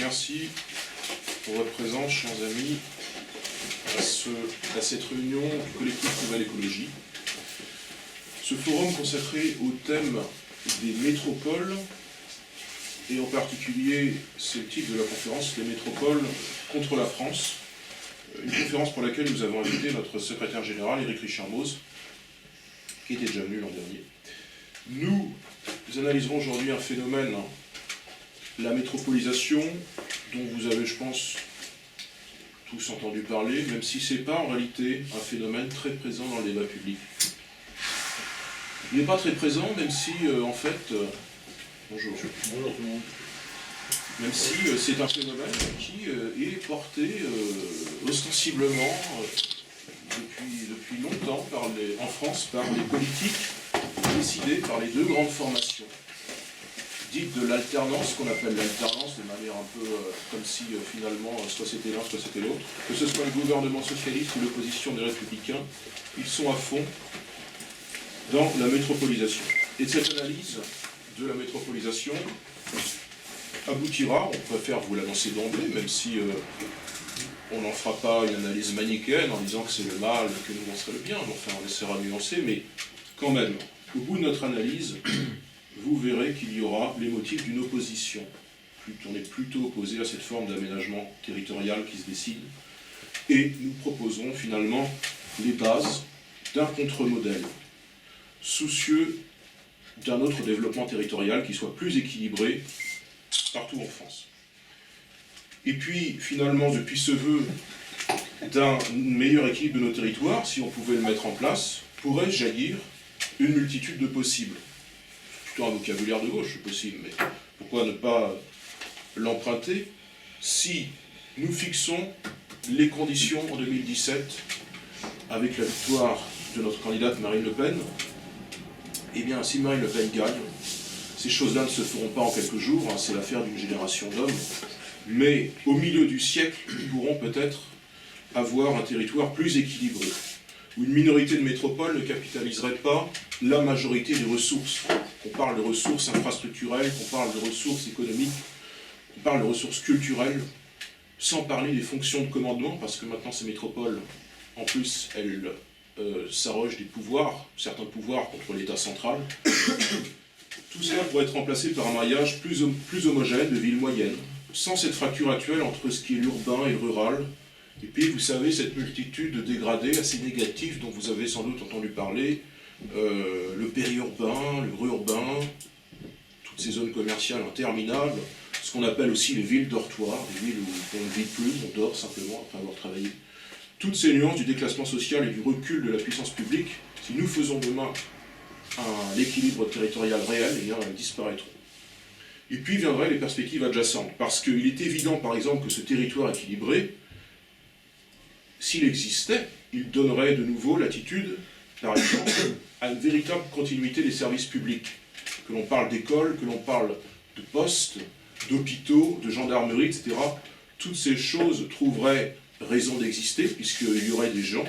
Merci pour votre présence, chers amis, à cette réunion du collectif Nouvelle Écologie. Ce forum consacré au thème des métropoles, et en particulier, c'est le titre de la conférence, les métropoles contre la France, une conférence pour laquelle nous avons invité notre secrétaire général, Éric Richard-Mose, qui était déjà venu l'an dernier. Nous analyserons aujourd'hui un phénomène, la métropolisation, dont vous avez, je pense, tous entendu parler, même si ce n'est pas en réalité un phénomène très présent dans le débat public. Il n'est pas très présent, même si, en fait, bonjour. Bonjour tout le monde. Même si c'est un phénomène qui est porté ostensiblement depuis longtemps en France par les politiques décidées par les deux grandes formations, dites de l'alternance, qu'on appelle l'alternance de manière un peu comme si finalement soit c'était l'un, soit c'était l'autre, que ce soit le gouvernement socialiste ou l'opposition des Républicains, ils sont à fond dans la métropolisation. Et cette analyse de la métropolisation aboutira, on préfère vous l'annoncer d'emblée, même si on n'en fera pas une analyse manichéenne en disant que c'est le mal, que nous on serait le bien, enfin on essaiera de nuancer, mais quand même, au bout de notre analyse, vous verrez qu'il y aura les motifs d'une opposition. On est plutôt opposé à cette forme d'aménagement territorial qui se décide, et nous proposons finalement les bases d'un contre-modèle, soucieux d'un autre développement territorial qui soit plus équilibré partout en France. Et puis, finalement, depuis ce vœu d'un meilleur équilibre de nos territoires, si on pouvait le mettre en place, pourrait jaillir une multitude de possibles. Plutôt un vocabulaire de gauche, possible, mais pourquoi ne pas l'emprunter si nous fixons les conditions en 2017 avec la victoire de notre candidate Marine Le Pen. Eh bien, si Marine Le Pen gagne, ces choses-là ne se feront pas en quelques jours, hein, c'est l'affaire d'une génération d'hommes, mais au milieu du siècle, nous pourrons peut-être avoir un territoire plus équilibré, où une minorité de métropoles ne capitaliserait pas la majorité des ressources. On parle de ressources infrastructurelles, qu'on parle de ressources économiques, qu'on parle de ressources culturelles, sans parler des fonctions de commandement, parce que maintenant ces métropoles, en plus, elles s'arrogent des pouvoirs, certains pouvoirs contre l'État central. Tout cela pourrait être remplacé par un maillage plus homogène de villes moyennes, sans cette fracture actuelle entre ce qui est l'urbain et le rural. Et puis, vous savez, cette multitude de dégradés assez négatifs dont vous avez sans doute entendu parler, le périurbain, le rurbain, toutes ces zones commerciales interminables, ce qu'on appelle aussi les villes dortoirs, des villes où on ne vit plus, on dort simplement après avoir travaillé. Toutes ces nuances du déclassement social et du recul de la puissance publique, si nous faisons demain un équilibre territorial réel, eh bien, elles disparaîtront. Et puis viendraient les perspectives adjacentes, parce qu'il est évident, par exemple, que ce territoire équilibré, s'il existait, il donnerait de nouveau l'attitude, par exemple, à une véritable continuité des services publics. Que l'on parle d'écoles, que l'on parle de postes, d'hôpitaux, de gendarmerie, etc. Toutes ces choses trouveraient raison d'exister, puisqu'il y aurait des gens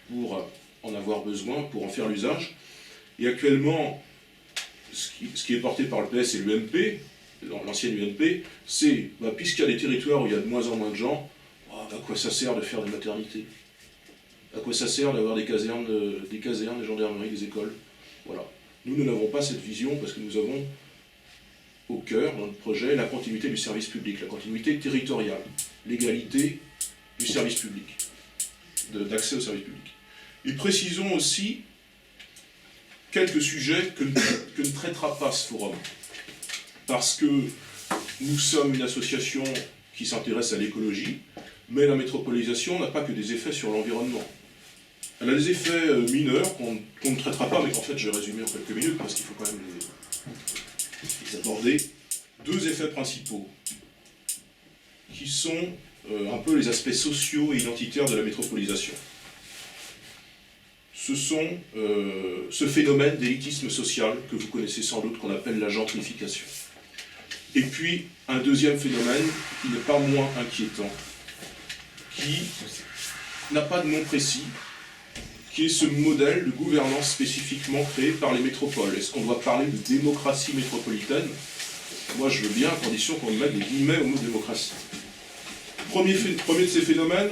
pour en avoir besoin, pour en faire l'usage. Et actuellement, ce qui est porté par le PS et l'UMP, l'ancienne UMP, c'est, puisqu'il y a des territoires où il y a de moins en moins de gens, à quoi ça sert de faire des maternités? À quoi ça sert d'avoir des casernes, des gendarmeries, des écoles? Voilà. Nous n'avons pas cette vision parce que nous avons au cœur, dans notre projet, la continuité du service public, la continuité territoriale, l'égalité du service public, d'accès au service public. Et précisons aussi quelques sujets que ne traitera pas ce forum. Parce que nous sommes une association qui s'intéresse à l'écologie, mais la métropolisation n'a pas que des effets sur l'environnement. Elle a des effets mineurs qu'on ne traitera pas, mais qu'en fait je vais résumer en quelques minutes, parce qu'il faut quand même les aborder. Deux effets principaux, qui sont un peu les aspects sociaux et identitaires de la métropolisation. Ce sont ce phénomène d'élitisme social que vous connaissez sans doute, qu'on appelle la gentrification. Et puis, un deuxième phénomène qui n'est pas moins inquiétant, qui n'a pas de nom précis, qui est ce modèle de gouvernance spécifiquement créé par les métropoles. Est-ce qu'on doit parler de démocratie métropolitaine Moi, je veux bien, à condition qu'on mette des guillemets au mot démocratie. Premier de ces phénomènes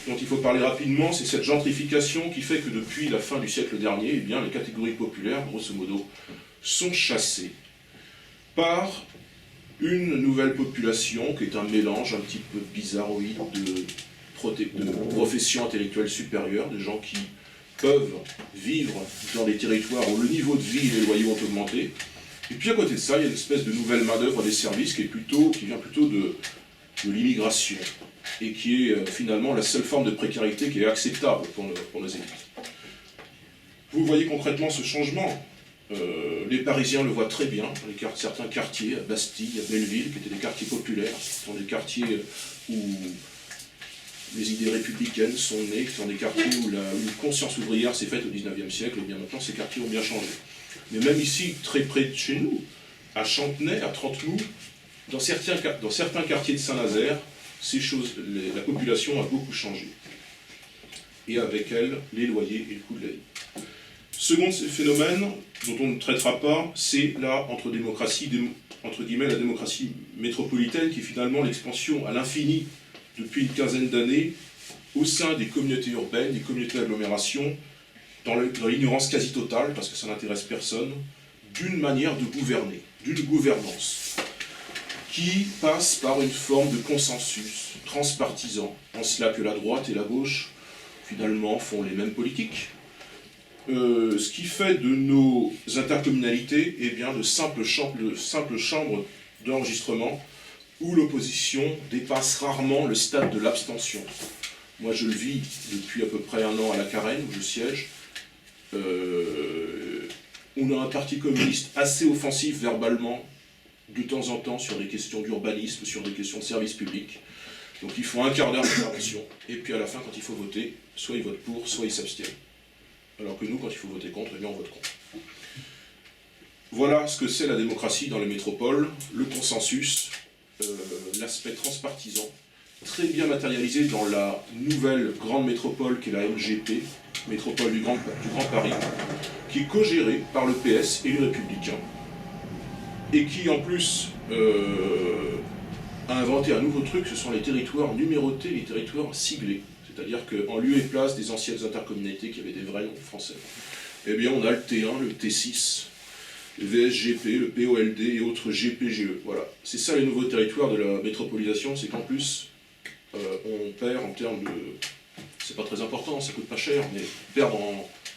dont il faut parler rapidement, c'est cette gentrification qui fait que depuis la fin du siècle dernier, eh bien, les catégories populaires, grosso modo, sont chassées par une nouvelle population qui est un mélange un petit peu bizarroïde de professions intellectuelles supérieures, des gens qui peuvent vivre dans des territoires où le niveau de vie et les loyers ont augmenté. Et puis à côté de ça, il y a une espèce de nouvelle main-d'œuvre des services qui vient plutôt de l'immigration et qui est finalement la seule forme de précarité qui est acceptable pour nos élites. Vous voyez concrètement ce changement. Les Parisiens le voient très bien, certains quartiers, à Bastille, à Belleville, qui étaient des quartiers populaires, qui sont des quartiers où les idées républicaines sont nées, qui sont des quartiers où une conscience ouvrière s'est faite au XIXe siècle, et bien maintenant ces quartiers ont bien changé. Mais même ici, très près de chez nous, à Chantenay, à Trentemoux, dans certains quartiers de Saint-Nazaire, la population a beaucoup changé. Et avec elle, les loyers et le coût de la vie. Second phénomène, dont on ne traitera pas, c'est là, entre guillemets, la démocratie métropolitaine, qui est finalement l'expansion à l'infini, depuis une quinzaine d'années, au sein des communautés urbaines, des communautés d'agglomération, dans l'ignorance quasi totale, parce que ça n'intéresse personne, d'une manière de gouverner, d'une gouvernance, qui passe par une forme de consensus transpartisan, en cela que la droite et la gauche, finalement, font les mêmes politiques. Ce qui fait de nos intercommunalités eh bien, de simples chambres d'enregistrement où l'opposition dépasse rarement le stade de l'abstention. Moi, je le vis depuis à peu près un an à la Carène, où je siège. On a un parti communiste assez offensif verbalement, de temps en temps, sur des questions d'urbanisme, sur des questions de services publics. Donc ils font un quart d'heure d'intervention, et puis à la fin, quand il faut voter, soit ils votent pour, soit ils s'abstiennent. Alors que nous, quand il faut voter contre, eh bien on vote contre. Voilà ce que c'est la démocratie dans les métropoles, le consensus, l'aspect transpartisan, très bien matérialisé dans la nouvelle grande métropole qui est la MGP, métropole du Grand Paris, qui est co-gérée par le PS et les Républicains, et qui en plus a inventé un nouveau truc, ce sont les territoires numérotés, les territoires siglés. C'est-à-dire qu'en lieu et place des anciennes intercommunalités qui avaient des vrais noms français, eh bien on a le T1, le T6, le VSGP, le POLD et autres GPGE. Voilà. C'est ça les nouveaux territoires de la métropolisation, c'est qu'en plus, on perd en termes de... C'est pas très important, ça coûte pas cher, mais perdre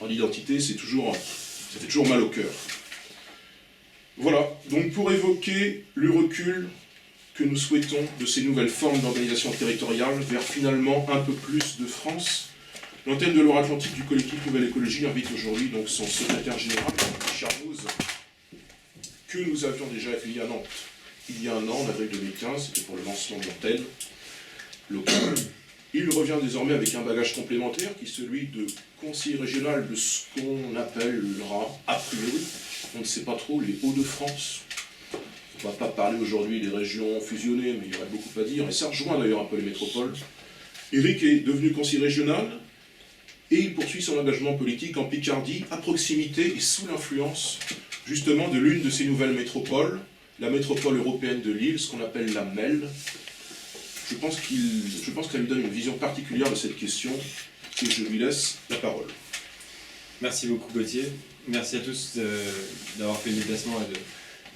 en identité, ça fait toujours mal au cœur. Voilà, donc pour évoquer le recul que nous souhaitons de ces nouvelles formes d'organisation territoriale vers finalement un peu plus de France, l'antenne de Loire-Atlantique du collectif Nouvelle Écologie invite aujourd'hui donc son secrétaire général, Charnoz, que nous avions déjà accueilli à Nantes il y a un an, en avril 2015, c'était pour le lancement de l'antenne locale. Il revient désormais avec un bagage complémentaire qui est celui de conseiller régional de ce qu'on appellera, a priori, on ne sait pas trop, les Hauts-de-France. On ne va pas parler aujourd'hui des régions fusionnées, mais il y aurait beaucoup à dire, et ça rejoint d'ailleurs un peu les métropoles. Éric est devenu conseiller régional, et il poursuit son engagement politique en Picardie, à proximité et sous l'influence justement de l'une de ces nouvelles métropoles, la métropole européenne de Lille, ce qu'on appelle la MEL. Je pense qu'elle lui donne une vision particulière de cette question, et je lui laisse la parole. Merci beaucoup Gauthier, merci à tous d'avoir fait le déplacement et de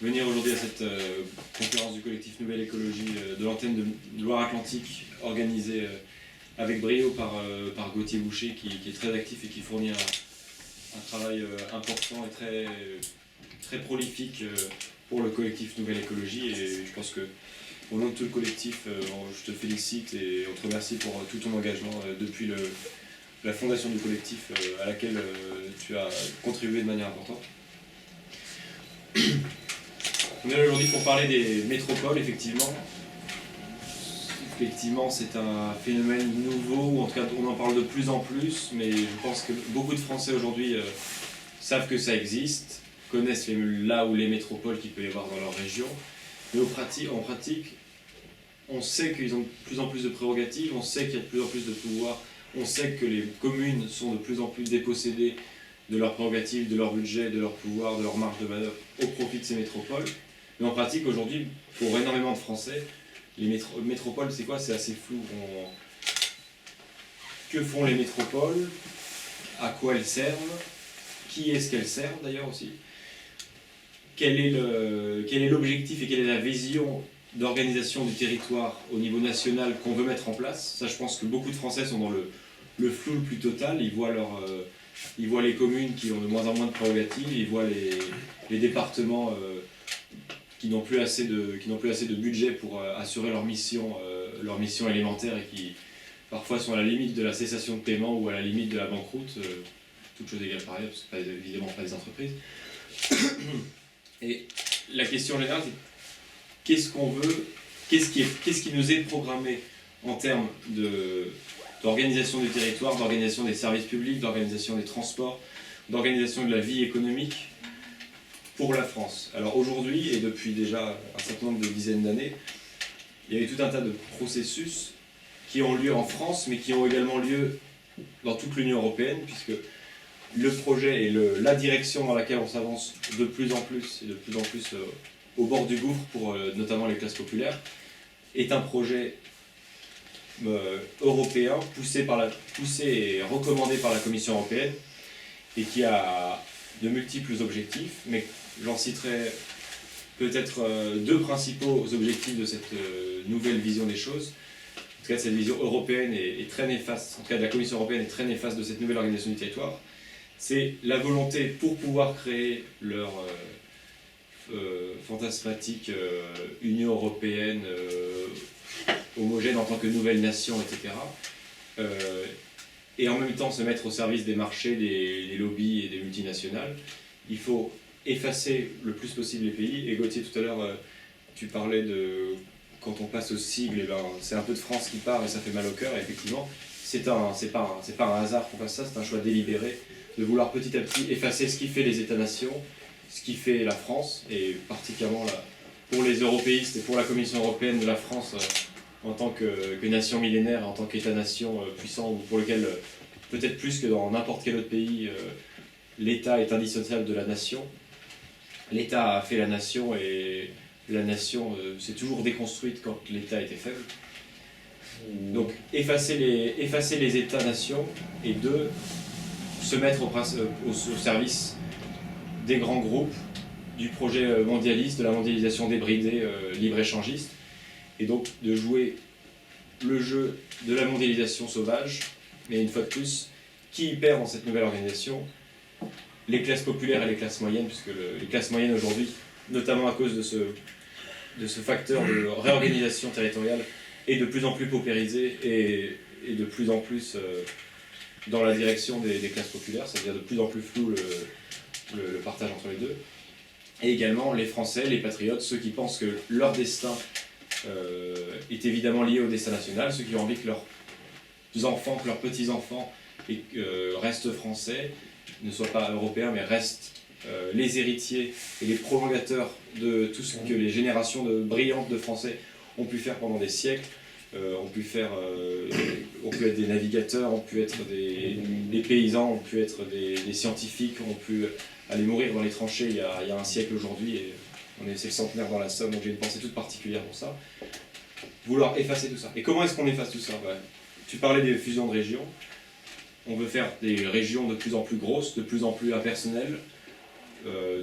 venir aujourd'hui à cette conférence du collectif Nouvelle Écologie de l'antenne de Loire-Atlantique, organisée avec brio par Gauthier Boucher, qui est très actif et qui fournit un travail important et très prolifique pour le collectif Nouvelle Écologie. Et je pense que au nom de tout le collectif, je te félicite et on te remercie pour tout ton engagement depuis la fondation du collectif à laquelle tu as contribué de manière importante. On est là aujourd'hui pour parler des métropoles, effectivement. Effectivement, c'est un phénomène nouveau, ou en tout cas on en parle de plus en plus, mais je pense que beaucoup de Français aujourd'hui savent que ça existe, connaissent là où les métropoles qu'il peut y avoir dans leur région, mais en pratique, on sait qu'ils ont de plus en plus de prérogatives, on sait qu'il y a de plus en plus de pouvoir, on sait que les communes sont de plus en plus dépossédées de leurs prérogatives, de leur budget, de leur pouvoir, de leur marge de manœuvre au profit de ces métropoles. Mais en pratique, aujourd'hui, pour énormément de Français, les métropoles, c'est quoi? C'est assez flou. Que font les métropoles? À quoi elles servent? Qui est-ce qu'elles servent d'ailleurs aussi? Quel est l'objectif et quelle est la vision d'organisation du territoire au niveau national qu'on veut mettre en place? Ça, je pense que beaucoup de Français sont dans le flou le plus total. Ils voient les communes qui ont de moins en moins de prérogatives, ils voient les départements qui n'ont plus assez de budget pour assurer leur mission élémentaire et qui parfois sont à la limite de la cessation de paiement ou à la limite de la banqueroute, toutes choses égales par ailleurs, parce que c'est évidemment pas des entreprises. Et la question générale, c'est qu'est-ce qu'on veut, qu'est-ce qui nous est programmé en termes d'organisation du territoire, d'organisation des services publics, d'organisation des transports, d'organisation de la vie économique pour la France. Alors aujourd'hui, et depuis déjà un certain nombre de dizaines d'années, il y a eu tout un tas de processus qui ont lieu en France, mais qui ont également lieu dans toute l'Union européenne, puisque le projet et la direction dans laquelle on s'avance de plus en plus, et de plus en plus au bord du gouffre pour notamment les classes populaires, est un projet européen poussé et recommandé par la Commission européenne et qui a de multiples objectifs, mais j'en citerai peut-être deux principaux objectifs de cette nouvelle vision des choses. En tout cas, cette vision européenne est très néfaste, en tout cas de la Commission européenne est très néfaste de cette nouvelle organisation du territoire. C'est la volonté pour pouvoir créer leur fantasmatique Union européenne homogène en tant que nouvelle nation, etc. Et en même temps se mettre au service des marchés, des lobbies et des multinationales. Il faut effacer le plus possible les pays. Et Gauthier, tout à l'heure, tu parlais de quand on passe au sigle, eh ben, c'est un peu de France qui part et ça fait mal au cœur. Et effectivement, c'est pas un hasard qu'on fasse ça, c'est un choix délibéré de vouloir petit à petit effacer ce qui fait les États-nations, ce qui fait la France, et particulièrement pour les européistes et pour la Commission européenne de la France en tant que nation millénaire, en tant qu'État-nation puissant, ou pour lequel, peut-être plus que dans n'importe quel autre pays, l'État est indissociable de la nation. L'État a fait la nation et la nation s'est toujours déconstruite quand l'État était faible. Donc effacer les États-nations et se mettre au service des grands groupes, du projet mondialiste, de la mondialisation débridée, libre-échangiste, et donc de jouer le jeu de la mondialisation sauvage, mais une fois de plus, qui y perd dans cette nouvelle organisation? Les classes populaires et les classes moyennes, puisque les classes moyennes aujourd'hui, notamment à cause de ce facteur de réorganisation territoriale, est de plus en plus paupérisée et de plus en plus dans la direction des classes populaires, c'est-à-dire de plus en plus flou le partage entre les deux. Et également les Français, les patriotes, ceux qui pensent que leur destin est évidemment lié au destin national, ceux qui ont envie que leurs enfants, que leurs petits-enfants restent français, ne soient pas européens, mais restent les héritiers et les prolongateurs de tout ce que les générations brillantes de Français ont pu faire pendant des siècles. On peut être des navigateurs, on peut être des paysans, on peut être des scientifiques, on peut aller mourir dans les tranchées il y a un siècle aujourd'hui, et c'est le centenaire dans la Somme, donc j'ai une pensée toute particulière pour ça. Vouloir effacer tout ça. Et comment est-ce qu'on efface tout ça? Tu parlais des fusions de régions. On veut faire des régions de plus en plus grosses, de plus en plus impersonnelles,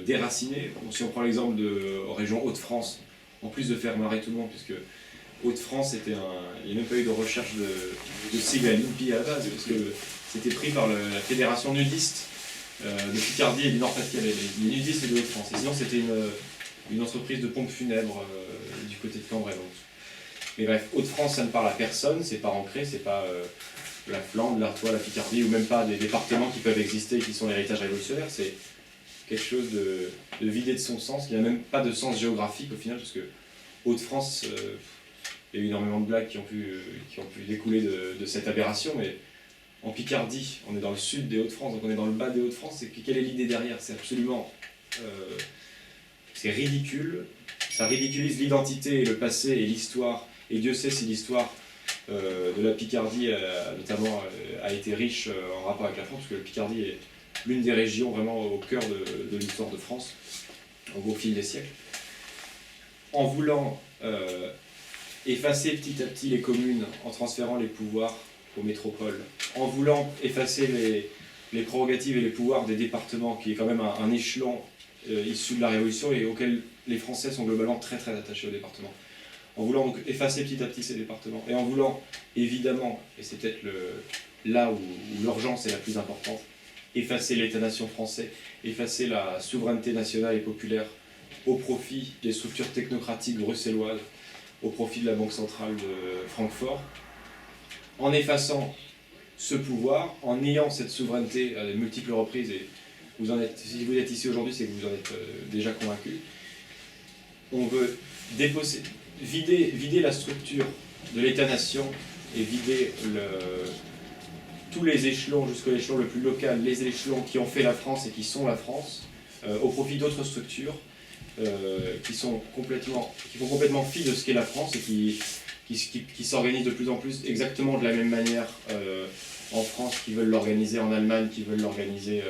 déracinées. Donc, si on prend l'exemple de région Hauts-de-France, en plus de faire marrer tout le monde, puisque Hauts-de-France, il n'y a même pas eu de recherche de sigle à l'INPI à la base, parce que c'était pris par la fédération nudiste de Picardie et du Nord-Pas-de-Calais, les nudistes et de Hauts-de-France. Et sinon, c'était une entreprise de pompes funèbres du côté de Cambrai. Donc. Mais bref, Hauts-de-France, ça ne parle à personne, c'est pas ancré, c'est pas la Flandre, l'Artois, la Picardie, ou même pas des départements qui peuvent exister et qui sont l'héritage révolutionnaire. C'est quelque chose de vidé de son sens, qui n'a même pas de sens géographique au final, parce que Hauts-de-France, il y a eu énormément de blagues qui ont pu découler de cette aberration, mais en Picardie, on est dans le sud des Hauts-de-France, donc on est dans le bas des Hauts-de-France, et quelle est l'idée derrière? C'est absolument... c'est ridicule, ça ridiculise l'identité et le passé et l'histoire, et Dieu sait si l'histoire de la Picardie notamment a été riche en rapport avec la France, parce que la Picardie l'une des régions vraiment au cœur de l'histoire de France, au fil des siècles. En voulant effacer petit à petit les communes en transférant les pouvoirs aux métropoles, en voulant effacer les prérogatives et les pouvoirs des départements, qui est quand même un échelon issu de la Révolution et auquel les Français sont globalement très très attachés aux départements. En voulant donc effacer petit à petit ces départements, et en voulant évidemment, et c'est peut-être là où l'urgence est la plus importante, effacer l'État-nation français, effacer la souveraineté nationale et populaire au profit des structures technocratiques bruxelloises, au profit de la Banque centrale de Francfort, en effaçant ce pouvoir, en ayant cette souveraineté à de multiples reprises, et si vous êtes ici aujourd'hui, c'est que vous en êtes déjà convaincu, on veut vider la structure de l'État-nation et vider tous les échelons, jusqu'à l'échelon le plus local, les échelons qui ont fait la France et qui sont la France, au profit d'autres structures qui font complètement fi de ce qu'est la France et qui s'organisent de plus en plus exactement de la même manière en France, qui veulent l'organiser en Allemagne, qui veulent l'organiser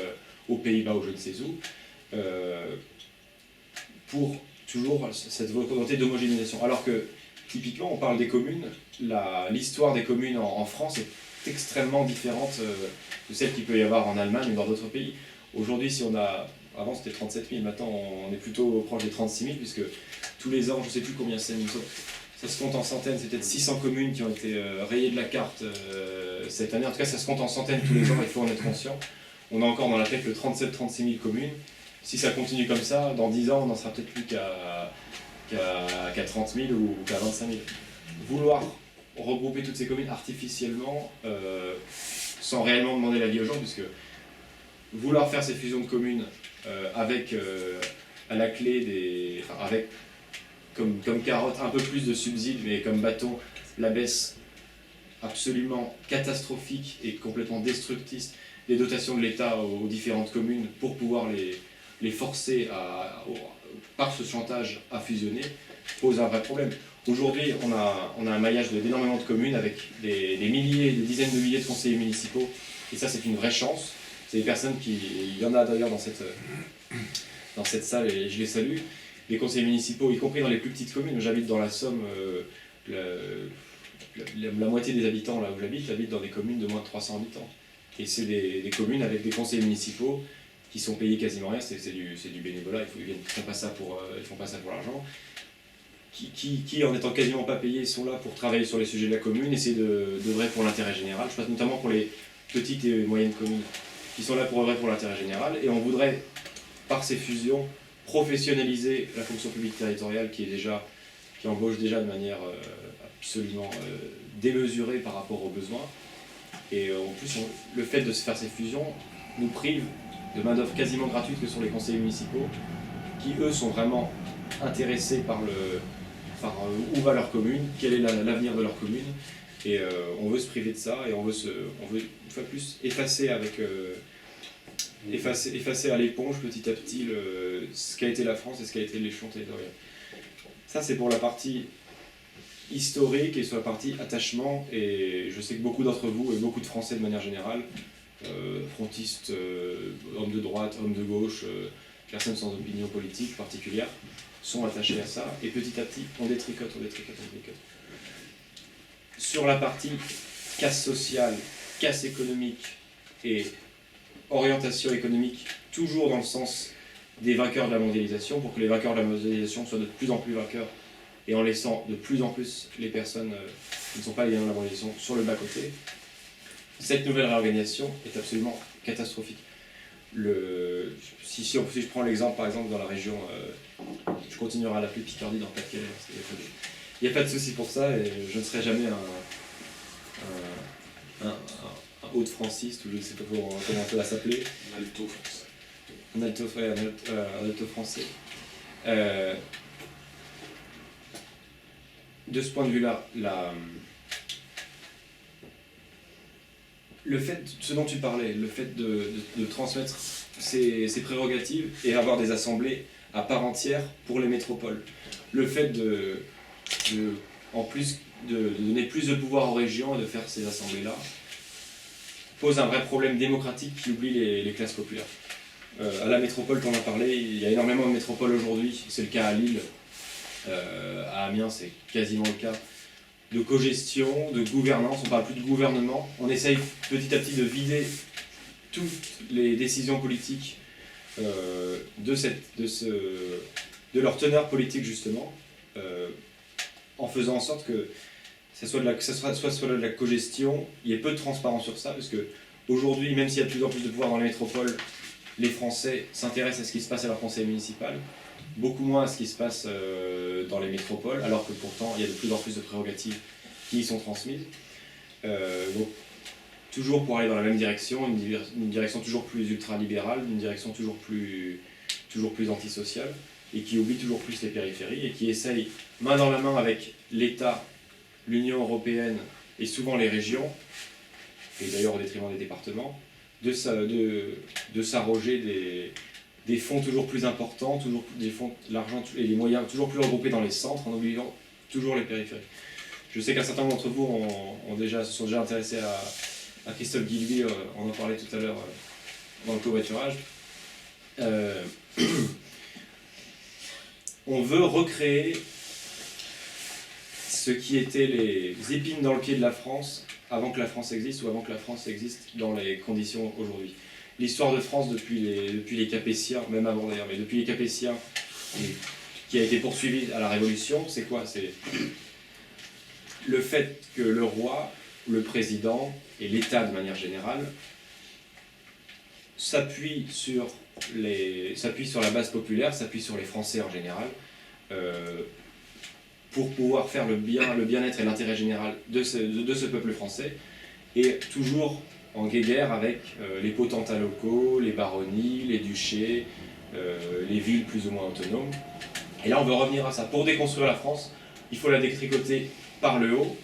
aux Pays-Bas ou je ne sais où, pour toujours cette volonté d'homogénéisation. Alors que, typiquement, on parle des communes, l'histoire des communes en France est extrêmement différente de celle qu'il peut y avoir en Allemagne ou dans d'autres pays. Aujourd'hui, avant c'était 37 000, maintenant on est plutôt proche des 36 000, puisque tous les ans, je ne sais plus combien c'est, ça se compte en centaines, c'est peut-être 600 communes qui ont été rayées de la carte cette année. En tout cas, ça se compte en centaines tous les ans, il faut en être conscient. On a encore dans la tête que 37-36 000 communes. Si ça continue comme ça, dans 10 ans, on n'en sera peut-être plus qu'à 30 000 ou qu'à 25 000. Vouloir regrouper toutes ces communes artificiellement, sans réellement demander l'avis aux gens, puisque vouloir faire ces fusions de communes avec à la clé avec comme carotte un peu plus de subsides, mais comme bâton la baisse absolument catastrophique et complètement destructrice des dotations de l'État aux différentes communes pour pouvoir les forcer par ce chantage à fusionner, pose un vrai problème. Aujourd'hui, on a un maillage d'énormément de communes avec des milliers, des dizaines de milliers de conseillers municipaux, et ça c'est une vraie chance. C'est des personnes il y en a d'ailleurs dans cette salle et je les salue. Les conseillers municipaux, y compris dans les plus petites communes, j'habite dans la Somme, la moitié des habitants là où j'habite dans des communes de moins de 300 habitants. Et c'est des communes avec des conseillers municipaux qui sont payés quasiment rien, c'est du bénévolat, ils ne font pas ça pour l'argent. Qui, en étant quasiment pas payés, sont là pour travailler sur les sujets de la commune, essayer d'œuvrer pour l'intérêt général. Je pense notamment pour les petites et moyennes communes qui sont là pour œuvrer pour l'intérêt général. Et on voudrait, par ces fusions, professionnaliser la fonction publique territoriale qui embauche déjà de manière absolument démesurée par rapport aux besoins. Et en plus, le fait de se faire ces fusions nous prive de main-d'œuvre quasiment gratuite que sont les conseillers municipaux, qui eux sont vraiment intéressés par où va leur commune, quel est l'avenir de leur commune. Et on veut se priver de ça et on veut une fois de plus effacer à l'éponge petit à petit ce qu'a été la France et ce qu'a été l'échelon territorial. Ça c'est pour la partie historique et sur la partie attachement, et je sais que beaucoup d'entre vous et beaucoup de Français de manière générale, frontistes, hommes de droite, hommes de gauche, personnes sans opinion politique particulière, sont attachés à ça, et petit à petit on détricote. Sur la partie casse sociale, casse économique et orientation économique, toujours dans le sens des vainqueurs de la mondialisation, pour que les vainqueurs de la mondialisation soient de plus en plus vainqueurs, et en laissant de plus en plus les personnes qui ne sont pas les gagnants de la mondialisation sur le bas-côté. Cette nouvelle réorganisation est absolument catastrophique. Si je prends l'exemple, par exemple, dans la région, je continuerai à l'appeler Picardie dans le Pas-de-Calais, il n'y a pas de souci pour ça, et je ne serai jamais un haut-de-franciste, ou je ne sais pas comment ça va s'appeler. Un alto français. De ce point de vue-là, ce dont tu parlais, le fait de transmettre ces prérogatives et avoir des assemblées à part entière pour les métropoles, le fait en plus de donner plus de pouvoir aux régions et de faire ces assemblées-là, pose un vrai problème démocratique qui oublie les classes populaires. À la métropole qu'on a parlé, il y a énormément de métropoles aujourd'hui, c'est le cas à Lille, à Amiens c'est quasiment le cas, de cogestion, de gouvernance, on ne parle plus de gouvernement, on essaye petit à petit de vider toutes les décisions politiques de leur teneur politique justement, en faisant en sorte que ça soit de la cogestion, il y ait peu de transparence sur ça, parce que aujourd'hui, même s'il y a de plus en plus de pouvoir dans les métropoles, les Français s'intéressent à ce qui se passe à leur conseil municipal, beaucoup moins à ce qui se passe dans les métropoles, alors que pourtant il y a de plus en plus de prérogatives qui y sont transmises. Donc, toujours pour aller dans la même direction, une direction toujours plus ultralibérale, une direction toujours plus antisociale, et qui oublie toujours plus les périphéries, et qui essaye, main dans la main avec l'État, l'Union européenne et souvent les régions, et d'ailleurs au détriment des départements, de s'arroger des fonds toujours plus importants, l'argent et les moyens toujours plus regroupés dans les centres, en oubliant toujours les périphéries. Je sais qu'un certain nombre d'entre vous se sont déjà intéressés à Christophe Guilluy, on en parlait tout à l'heure dans le covoiturage. On veut recréer ce qui était les épines dans le pied de la France avant que la France existe ou avant que la France existe dans les conditions aujourd'hui. L'histoire de France depuis les Capétiens, même avant d'ailleurs, mais depuis les Capétiens, qui a été poursuivie à la Révolution, c'est quoi? C'est le fait que le roi, le président et l'État de manière générale s'appuient sur la base populaire, s'appuient sur les Français en général, pour pouvoir faire le bien-être et l'intérêt général de ce peuple français, et toujours en guéguerre avec les potentats locaux, les baronnies, les duchés, les villes plus ou moins autonomes. Et là on veut revenir à ça. Pour déconstruire la France, il faut la détricoter par le haut,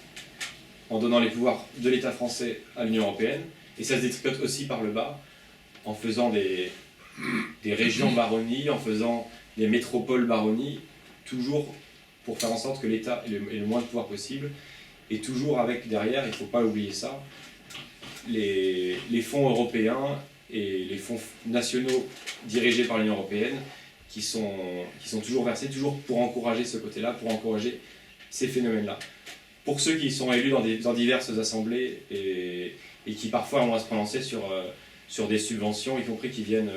en donnant les pouvoirs de l'État français à l'Union européenne, et ça se détricote aussi par le bas, en faisant des régions baronnies, en faisant des métropoles baronnies, toujours pour faire en sorte que l'État ait le moins de pouvoir possible, et toujours avec derrière, il ne faut pas oublier ça, les fonds européens et les fonds nationaux dirigés par l'Union européenne qui sont toujours versés, toujours pour encourager ce côté-là, pour encourager ces phénomènes-là. Pour ceux qui sont élus dans diverses assemblées et qui parfois ont à se prononcer sur des subventions, y compris qui viennent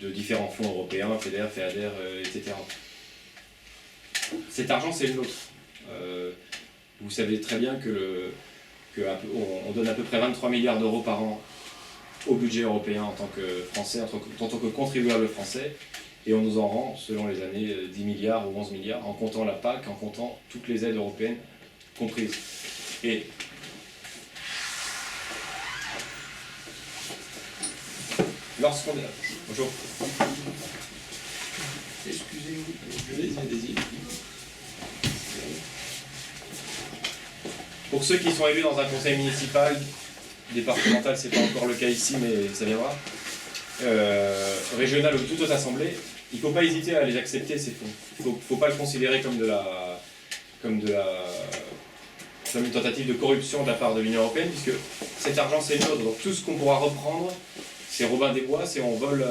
de différents fonds européens, FEDER, FEADER, etc. Cet argent, c'est le nôtre. Vous savez très bien qu'on donne à peu près 23 milliards d'euros par an au budget européen en tant que Français, en tant que contribuable français, et on nous en rend, selon les années, 10 milliards ou 11 milliards, en comptant la PAC, en comptant toutes les aides européennes comprises. Et lorsqu'on est... Bonjour. Excusez-vous. Allez-y. Pour ceux qui sont élus dans un conseil municipal, départemental, c'est pas encore le cas ici, mais ça viendra, régional ou toute autre assemblée, il ne faut pas hésiter à les accepter, ces fonds. Il ne faut pas le considérer comme une tentative de corruption de la part de l'Union européenne, puisque cet argent c'est le nôtre. Donc tout ce qu'on pourra reprendre, c'est Robin des Bois, c'est on vole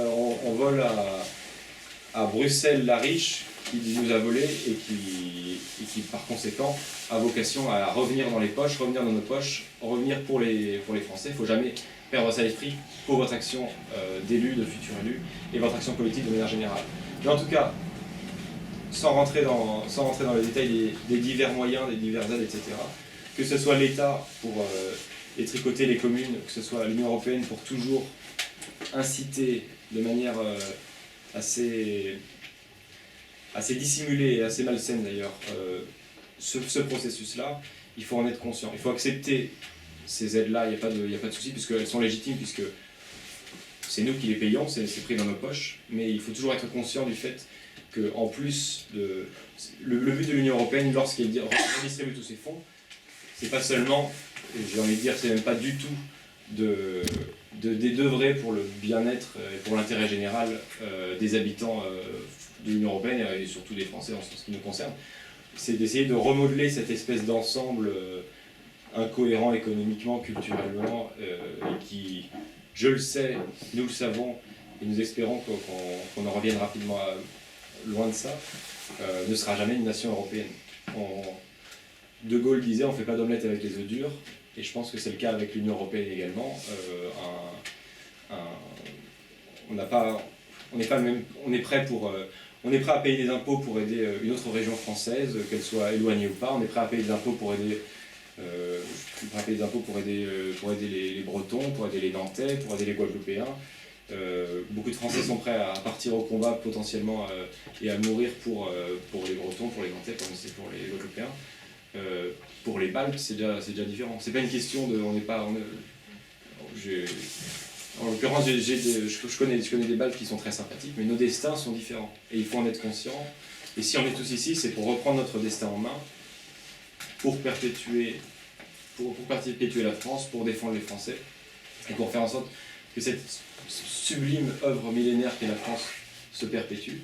à Bruxelles la riche qui nous a volé et qui par conséquent a vocation à revenir dans nos poches, revenir pour les Français. Il ne faut jamais perdre ça à l'esprit pour votre action d'élus, de futurs élus, et votre action politique de manière générale. Mais en tout cas, sans rentrer dans les détails des divers moyens, des diverses aides, etc., que ce soit l'État pour étricoter les communes, que ce soit l'Union européenne pour toujours inciter de manière assez dissimulée et assez malsaine d'ailleurs ce processus-là, il faut en être conscient. Il faut accepter ces aides-là, il n'y a pas de souci, puisqu'elles sont légitimes, puisque c'est nous qui les payons, c'est pris dans nos poches, mais il faut toujours être conscient du fait qu'en plus, le but de l'Union européenne, lorsqu'elle redistribue tous ces fonds, c'est pas seulement, j'ai envie de dire, c'est même pas du tout d'œuvrer pour le bien-être et pour l'intérêt général des habitants de l'Union européenne et surtout des Français en ce qui nous concerne, c'est d'essayer de remodeler cette espèce d'ensemble incohérent économiquement, culturellement, et qui, je le sais, nous le savons, et nous espérons qu'on en revienne rapidement loin de ça, ne sera jamais une nation européenne. De Gaulle disait on ne fait pas d'omelette avec les œufs durs, et je pense que c'est le cas avec l'Union européenne également. On est prêt à payer des impôts pour aider une autre région française, qu'elle soit éloignée ou pas. On est prêt à payer des impôts pour aider, pour aider les Bretons, pour aider les Nantais, pour aider les Guadeloupéens. Beaucoup de Français sont prêts à partir au combat potentiellement et à mourir pour les Bretons, pour les Nantais, comme c'est pour les Guadeloupéens. Pour les Baltes, c'est déjà différent. C'est pas une question de, en l'occurrence, je connais des Baltes qui sont très sympathiques, mais nos destins sont différents et il faut en être conscient. Et si on est tous ici, c'est pour reprendre notre destin en main, pour perpétuer la France, pour défendre les Français et pour faire en sorte que cette sublime œuvre millénaire qu'est la France se perpétue.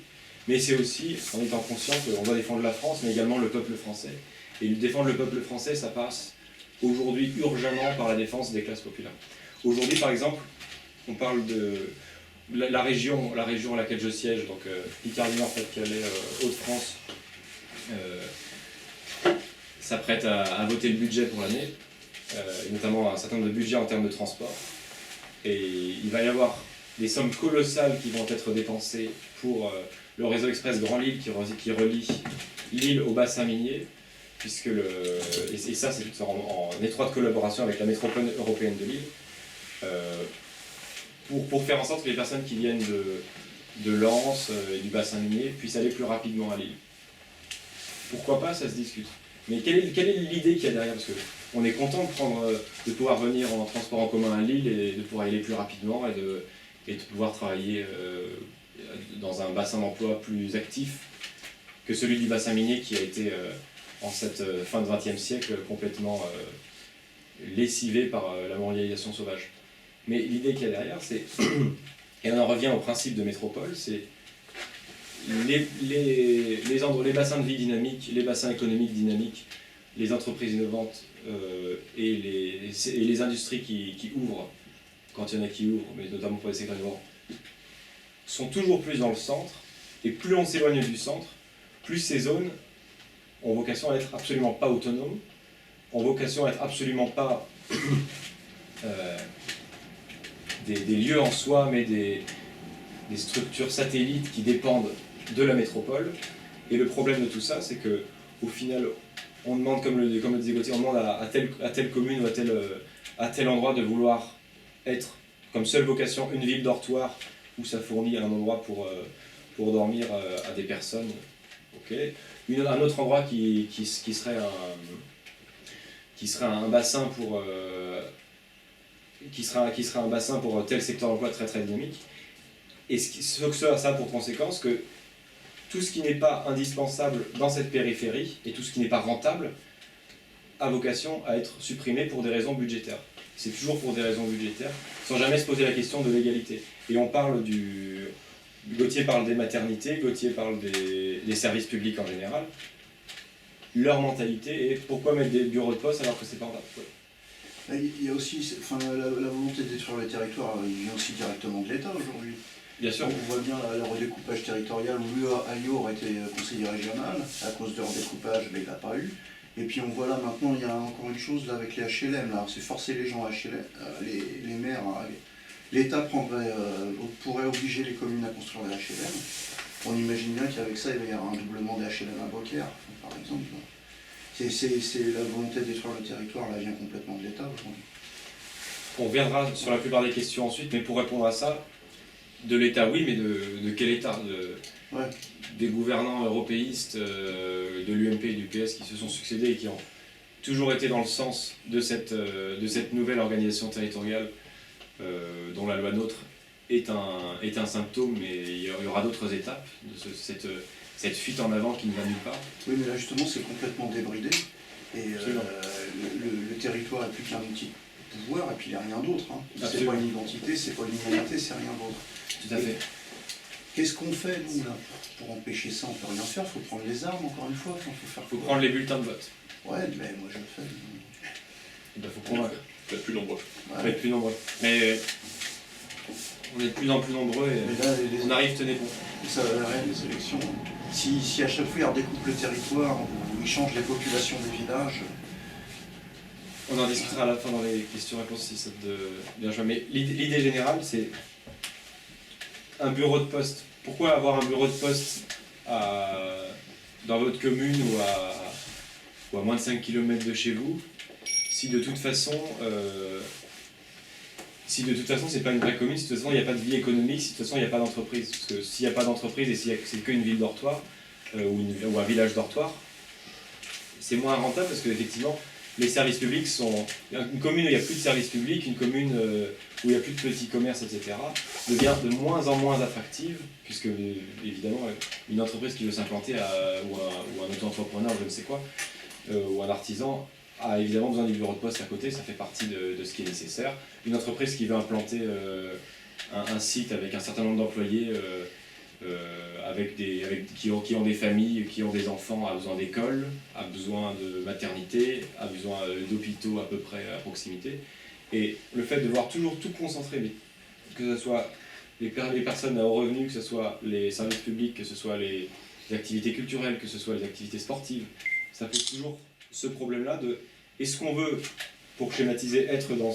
Mais c'est aussi en étant conscient qu'on doit défendre la France, mais également le peuple français. Et défendre le peuple français, ça passe aujourd'hui urgemment par la défense des classes populaires. Aujourd'hui, par exemple, on parle de la région à laquelle je siège, donc Picardie Nord, Pas-de-Calais, Hauts-de-France, s'apprête à voter le budget pour l'année, et notamment un certain nombre de budgets en termes de transport. Et il va y avoir des sommes colossales qui vont être dépensées pour le réseau express Grand Lille qui relie Lille au bassin minier, puisque et ça c'est en étroite collaboration avec la métropole européenne de Lille, pour faire en sorte que les personnes qui viennent de Lens et du bassin minier puissent aller plus rapidement à Lille. Pourquoi pas, ça se discute. Mais quelle est l'idée qu'il y a derrière? Parce qu'on est content de pouvoir venir en transport en commun à Lille et de pouvoir y aller plus rapidement et de pouvoir travailler dans un bassin d'emploi plus actif que celui du bassin minier qui a été, en cette fin de XXe siècle, complètement lessivé par la mondialisation sauvage. Mais l'idée qu'il y a derrière, c'est, et on en revient au principe de métropole, c'est les bassins de vie dynamiques, les bassins économiques dynamiques, les entreprises innovantes et les industries qui ouvrent, quand il y en a qui ouvrent, mais notamment pour les secteurs innovants, sont toujours plus dans le centre, et plus on s'éloigne du centre, plus ces zones ont vocation à être absolument pas autonomes, ont vocation à être absolument pas des lieux en soi, mais des structures satellites qui dépendent de la métropole. Et le problème de tout ça, c'est que au final, on demande, comme le disait Gauthier, on demande à telle commune ou à tel endroit de vouloir être comme seule vocation une ville dortoir où ça fournit un endroit pour dormir à des personnes. Okay. Un autre endroit qui serait un bassin pour un bassin pour tel secteur d'emploi très très dynamique. Et ça a pour conséquence que tout ce qui n'est pas indispensable dans cette périphérie et tout ce qui n'est pas rentable a vocation à être supprimé pour des raisons budgétaires. C'est toujours pour des raisons budgétaires, sans jamais se poser la question de l'égalité. Et on parle Gauthier parle des maternités, Gauthier parle des services publics en général. Leur mentalité est pourquoi mettre des bureaux de poste alors que c'est pas rentable. Il y a aussi, la volonté de détruire le territoire, il vient aussi directement de l'État aujourd'hui. Bien sûr. On voit bien le redécoupage territorial où l'UAIO aurait été conseiller régional, à cause de redécoupage, mais il n'a pas eu. Et puis on voit là maintenant, il y a encore une chose là, avec les HLM, là, c'est forcer les gens à HLM, les maires, l'État pourrait obliger les communes à construire des HLM. On imagine bien qu'avec ça, il va y avoir un doublement des HLM à Beaucaire, par exemple. C'est la volonté de détruire le territoire, là, vient complètement de l'État aujourd'hui. On reviendra sur la plupart des questions ensuite, mais pour répondre à ça, de l'État oui, mais de quel État? Des gouvernants européistes de l'UMP et du PS qui se sont succédés et qui ont toujours été dans le sens de cette nouvelle organisation territoriale dont la loi NOTRe est un symptôme, mais il y aura d'autres étapes de cette fuite en avant qui ne va nulle part. Oui, mais là justement c'est complètement débridé et le territoire n'est plus qu'un outil de pouvoir et puis il n'y a rien d'autre. Hein. C'est pas une identité, c'est pas une humanité, c'est rien d'autre. Tout à fait. Qu'est-ce qu'on fait nous là pour empêcher ça? On peut rien faire, il faut prendre les armes encore une fois. Faut prendre les bulletins de vote. Ouais, mais moi je le fais. Il faut convaincre. Faut être plus nombreux. Il faut être plus nombreux. Mais on est de plus en plus nombreux et Mais là, on arrive, tenez bon. ça va la reine des élections. Si à chaque fois ils redécoupent le territoire, ou ils changent les populations des villages, On en discutera à la fin dans les questions-réponses si ça te dérange pas. Mais l'idée générale, c'est un bureau de poste. Pourquoi avoir un bureau de poste dans votre commune ou à moins de 5 km de chez vous si de toute façon c'est pas une vraie commune, si de toute façon il n'y a pas de vie économique, si de toute façon il n'y a pas d'entreprise. Parce que s'il n'y a pas d'entreprise et si c'est qu'une ville dortoir ou un village dortoir, c'est moins rentable parce qu'effectivement les services publics sont... Une commune où il n'y a plus de services publics, une commune où il n'y a plus de petits commerces, etc., devient de moins en moins attractive, puisque évidemment une entreprise qui veut s'implanter ou un auto-entrepreneur, je ne sais quoi, ou un artisan, a évidemment besoin du bureau de poste à côté, ça fait partie de ce qui est nécessaire. Une entreprise qui veut implanter un site avec un certain nombre d'employés, qui ont des familles, qui ont des enfants, a besoin d'écoles, a besoin de maternité, a besoin d'hôpitaux à peu près à proximité. Et le fait de voir toujours tout concentrer, que ce soit les personnes à haut revenu, que ce soit les services publics, que ce soit les activités culturelles, que ce soit les activités sportives, ça pose toujours ce problème-là de est-ce qu'on veut, pour schématiser, être dans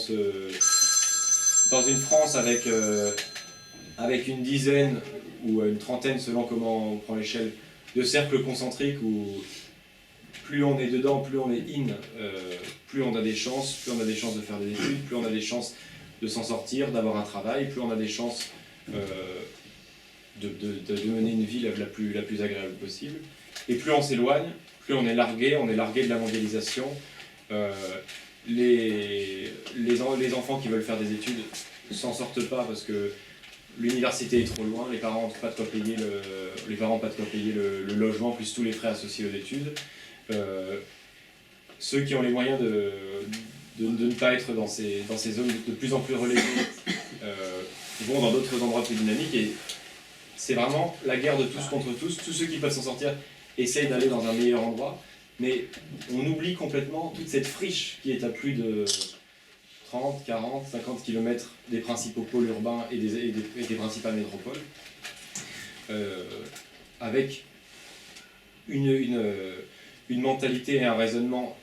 une France avec une dizaine ou une trentaine, selon comment on prend l'échelle, de cercles concentriques où plus on est dedans, plus on est in, plus on a des chances de faire des études, plus on a des chances de s'en sortir, d'avoir un travail, plus on a des chances de mener une vie la plus agréable possible. Et plus on s'éloigne, plus on est largué de la mondialisation. Les enfants qui veulent faire des études ne s'en sortent pas parce que l'université est trop loin, les parents n'ont pas de quoi payer le logement plus tous les frais associés aux études. Ceux qui ont les moyens de ne pas être dans ces zones de plus en plus reléguées vont dans d'autres endroits plus dynamiques et c'est vraiment la guerre de tous contre tous. Tous ceux qui peuvent s'en sortir essayent d'aller dans un meilleur endroit, mais on oublie complètement toute cette friche qui est à plus de 30, 40, 50 km des principaux pôles urbains et des principales métropoles, avec une mentalité et un raisonnement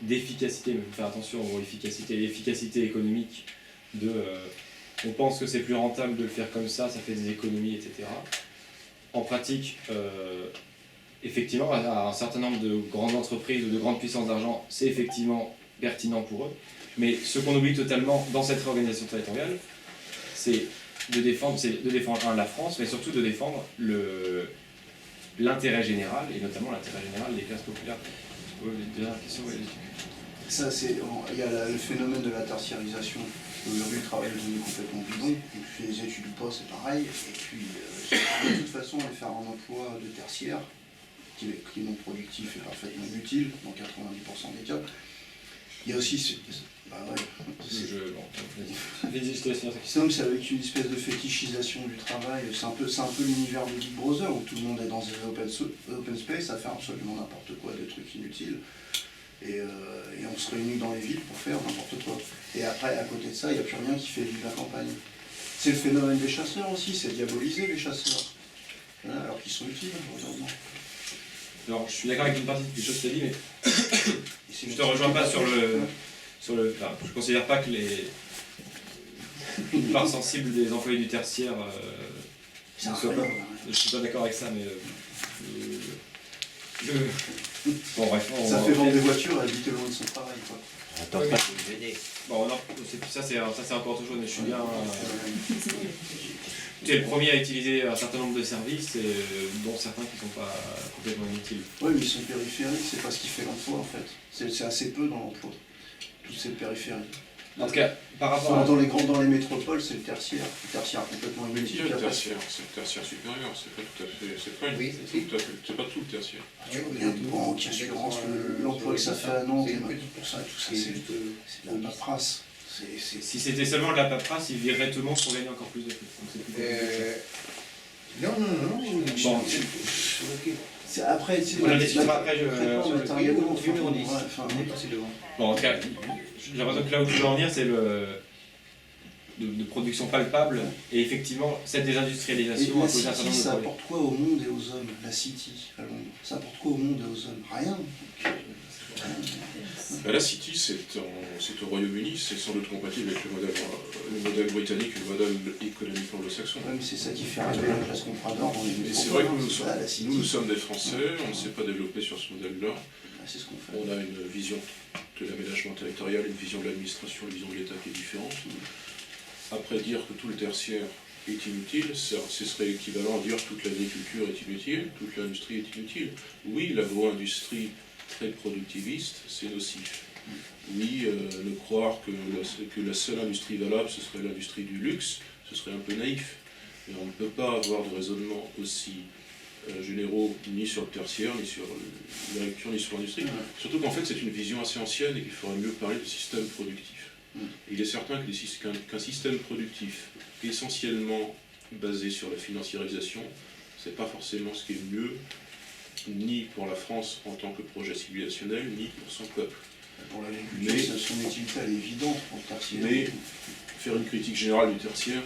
d'efficacité, mais il faut faire attention au mot efficacité économique, on pense que c'est plus rentable de le faire comme ça fait des économies, etc. En pratique, effectivement, à un certain nombre de grandes entreprises ou de grandes puissances d'argent, c'est effectivement pertinent pour eux. Mais ce qu'on oublie totalement dans cette réorganisation territoriale, c'est de défendre la France, mais surtout de défendre l'intérêt général, et notamment l'intérêt général des classes populaires. Dernière question, oui. ça il y a le phénomène de la tertiarisation. Aujourd'hui, le travail est devenu complètement bidon. Tu fais des études ou pas, c'est pareil. Et puis, de toute façon, aller faire un emploi de tertiaire, qui est non productif et parfaitement inutile, dans 90% des cas. Il y a aussi... Sinon, c'est avec une espèce de fétichisation du travail. C'est un peu l'univers de Big Brother, où tout le monde est dans des open space à faire absolument n'importe quoi, des trucs inutiles. Et on se réunit dans les villes pour faire n'importe quoi. Et après, à côté de ça, il n'y a plus rien qui fait vivre la campagne. C'est le phénomène des chasseurs aussi, c'est diaboliser les chasseurs. Alors qu'ils sont utiles, heureusement. Alors, je suis d'accord avec une partie des choses que tu as dit, mais je te rejoins pas sur le... Enfin, je ne considère pas que une part sensible des employés du tertiaire ne soit pas... Je ne suis pas d'accord avec ça, mais... Bon, bref, ça fait vendre des voitures et habiter loin de son travail, quoi. Attends, pas de m'aider. Bon, non, ça c'est encore autre chose, mais je suis bien... Tu es le premier à utiliser un certain nombre de services, dont certains qui ne sont pas complètement inutiles. Oui, mais ils sont périphériques, c'est pas ce qui fait l'emploi, en fait. C'est assez peu dans l'emploi, toutes ces périphéries. En tout cas, par rapport à... Dans les métropoles, c'est le tertiaire. Le tertiaire complètement inutile. C'est le tertiaire supérieur, c'est pas tout à fait... C'est pas tout le tertiaire. Tu regardes banque, assurance, l'emploi que ça fait à Nantes, pour ça, tout ça, c'est de la paperasse. Si c'était seulement de la paperasse, ils vireraient tout le monde pour gagner encore plus de fric. Non. Bon, après, on en discutera après. Numéro 10, on est passé devant. Bon, en tout cas, j'ai l'impression que là où tu veux en venir, c'est de production palpable, et effectivement, cette désindustrialisation Et a la posé un certain City, nombre de ça problèmes. apporte quoi au monde et aux hommes? La City, à Londres, ça apporte quoi au monde et aux hommes? Rien. La City, c'est au Royaume-Uni, c'est sans doute compatible avec le modèle britannique et le modèle économique anglo-saxon. Ouais, mais c'est ça qui fait rêver la classe comprador. Et c'est vrai que nous ça, la City. nous sommes des Français, on ne s'est pas développé sur ce modèle-là. Ah, c'est ce qu'on fait. On a une vision de l'aménagement territorial, une vision de l'administration, une vision de l'État qui est différente. Après, dire que tout le tertiaire est inutile, ce serait équivalent à dire que toute l'agriculture est inutile, toute l'industrie est inutile. Oui, l'agro-industrie très productiviste, c'est nocif. Oui, ne croire que la seule industrie valable, ce serait l'industrie du luxe, ce serait un peu naïf. Mais on ne peut pas avoir de raisonnement aussi généraux ni sur le tertiaire, ni sur l'agriculture, ni sur l'industrie. Surtout qu'en fait, c'est une vision assez ancienne et qu'il faudrait mieux parler de système productif. Il est certain qu'un système productif essentiellement basé sur la financiarisation, c'est pas forcément ce qui est mieux, ni pour la France en tant que projet civilisationnel, ni pour son peuple. Pour l'agriculture, son utilité elle est évidente pour le tertiaire. Mais faire une critique générale du tertiaire,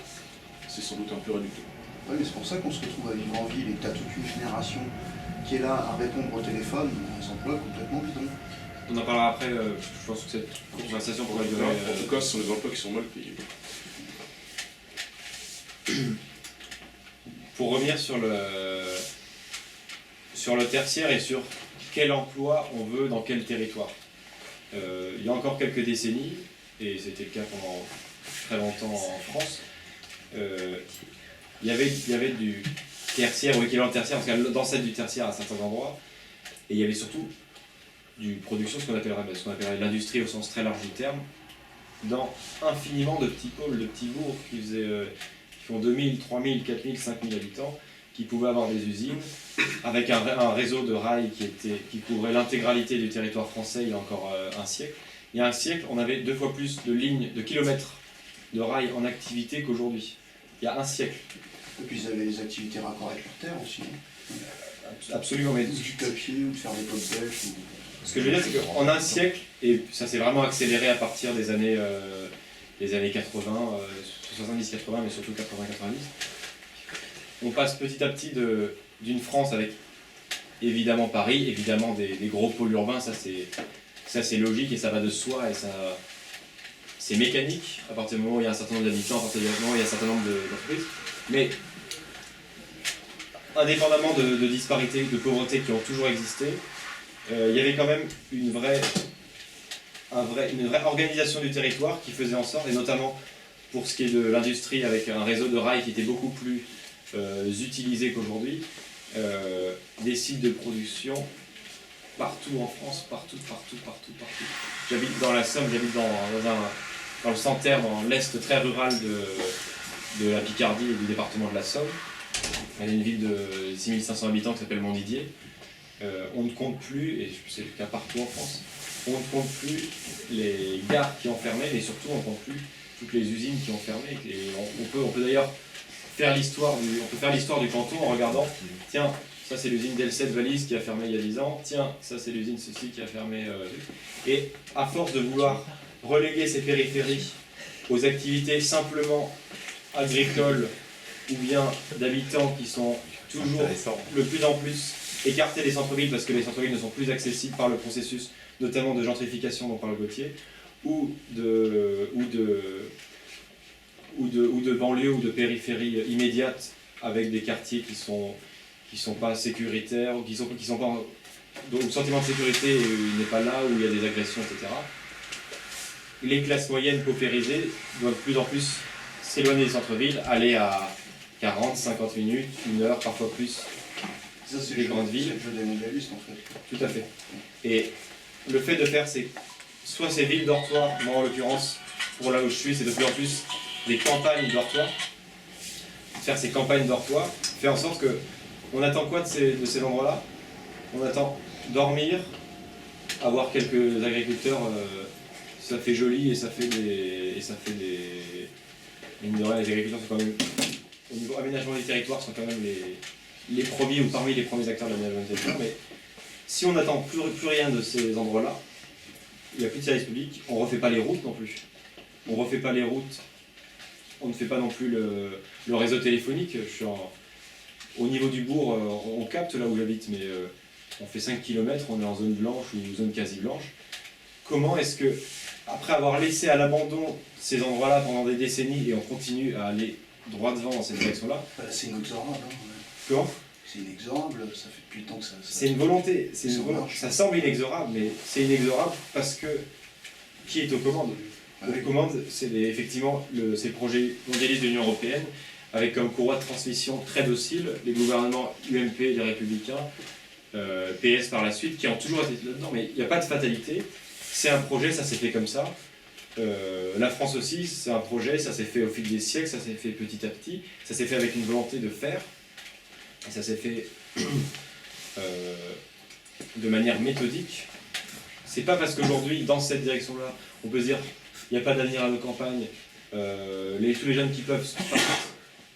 c'est sans doute un peu réducteur. Oui, mais c'est pour ça qu'on se retrouve à vivre en ville et que tu as toute une génération qui est là à répondre au téléphone, des emplois complètement bidons. On en parlera après, je pense que cette conversation pourrait durer. En tout cas, ce sont des emplois qui sont mal payés. Pour revenir sur le tertiaire et sur quel emploi on veut dans quel territoire. Il y a encore quelques décennies, et c'était le cas pendant très longtemps en France, il y avait du tertiaire ou équivalent tertiaire, parce qu'il y a l'ancêtre du tertiaire à certains endroits, et il y avait surtout du production, ce qu'on appellerait l'industrie au sens très large du terme, dans infiniment de petits pôles, de petits bourgs qui font 2000, 3000, 4000, 5000 habitants, qui pouvaient avoir des usines, avec un réseau de rails qui couvrait l'intégralité du territoire français il y a encore un siècle. Il y a un siècle, on avait 2 fois plus de lignes, de kilomètres de rails en activité qu'aujourd'hui. Il y a un siècle. Et puis ils avaient des activités raccord avec leur terre aussi. Absolument, mais Ou du papier, ou de faire des potes belges. ce que je veux dire, c'est qu'en un siècle, et ça s'est vraiment accéléré à partir des années 80, 70-80, mais surtout 80-90, on passe petit à petit d'une France avec évidemment Paris, évidemment des gros pôles urbains, ça c'est logique et ça va de soi et ça c'est mécanique à partir du moment où il y a un certain nombre d'habitants, à partir du moment où il y a un certain nombre d'entreprises, mais indépendamment de disparités, de pauvreté qui ont toujours existé, il y avait quand même une vraie organisation du territoire qui faisait en sorte, et notamment pour ce qui est de l'industrie avec un réseau de rails qui était beaucoup plus utilisé qu'aujourd'hui, des sites de production partout en France, partout. J'habite dans la Somme, j'habite dans le Santerre, dans l'est très rural de la Picardie et du département de la Somme. Il y a une ville de 6500 habitants qui s'appelle Montdidier. On ne compte plus, et c'est le cas partout en France, on ne compte plus les gares qui ont fermé, mais surtout on ne compte plus toutes les usines qui ont fermé. Et on peut d'ailleurs faire l'histoire du canton en regardant, tiens, ça c'est l'usine d'El7 Valise qui a fermé il y a 10 ans, tiens, ça c'est l'usine ceci qui a fermé. Et à force de vouloir reléguer ces périphéries aux activités simplement agricoles ou bien d'habitants qui sont toujours de plus en plus écartés des centres-villes parce que les centres-villes ne sont plus accessibles par le processus notamment de gentrification dont parle Gauthier, ou de banlieues ou de périphéries immédiates avec des quartiers qui sont pas sécuritaires ou qui sont pas dont le sentiment de sécurité n'est pas là, où il y a des agressions, etc. Les classes moyennes paupérisées doivent de plus en plus s'éloigner des centres-villes, aller à 40, 50 minutes, 1 heure, parfois plus, Ça, c'est des grandes villes. C'est le jeu des mondialistes en fait. Tout à fait. Et le fait de faire soit ces villes dortoirs, moi en l'occurrence, pour là où je suis, c'est de plus en plus des campagnes dortoirs. Faire ces campagnes dortoirs, faire en sorte que on attend quoi de ces endroits-là? On attend dormir, avoir quelques agriculteurs, ça fait joli et ça fait des. Mine de rien, les agriculteurs sont quand même, au niveau aménagement des territoires, sont quand même les premiers ou parmi les premiers acteurs de l'aménagement des territoires. Mais si on n'attend plus rien de ces endroits-là, il n'y a plus de service public, on ne refait pas les routes non plus. On ne refait pas les routes, on ne fait pas non plus le réseau téléphonique. Au niveau du bourg, on capte là où j'habite, mais on fait 5 km, on est en zone blanche ou zone quasi blanche. Comment est-ce que, après avoir laissé à l'abandon ces endroits-là pendant des décennies et on continue à aller droit devant dans cette direction-là? Bah, c'est inexorable. Hein, ouais. Comment? C'est inexorable, ça fait depuis le temps que ça. C'est une volonté, marche. ça semble inexorable, mais c'est inexorable parce que qui est aux commandes? Ouais. Aux commandes, c'est effectivement ces projets mondialistes de l'Union Européenne, avec comme courroie de transmission très docile les gouvernements UMP, les Républicains, PS par la suite, qui ont toujours été là-dedans, mais il n'y a pas de fatalité. C'est un projet, ça s'est fait comme ça. La France aussi, c'est un projet, ça s'est fait au fil des siècles, ça s'est fait petit à petit, ça s'est fait avec une volonté de faire, et ça s'est fait de manière méthodique. C'est pas parce qu'aujourd'hui, dans cette direction-là, on peut se dire il n'y a pas d'avenir à nos campagnes, tous les jeunes qui peuvent partent,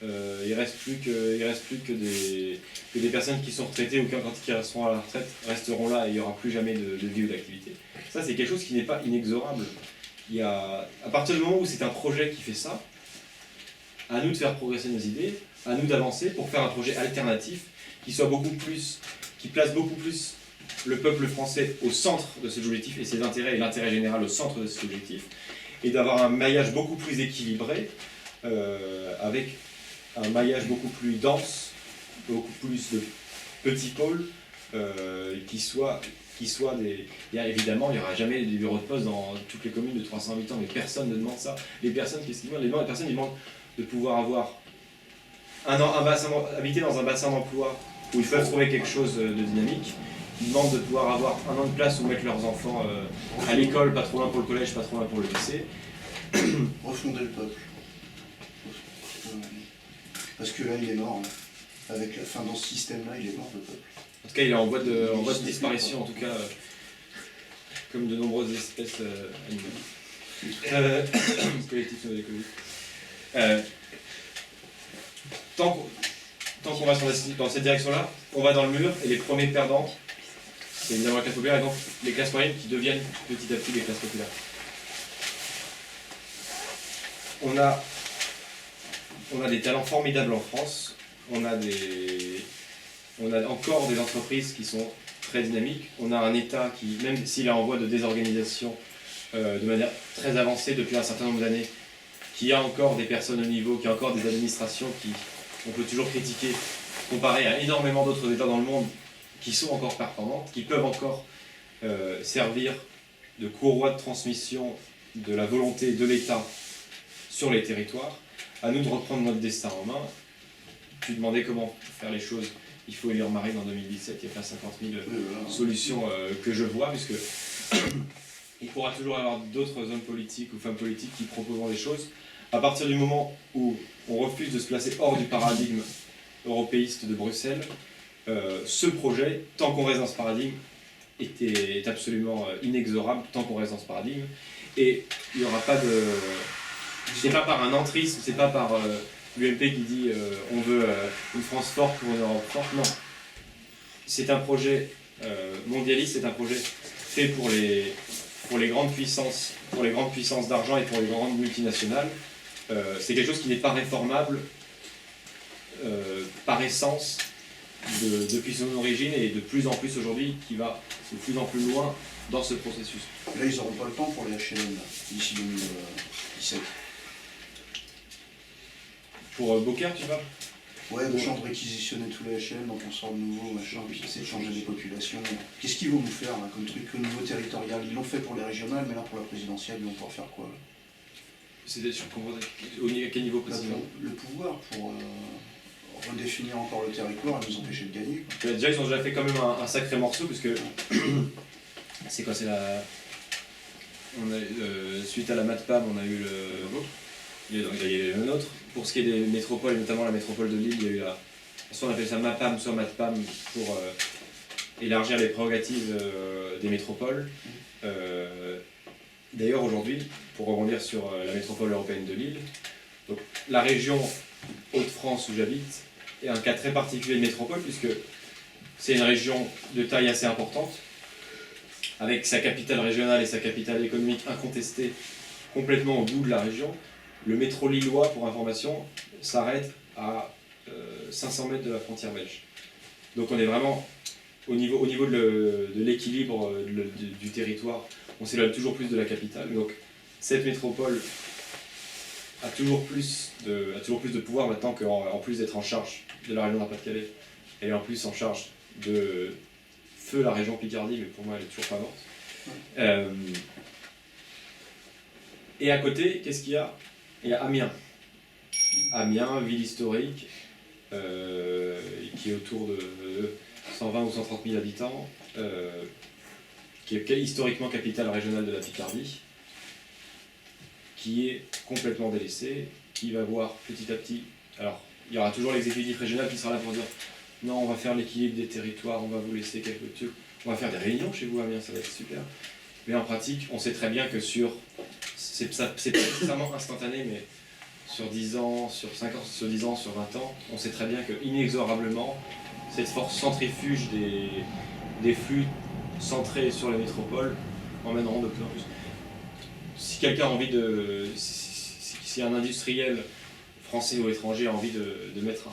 il reste plus que des personnes qui sont retraitées ou quand ils seront à la retraite resteront là et il n'y aura plus jamais de vie ou d'activité. Ça, c'est quelque chose qui n'est pas inexorable. À partir du moment où c'est un projet qui fait ça, à nous de faire progresser nos idées, à nous d'avancer pour faire un projet alternatif qui place beaucoup plus le peuple français au centre de cet objectif et ses intérêts et l'intérêt général au centre de cet objectif, et d'avoir un maillage beaucoup plus équilibré, avec un maillage beaucoup plus dense, beaucoup plus de petits pôles, évidemment, il n'y aura jamais des bureaux de poste dans toutes les communes de 300 habitants, mais personne ne demande ça. Les personnes, qu'est-ce qu'ils demandent? Les personnes demandent de pouvoir avoir habiter dans un bassin d'emploi où ils peuvent trouver quelque chose de dynamique. Ils demandent de pouvoir avoir un an de place où mettre leurs enfants à l'école, pas trop loin pour le collège, pas trop loin pour le lycée. Refonder le peuple. Parce que là, il est mort. Là. Dans ce système-là, il est mort, le peuple. En tout cas, il est en voie de disparition, en tout cas, comme de nombreuses espèces animales. Collectif Nouvelle Écologie. Tant qu'on va dans cette direction-là, on va dans le mur, et les premiers perdants, c'est évidemment la classe populaire, et donc les classes moyennes qui deviennent petit à petit des classes populaires. On a des talents formidables en France, on a encore des entreprises qui sont très dynamiques, on a un État qui, même s'il est en voie de désorganisation de manière très avancée depuis un certain nombre d'années, qui a encore des personnes au niveau, qui a encore des administrations on peut toujours critiquer, comparé à énormément d'autres États dans le monde qui sont encore performantes, qui peuvent encore servir de courroie de transmission de la volonté de l'État sur les territoires. À nous de reprendre notre destin en main. Tu demandais comment faire les choses. Il faut élire Marine en 2017, il y a pas 50 000 solutions que je vois, puisque il pourra toujours y avoir d'autres hommes politiques ou femmes politiques qui proposeront des choses. À partir du moment où on refuse de se placer hors du paradigme européiste de Bruxelles, ce projet, tant qu'on reste dans ce paradigme, est absolument inexorable, tant qu'on reste dans ce paradigme. Et il n'y aura pas de... C'est pas par un entrisme, c'est pas par l'UMP qui dit on veut une France forte pour une Europe forte, non. C'est un projet mondialiste, c'est un projet fait pour les grandes puissances, d'argent et pour les grandes multinationales. C'est quelque chose qui n'est pas réformable par essence depuis son origine, et de plus en plus aujourd'hui qui va de plus en plus loin dans ce processus. Là, ils n'auront pas le temps pour les HLM d'ici 2017. Pour Beaucaire, tu vois? Ouais, de genre de réquisitionner tous les HLM, donc on sort de nouveau, machin, puis essayer de changer les populations. Qu'est-ce qu'ils vont nous faire là, comme truc au niveau territorial? Ils l'ont fait pour les régionales, mais là pour la présidentielle, ils vont pouvoir faire quoi là? À quel niveau précisément? Le pouvoir pour redéfinir encore le territoire et nous empêcher de gagner. Quoi. Déjà, ils ont déjà fait quand même un sacré morceau, puisque c'est quoi? Suite à la MATPAM, on a eu il y a eu le nôtre. Pour ce qui est des métropoles, et notamment la métropole de Lille, il y a eu soit on appelle ça MAPAM, soit MATPAM, pour élargir les prérogatives des métropoles. D'ailleurs, aujourd'hui, pour rebondir sur la métropole européenne de Lille, donc, la région Hauts-de-France où j'habite est un cas très particulier de métropole, puisque c'est une région de taille assez importante, avec sa capitale régionale et sa capitale économique incontestée complètement au bout de la région, le métro lillois, pour information, s'arrête à 500 mètres de la frontière belge. Donc on est vraiment au niveau de l'équilibre du territoire, on s'éloigne toujours plus de la capitale. Donc cette métropole a toujours plus de pouvoir maintenant qu'en plus d'être en charge de la région Nord-Pas-de-Calais, elle est en plus en charge de feu la région Picardie, mais pour moi elle est toujours pas morte. Et à côté, qu'est-ce qu'il y a? Il y a Amiens. Amiens, ville historique, qui est autour de 120 ou 130 000 habitants, qui est historiquement capitale régionale de la Picardie, qui est complètement délaissée, qui va voir petit à petit. Alors, il y aura toujours l'exécutif régional qui sera là pour dire non, on va faire l'équilibre des territoires, on va vous laisser quelques trucs, on va faire des réunions chez vous, Amiens, ça va être super. Mais en pratique, on sait très bien que c'est pas nécessairement instantané, mais sur 10 ans, sur 5 ans, sur 10 ans, sur 20 ans, on sait très bien que inexorablement, cette force centrifuge des flux centrés sur les métropoles emmèneront de plus en plus. Si quelqu'un a envie de... Si un industriel français ou étranger a envie de mettre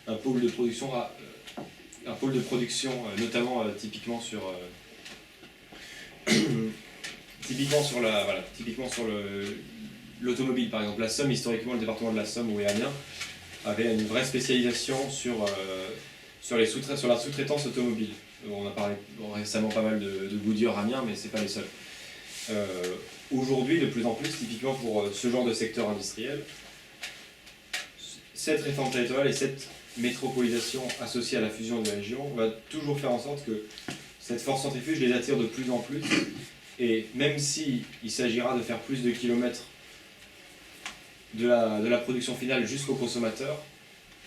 un pôle de production, notamment typiquement sur l'automobile par exemple. La Somme, historiquement, le département de la Somme où est Amiens, avait une vraie spécialisation sur la sous-traitance automobile. On a parlé récemment pas mal de Goodyear Amiens, mais c'est pas les seuls. Aujourd'hui, de plus en plus, typiquement pour ce genre de secteur industriel, cette réforme territoriale et cette métropolisation associée à la fusion des régions va toujours faire en sorte que cette force centrifuge les attire de plus en plus. Et même s'il s'agira de faire plus de kilomètres de la production finale jusqu'au consommateur,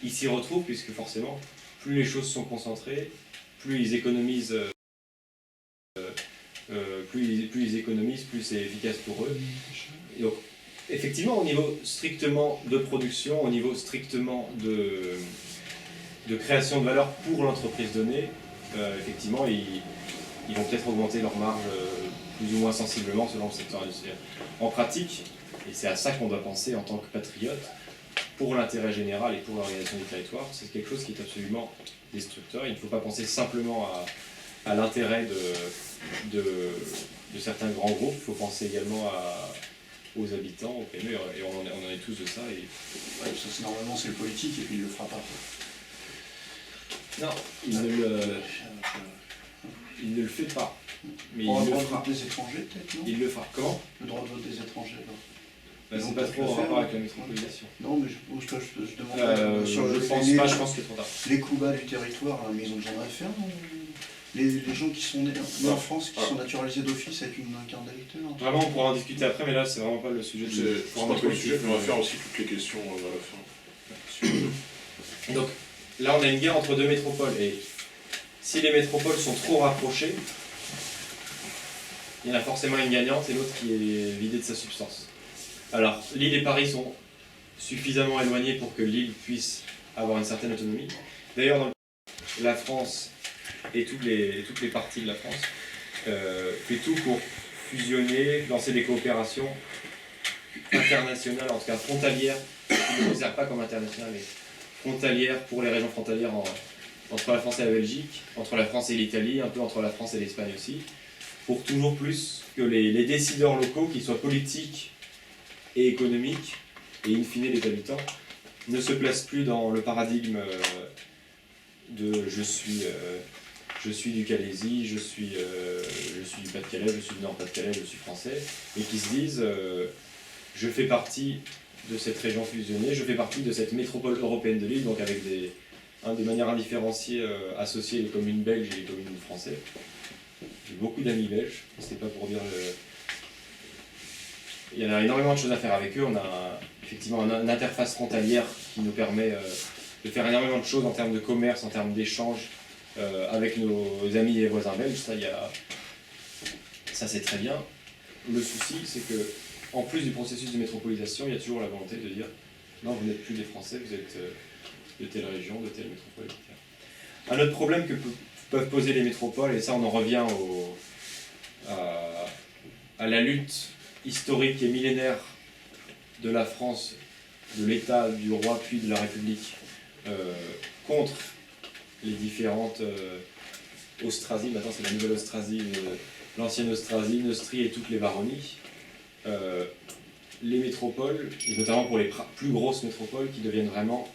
ils s'y retrouvent puisque forcément, plus les choses sont concentrées, plus ils économisent, plus c'est efficace pour eux. Et donc, effectivement, au niveau strictement de production, au niveau strictement de création de valeur pour l'entreprise donnée, effectivement, ils vont peut-être augmenter leur marge plus ou moins sensiblement selon le secteur industriel. En pratique, et c'est à ça qu'on doit penser en tant que patriote, pour l'intérêt général et pour l'organisation du territoire, c'est quelque chose qui est absolument destructeur. Il ne faut pas penser simplement à l'intérêt de certains grands groupes, il faut penser également aux habitants, aux PME, et on en est tous de ça. Et... Ouais, ça, normalement c'est le politique et puis il ne le fera pas. Non, il ne le fait pas. Mais On il le le droit de fera. vote des étrangers peut-être, non? Il le fera. Comment? Le droit de vote des étrangers, alors. C'est pas trop en rapport avec la métropolisation. Non, mais je demande Je pense pas, je pense que c'est trop tard. les coups bas du territoire, là, mais ils ont besoin de rien faire. Les gens qui sont nés en France, qui sont naturalisés d'office avec une carte d'électeur. Vraiment, on pourra en discuter après, mais là, c'est vraiment pas le sujet de C'est pas trop le sujet, mais on va faire aussi toutes les questions à la fin. Donc, là, on a une guerre entre deux métropoles, et si les métropoles sont trop rapprochées, il y en a forcément une gagnante et l'autre qui est vidée de sa substance. Alors, Lille et Paris sont suffisamment éloignés pour que Lille puisse avoir une certaine autonomie. D'ailleurs, dans la France et toutes les parties de la France fait tout pour fusionner, lancer des coopérations internationales, en tout cas frontalières, qui ne considèrent pas comme internationales, mais frontalières pour les régions frontalières entre la France et la Belgique, entre la France et l'Italie, un peu entre la France et l'Espagne aussi, pour toujours plus que les décideurs locaux, qu'ils soient politiques et économiques, et in fine les habitants, ne se placent plus dans le paradigme de je suis du Calaisis, je suis du Pas-de-Calais, je suis du Nord-Pas-de-Calais, je suis français, et qui se disent je fais partie de cette région fusionnée, je fais partie de cette métropole européenne de Lille, donc avec de manière indifférenciée associer les communes belges et les communes françaises. J'ai beaucoup d'amis belges, c'est pas pour dire il y en a énormément de choses à faire avec eux. On a effectivement une interface frontalière qui nous permet de faire énormément de choses en termes de commerce, en termes d'échanges avec nos amis et voisins belges. Ça c'est très bien. Le souci, c'est que en plus du processus de métropolisation, il y a toujours la volonté de dire non, vous n'êtes plus des Français, vous êtes de telle région, de telle métropole, etc. Un autre problème que peuvent poser les métropoles, et ça on en revient à la lutte historique et millénaire de la France, de l'État, du roi puis de la République contre les différentes Austrasies, maintenant c'est la nouvelle Austrasie, l'ancienne Austrasie, Neustrie et toutes les baronnies, les métropoles, et notamment pour les plus grosses métropoles qui deviennent vraiment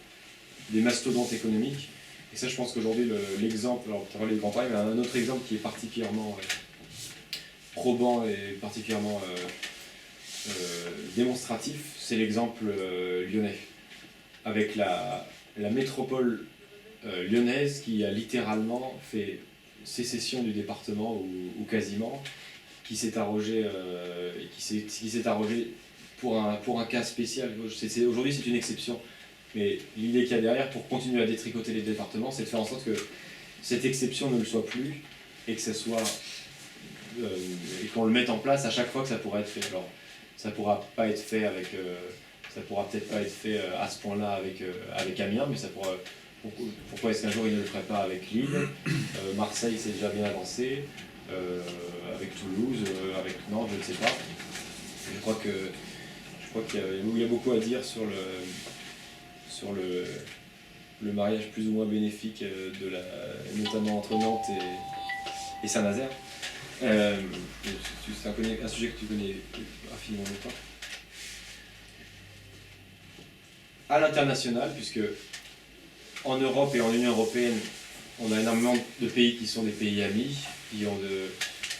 des mastodontes économiques. Et ça, je pense qu'aujourd'hui, l'exemple, alors pour parler du Grand Paris, mais un autre exemple qui est particulièrement probant et particulièrement démonstratif, c'est l'exemple lyonnais, avec la métropole lyonnaise qui a littéralement fait sécession du département ou quasiment, qui s'est arrogé pour un cas spécial. Aujourd'hui, c'est une exception. Mais l'idée qu'il y a derrière, pour continuer à détricoter les départements, c'est de faire en sorte que cette exception ne le soit plus et que ça soit et qu'on le mette en place à chaque fois que ça pourra être fait. Alors, ça pourra pas être fait avec, ça pourra peut-être pas être fait à ce point-là avec Amiens, mais ça pourra. Pourquoi est-ce qu'un jour il ne le ferait pas avec Lille? Marseille, c'est déjà bien avancé. Avec Toulouse, avec Nantes, je ne sais pas. Je crois qu'il y a beaucoup à dire sur le mariage plus ou moins bénéfique notamment entre Nantes et Saint-Nazaire. C'est un sujet que tu connais infiniment mieux que toi. À l'international, puisque en Europe et en Union européenne, on a énormément de pays qui sont des pays amis, qui ont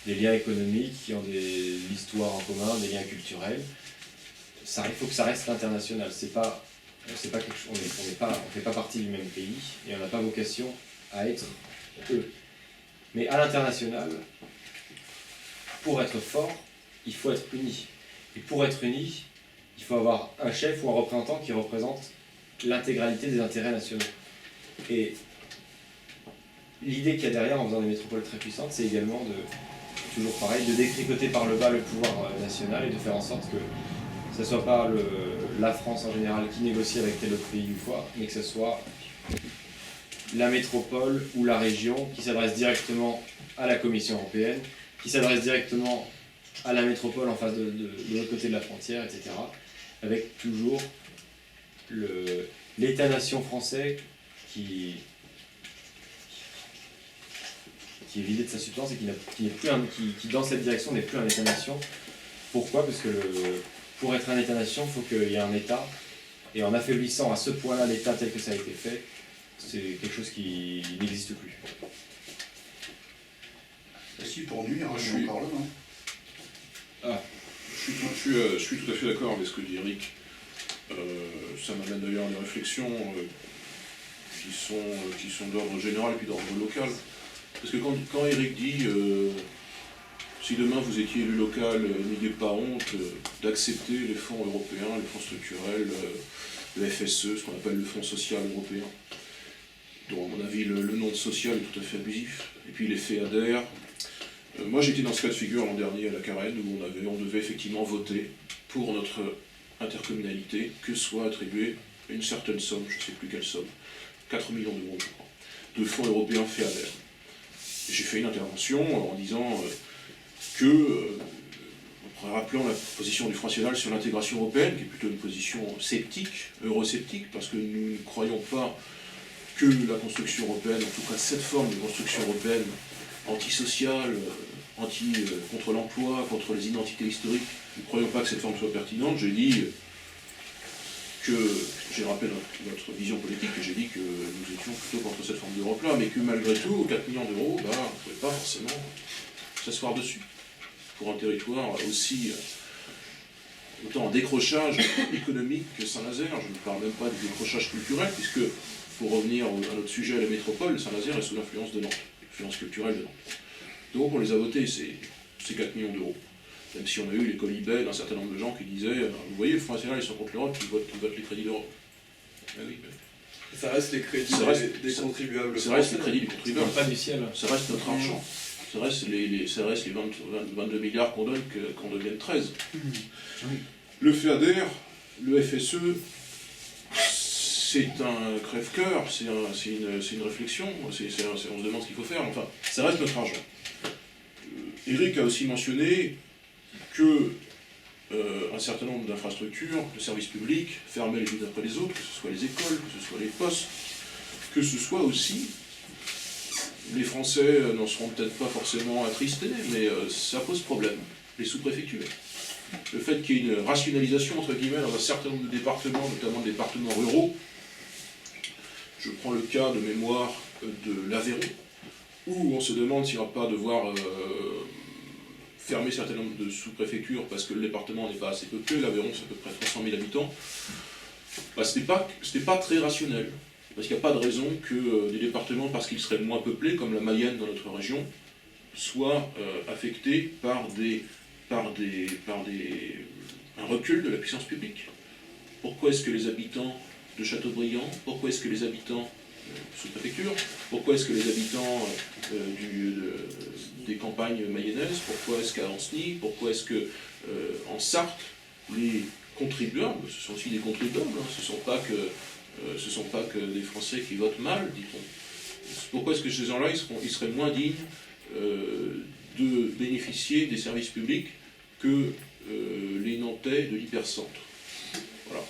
des liens économiques, qui ont l'histoire en commun, des liens culturels. Il faut que ça reste international. C'est pas quelque chose, on fait pas partie du même pays et on n'a pas vocation à être eux. Mais à l'international, pour être fort, il faut être uni. Et pour être uni, il faut avoir un chef ou un représentant qui représente l'intégralité des intérêts nationaux. Et l'idée qu'il y a derrière en faisant des métropoles très puissantes, c'est également toujours pareil, de détricoter par le bas le pouvoir national et de faire en sorte que ce ne soit pas la France en général qui négocie avec tel autre pays une fois, mais que ce soit la métropole ou la région qui s'adresse directement à la Commission européenne, qui s'adresse directement à la métropole en face de l'autre côté de la frontière, etc. Avec toujours l'État-nation français qui est vidé de sa substance et qui dans cette direction n'est plus un État-nation. Pourquoi? Parce que pour être un État-nation, il faut qu'il y ait un État, et en affaiblissant à ce point-là l'État tel que ça a été fait, c'est quelque chose qui n'existe plus. Si, pour nuire, Je je suis- suis encore là, non? Je suis tout à fait d'accord avec ce que dit Eric. Ça m'amène d'ailleurs à des réflexions qui sont d'ordre général et puis d'ordre local. Parce que quand Eric dit si demain vous étiez élu local, n'ayez pas honte d'accepter les fonds européens, les fonds structurels, le FSE, ce qu'on appelle le Fonds social européen, dont à mon avis le nom de social est tout à fait abusif, et puis les FEADER. Moi j'étais dans ce cas de figure l'an dernier à la Carène, où on devait effectivement voter pour notre intercommunalité que soit attribuée une certaine somme, je ne sais plus quelle somme, 4 millions d'euros je crois, de fonds européens FEADER. J'ai fait une intervention en disant en rappelant la position du Front National sur l'intégration européenne, qui est plutôt une position sceptique, eurosceptique, parce que nous ne croyons pas que la construction européenne, en tout cas cette forme de construction européenne antisociale, contre l'emploi, contre les identités historiques, nous ne croyons pas que cette forme soit pertinente. J'ai dit j'ai rappelé notre vision politique, et j'ai dit que nous étions plutôt contre cette forme d'Europe-là, mais que malgré tout, 4 millions d'euros, on ne pouvait pas forcément s'asseoir dessus. Pour un territoire aussi autant en décrochage économique que Saint-Nazaire, je ne parle même pas du décrochage culturel, puisque, pour revenir à notre sujet à la métropole, Saint-Nazaire est sous l'influence de Nantes, l'influence culturelle de Nantes. Donc on les a votés, ces 4 millions d'euros. Même si on a eu les colibets d'un certain nombre de gens qui disaient vous voyez, le Front National, ils sont contre l'Europe, ils votent les crédits d'Europe. Ah oui, mais Ça reste les crédits des contribuables. ça reste les crédits des Ça contribuables. vient pas du ciel. Ça reste notre argent. Ça reste les 22 milliards qu'on donne, qu'on devienne 13. Le FEADER, le FSE, c'est un crève-cœur, c'est une réflexion, on se demande ce qu'il faut faire, enfin, ça reste notre argent. Eric a aussi mentionné que un certain nombre d'infrastructures, de services publics, fermaient les unes après les autres, que ce soit les écoles, que ce soit les postes, que ce soit aussi, les Français n'en seront peut-être pas forcément attristés, mais ça pose problème, les sous-préfectures. Le fait qu'il y ait une rationalisation, entre guillemets, dans un certain nombre de départements, notamment des départements ruraux, je prends le cas de mémoire de l'Aveyron, où on se demande s'il n'y aura pas devoir fermer un certain nombre de sous-préfectures parce que le département n'est pas assez peuplé, l'Aveyron c'est à peu près 300 000 habitants, bah, c'était pas très rationnel. Parce qu'il n'y a pas de raison que des départements, parce qu'ils seraient moins peuplés, comme la Mayenne dans notre région, soient affectés par un recul de la puissance publique. Pourquoi est-ce que les habitants de Châteaubriand, pourquoi est-ce que les habitants sous-préfecture, pourquoi est-ce que les habitants des campagnes mayennaises, pourquoi est-ce qu'à Ancenis, pourquoi est-ce que en Sarthe, les contribuables, ce sont aussi des contribuables, hein, ce ne sont pas que des Français qui votent mal, dit-on. Pourquoi est-ce que ces gens-là, ils seraient moins dignes de bénéficier des services publics que les Nantais de l'hypercentre? Voilà.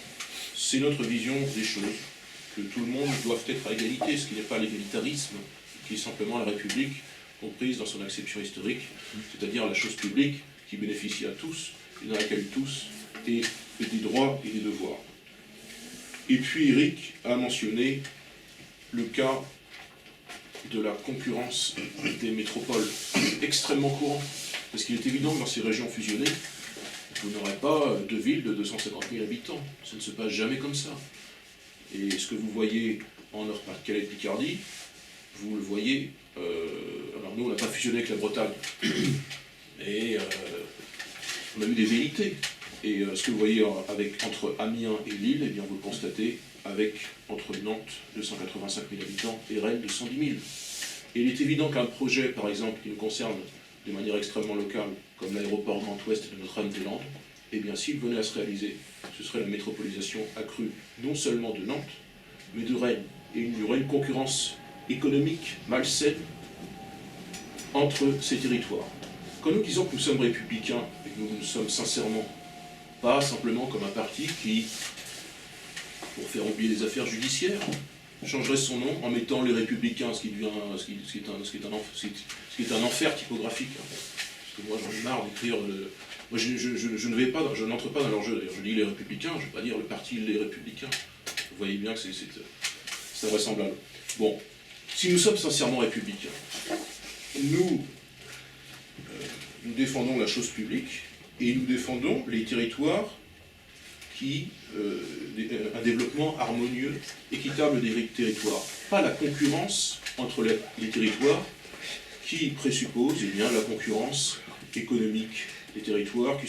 C'est notre vision des choses, que tout le monde doit être à égalité, ce qui n'est pas l'égalitarisme, qui est simplement la République comprise dans son acception historique, c'est-à-dire la chose publique qui bénéficie à tous et dans laquelle tous aient des droits et des devoirs. Et puis Eric a mentionné le cas de la concurrence des métropoles, extrêmement courant, parce qu'il est évident que dans ces régions fusionnées, vous n'aurez pas de ville de 250 000 habitants, ça ne se passe jamais comme ça. Et ce que vous voyez en Nord-Pas-de-Calais et Picardie, vous le voyez, alors nous on n'a pas fusionné avec la Bretagne, et on a eu des velléités. Et ce que vous voyez entre Amiens et Lille, eh bien vous le constatez entre Nantes, 285 000 habitants, et Rennes, 210 000. Et il est évident qu'un projet, par exemple, qui nous concerne de manière extrêmement locale, comme l'aéroport Grand Ouest de Notre-Dame-des-Landes, eh bien s'il venait à se réaliser, ce serait la métropolisation accrue, non seulement de Nantes, mais de Rennes. Et il y aurait une concurrence économique malsaine entre ces territoires. Quand nous disons que nous sommes républicains, et que nous sommes sincèrement, pas simplement comme un parti qui, pour faire oublier les affaires judiciaires, changerait son nom en mettant les Républicains, ce qui est un enfer typographique. Parce que moi j'en ai marre d'écrire. Moi je n'entre pas dans leur jeu d'ailleurs. Je dis les Républicains, je ne vais pas dire le parti Les Républicains. Vous voyez bien que c'est invraisemblable. Bon, si nous sommes sincèrement républicains, nous défendons la chose publique et nous défendons les territoires un développement harmonieux, équitable des territoires. Pas la concurrence entre les territoires qui présuppose la concurrence économique des territoires, qui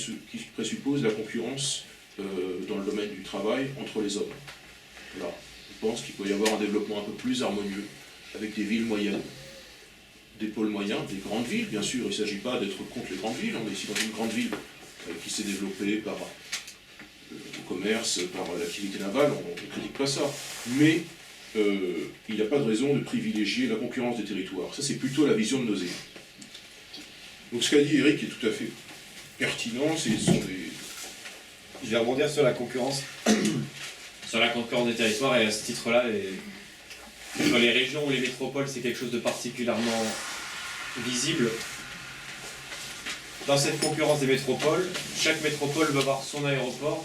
présuppose la concurrence dans le domaine du travail entre les hommes. Voilà. Je pense qu'il peut y avoir un développement un peu plus harmonieux avec des villes moyennes, des pôles moyens, des grandes villes, bien sûr. Il ne s'agit pas d'être contre les grandes villes. On est ici dans une grande ville qui s'est développée par le commerce, par l'activité navale, on ne critique pas ça. Mais il n'y a pas de raison de privilégier la concurrence des territoires. Ça, c'est plutôt la vision de nos élus. Donc ce qu'a dit Eric est tout à fait pertinent. Je vais rebondir sur la concurrence, sur la concurrence des territoires, et à ce titre-là, sur les régions ou les métropoles, c'est quelque chose de particulièrement visible. Dans cette concurrence des métropoles, chaque métropole va avoir son aéroport,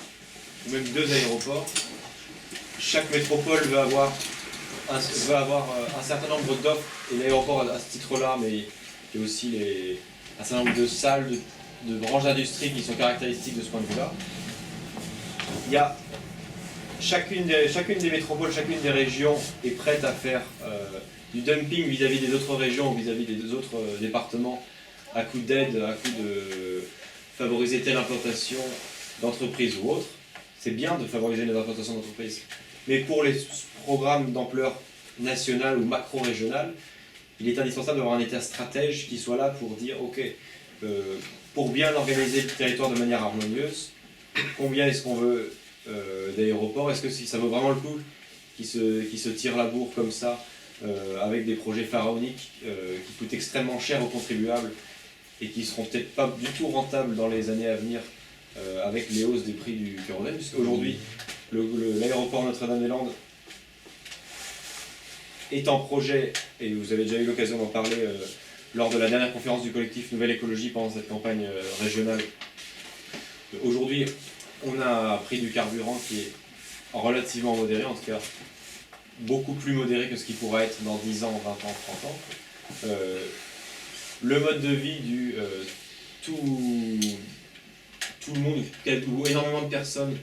ou même 2 aéroports. Chaque métropole va avoir un certain nombre d'offres, et l'aéroport à ce titre-là, mais il y a aussi un certain nombre de salles, de branches d'industrie qui sont caractéristiques de ce point de vue-là. Il y a chacune des métropoles, chacune des régions est prête à faire du dumping vis-à-vis des autres régions, vis-à-vis des autres départements, à coup d'aide, à coup de favoriser telle implantation d'entreprise ou autre. C'est bien de favoriser les implantations d'entreprises. Mais pour les programmes d'ampleur nationale ou macro-régionale, il est indispensable d'avoir un État stratège qui soit là pour dire « Ok, pour bien organiser le territoire de manière harmonieuse, combien est-ce qu'on veut d'aéroports? Est-ce que ça vaut vraiment le coup qui se tire la bourre comme ça avec des projets pharaoniques qui coûtent extrêmement cher aux contribuables et qui seront peut-être pas du tout rentables dans les années à venir avec les hausses des prix du kérosène, puisqu'aujourd'hui l'aéroport Notre-Dame-des-Landes est en projet, et vous avez déjà eu l'occasion d'en parler lors de la dernière conférence du collectif Nouvelle Écologie pendant cette campagne régionale. Aujourd'hui, on a un prix du carburant qui est relativement modéré, en tout cas beaucoup plus modéré que ce qui pourra être dans 10 ans, 20 ans, 30 ans. Le mode de vie du tout le monde, ou énormément de personnes,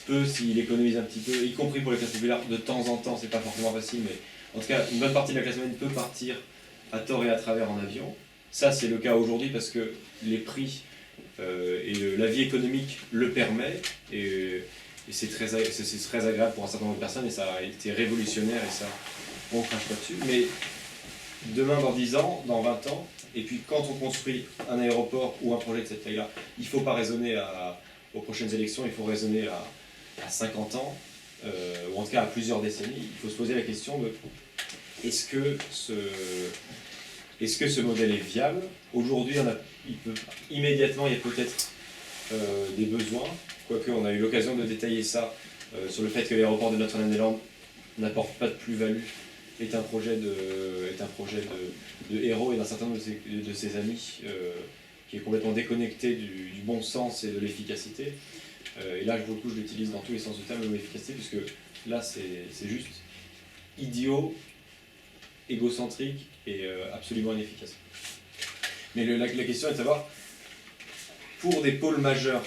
peut, s'il économise un petit peu, y compris pour les classes populaires, de temps en temps, c'est pas forcément facile, mais en tout cas, une bonne partie de la classe moyenne peut partir à tort et à travers en avion. Ça, c'est le cas aujourd'hui parce que les prix et la vie économique le permet, et c'est très agréable pour un certain nombre de personnes, et ça a été révolutionnaire, et ça, on ne crache pas dessus. Mais demain, dans 10 ans, dans 20 ans, et puis quand on construit un aéroport ou un projet de cette taille-là, il ne faut pas raisonner aux prochaines élections, il faut raisonner à 50 ans, ou en tout cas à plusieurs décennies. Il faut se poser la question de est-ce que ce modèle est viable? Aujourd'hui, immédiatement, il y a peut-être des besoins, quoique on a eu l'occasion de détailler ça sur le fait que l'aéroport de Notre-Dame-des-Landes n'apporte pas de plus-value, est un projet de héros et d'un certain nombre de ses amis qui est complètement déconnecté du bon sens et de l'efficacité. Et là, pour le coup, je l'utilise dans tous les sens du terme, l'efficacité, puisque là, c'est juste idiot, égocentrique et absolument inefficace. Mais la question est de savoir, pour des pôles majeurs,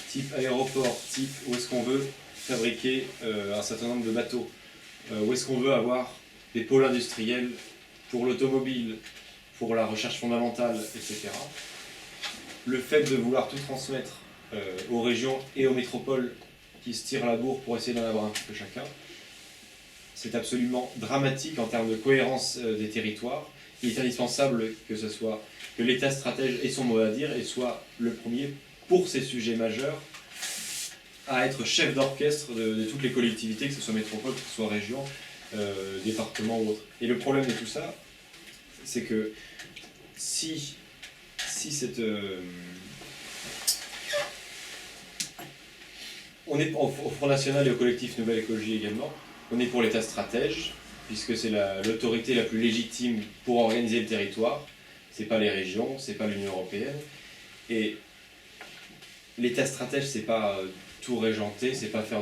type aéroport, type où est-ce qu'on veut fabriquer un certain nombre de bateaux, où est-ce qu'on veut avoir des pôles industriels pour l'automobile, pour la recherche fondamentale, etc. Le fait de vouloir tout transmettre aux régions et aux métropoles qui se tirent la bourre pour essayer d'en avoir un petit peu chacun, c'est absolument dramatique en termes de cohérence des territoires. Il est indispensable que l'État stratège ait son mot à dire et soit le premier, pour ces sujets majeurs, à être chef d'orchestre de toutes les collectivités, que ce soit métropole, que ce soit région, département ou autre. Et le problème de tout ça, c'est que si cette... on est au Front National et au collectif Nouvelle Écologie également, on est pour l'État stratège, puisque c'est l'autorité la plus légitime pour organiser le territoire. C'est pas les régions, c'est pas l'Union européenne. Et l'État stratège, c'est pas tout régenter, c'est pas faire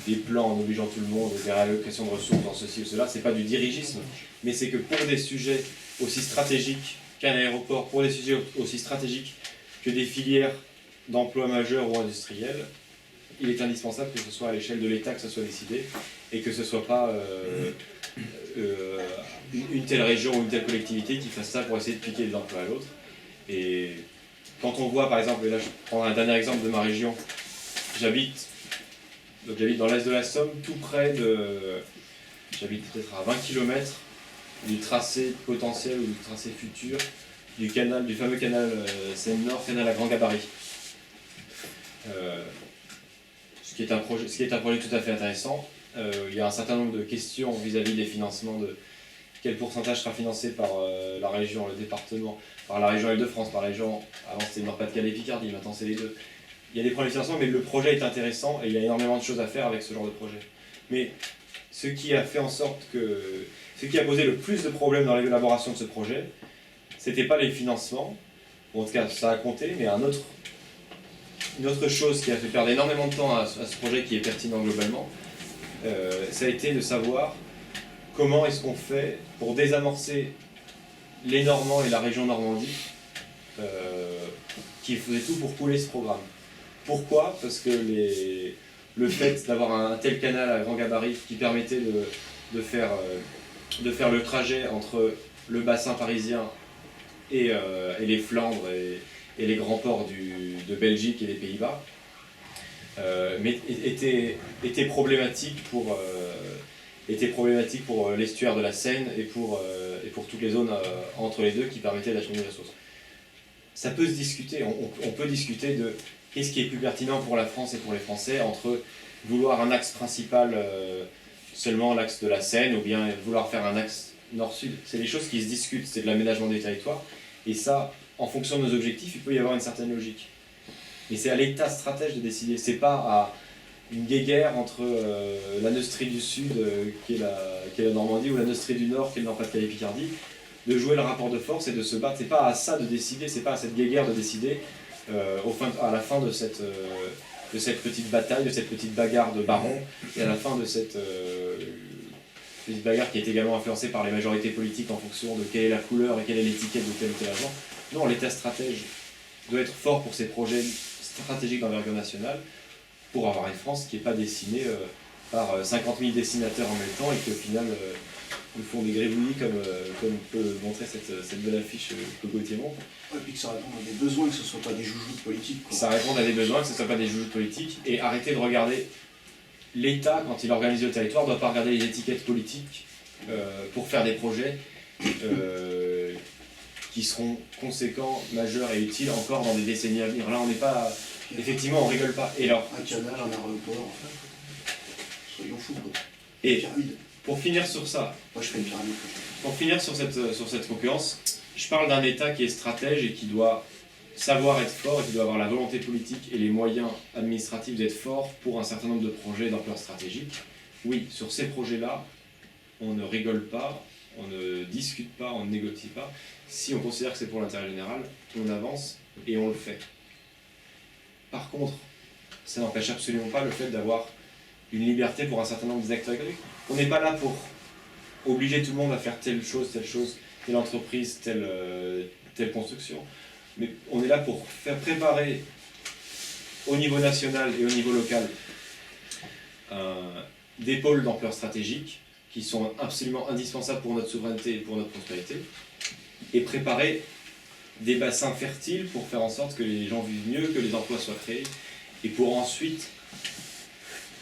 des plans en obligeant tout le monde, des réallocations de ressources dans ceci ou cela, c'est pas du dirigisme, mais c'est que pour des sujets aussi stratégiques qu'un aéroport, pour des sujets aussi stratégiques que des filières d'emploi majeurs ou industriels, il est indispensable que ce soit à l'échelle de l'État que ça soit décidé, et que ce ne soit pas une telle région ou une telle collectivité qui fasse ça pour essayer de piquer des emplois à l'autre. Et quand on voit par exemple, et là je prends un dernier exemple de ma région, j'habite dans l'est de la Somme, tout près j'habite peut-être à 20 km du tracé potentiel ou du tracé futur du fameux canal Seine-Nord, canal à grand gabarit. Ce qui est un projet tout à fait intéressant. Il y a un certain nombre de questions vis-à-vis des financements, de quel pourcentage sera financé par la région, le département, par la région Île-de-France, par la région, avant c'était Nord-Pas-de-Calais et Picardie, maintenant c'est les deux. Il y a des problèmes de financement, mais le projet est intéressant et il y a énormément de choses à faire avec ce genre de projet. Mais ce qui a posé le plus de problèmes dans l'élaboration de ce projet, c'était pas les financements, ou en tout cas ça a compté, mais une autre chose qui a fait perdre énormément de temps à ce projet qui est pertinent globalement, ça a été de savoir comment est-ce qu'on fait pour désamorcer les Normands et la région Normandie qui faisaient tout pour couler ce programme. Pourquoi? Parce que le fait d'avoir un tel canal à grand gabarit qui permettait de faire le trajet entre le bassin parisien et les Flandres et les grands ports de Belgique et des Pays-Bas, mais était problématique pour l'estuaire de la Seine et pour toutes les zones entre les deux qui permettaient d'acheminer les ressources. Ça peut se discuter, on peut discuter de qu'est-ce qui est plus pertinent pour la France et pour les Français entre vouloir un axe principal, seulement l'axe de la Seine, ou bien vouloir faire un axe nord-sud. C'est des choses qui se discutent, c'est de l'aménagement des territoires. Et ça, en fonction de nos objectifs, il peut y avoir une certaine logique. Mais c'est à l'État stratège de décider. C'est pas à une guéguerre entre la Neustrie du Sud, qui est la Normandie, ou la Neustrie du Nord, qui est le Nord-Pas-de-Calais-Picardie, de jouer le rapport de force et de se battre. C'est pas à ça de décider, c'est pas à cette guéguerre de décider à la fin de cette petite bataille, de cette petite bagarre de barons, et à la fin de cette petite bagarre qui est également influencée par les majorités politiques en fonction de quelle est la couleur et quelle est l'étiquette de tel ou tel agent. Non, l'État stratège doit être fort pour ses projets stratégiques d'envergure nationale, pour avoir une France qui n'est pas dessinée par 50 000 dessinateurs en même temps et qui au final nous font des gribouillis comme peut montrer cette belle affiche que Gauthier montre. Et puis que ça réponde à des besoins, que ce ne soit pas des joujoux politiques. Quoi. Ça répond à des besoins, que ce ne soit pas des joujoux politiques, et arrêter de regarder l'État, quand il organise le territoire, ne doit pas regarder les étiquettes politiques pour faire des projets qui seront conséquents, majeurs et utiles encore dans des décennies à venir. Là, on n'est pas... Effectivement, on rigole pas. Et alors, un canal, un aéroport, enfin, soyons fous. Quoi. Et pyramide. Pour finir sur ça, moi je fais une pyramide. Pour finir sur cette concurrence, je parle d'un État qui est stratège et qui doit savoir être fort et qui doit avoir la volonté politique et les moyens administratifs d'être fort pour un certain nombre de projets d'ampleur stratégique. Oui, sur ces projets-là, on ne rigole pas, on ne discute pas, on ne négocie pas. Si on considère que c'est pour l'intérêt général, on avance et on le fait. Par contre, ça n'empêche absolument pas le fait d'avoir une liberté pour un certain nombre des acteurs économiques. On n'est pas là pour obliger tout le monde à faire telle chose, telle entreprise, telle construction. Mais on est là pour faire préparer au niveau national et au niveau local des pôles d'ampleur stratégique qui sont absolument indispensables pour notre souveraineté et pour notre prospérité, et préparer des bassins fertiles pour faire en sorte que les gens vivent mieux, que les emplois soient créés, et pour ensuite,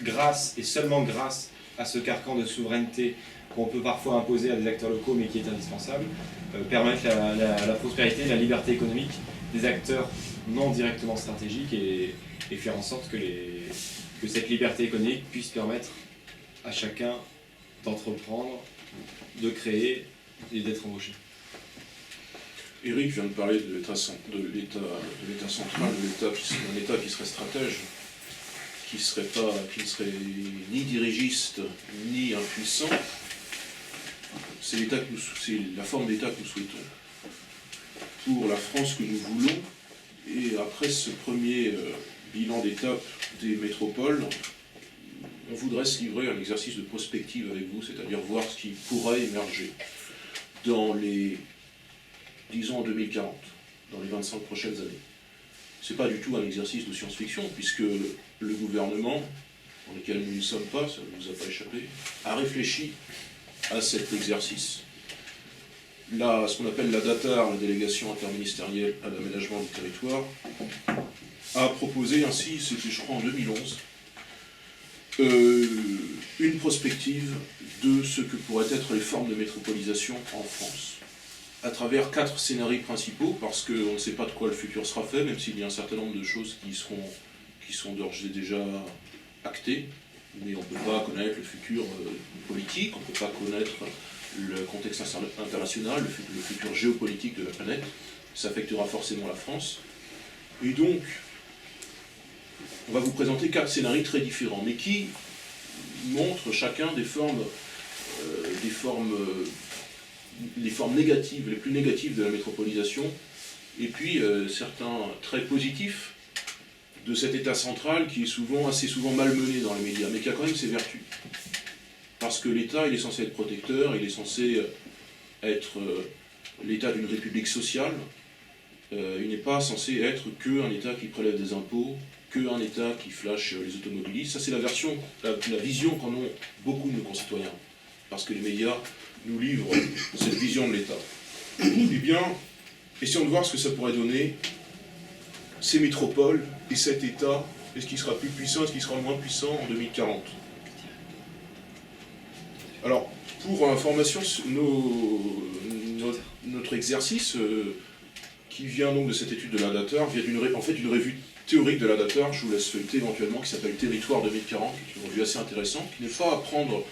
grâce et seulement grâce à ce carcan de souveraineté qu'on peut parfois imposer à des acteurs locaux mais qui est indispensable, permettre la prospérité, la liberté économique des acteurs non directement stratégiques et faire en sorte que cette liberté économique puisse permettre à chacun d'entreprendre, de créer et d'être embauché. Éric vient de parler de l'État central, de l'État qui serait stratège, qui ne serait ni dirigiste ni impuissant. C'est la forme d'État que nous souhaitons pour la France que nous voulons. Et après ce premier bilan d'étape des métropoles, on voudrait se livrer à un exercice de prospective avec vous, c'est-à-dire voir ce qui pourrait émerger dans disons en 2040, dans les 25 prochaines années. Ce n'est pas du tout un exercice de science-fiction, puisque le gouvernement, dans lequel nous ne sommes pas, ça ne nous a pas échappé, a réfléchi à cet exercice. Ce qu'on appelle la DATAR, la délégation interministérielle à l'aménagement du territoire, a proposé ainsi, c'était je crois en 2011, une prospective de ce que pourraient être les formes de métropolisation en France, à travers 4 scénarios principaux, parce qu'on ne sait pas de quoi le futur sera fait, même s'il y a un certain nombre de choses qui sont d'ores et déjà actées, mais on ne peut pas connaître le futur politique, on ne peut pas connaître le contexte international, le futur géopolitique de la planète, ça affectera forcément la France. Et donc, on va vous présenter 4 scénarios très différents, mais qui montrent chacun les formes négatives, les plus négatives de la métropolisation, et puis certains traits positifs de cet État central qui est assez souvent malmené dans les médias, mais qui a quand même ses vertus. Parce que l'État, il est censé être protecteur, il est censé être l'État d'une république sociale, il n'est pas censé être qu'un État qui prélève des impôts, qu'un État qui flash les automobilistes. Ça, c'est la vision qu'en ont beaucoup de nos concitoyens, parce que les médias nous livrent cette vision de l'État. Eh bien, essayons de voir ce que ça pourrait donner, ces métropoles et cet État, est-ce qu'il sera plus puissant, est-ce qu'il sera moins puissant en 2040. Alors, pour information, notre exercice, qui vient donc de cette étude de la DATAR, vient d'une revue théorique de la DATAR, je vous laisse feuilleter éventuellement, qui s'appelle Territoire 2040, qui est une revue assez intéressante, qui n'est pas à prendre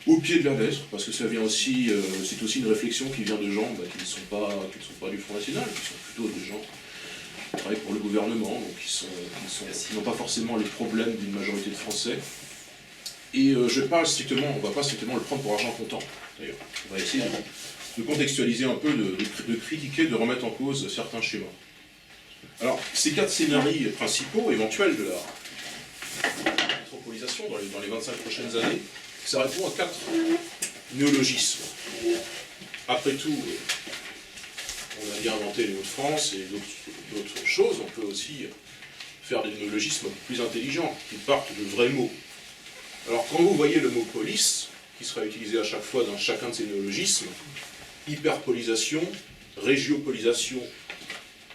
au pied de la lettre, parce que ça vient aussi, c'est aussi une réflexion qui vient de gens qui ne sont pas du Front National, qui sont plutôt des gens qui travaillent pour le gouvernement, donc qui n'ont pas forcément les problèmes d'une majorité de Français. Et on ne va pas strictement le prendre pour argent comptant, d'ailleurs. On va essayer de contextualiser un peu, de critiquer, de remettre en cause certains schémas. Alors, ces 4 scénarios principaux, éventuels de la métropolisation dans les 25 prochaines années, ça répond à 4 néologismes. Après tout, on a bien inventé les Hauts-de-France et d'autres choses, on peut aussi faire des néologismes plus intelligents, qui partent de vrais mots. Alors quand vous voyez le mot police, qui sera utilisé à chaque fois dans chacun de ces néologismes, hyperpolisation, régiopolisation,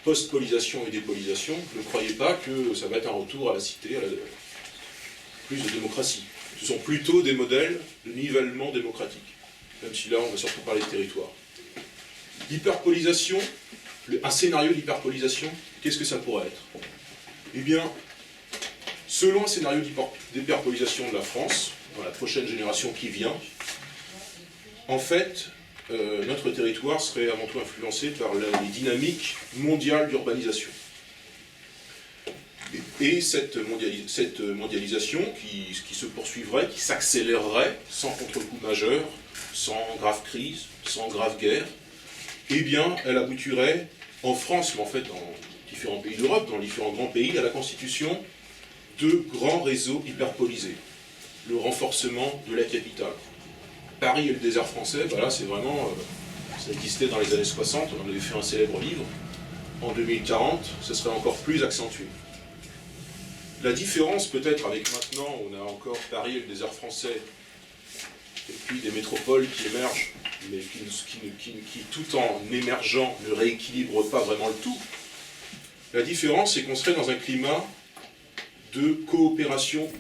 postpolisation et dépolisation, ne croyez pas que ça va être un retour à la cité, à plus de démocratie. Ce sont plutôt des modèles de nivellement démocratique, même si là on va surtout parler de territoire. L'hyperpolisation, un scénario d'hyperpolisation, qu'est-ce que ça pourrait être? Eh bien, selon un scénario d'hyperpolisation de la France, dans la prochaine génération qui vient, en fait, notre territoire serait avant tout influencé par les dynamiques mondiales d'urbanisation. Et cette mondialisation qui se poursuivrait, qui s'accélérerait sans contre-coup majeur, sans grave crise, sans grave guerre, eh bien, elle aboutirait en France, mais en fait dans différents pays d'Europe, dans différents grands pays, à la constitution de grands réseaux hyperpolisés. Le renforcement de la capitale. Paris et le désert français, voilà, c'est vraiment... ça existait dans les années 60, on en avait fait un célèbre livre. En 2040, ce serait encore plus accentué. La différence peut-être avec maintenant, on a encore Paris et le désert français, et puis des métropoles qui émergent, mais qui tout en émergeant ne rééquilibrent pas vraiment le tout. La différence, c'est qu'on serait dans un climat de coopération,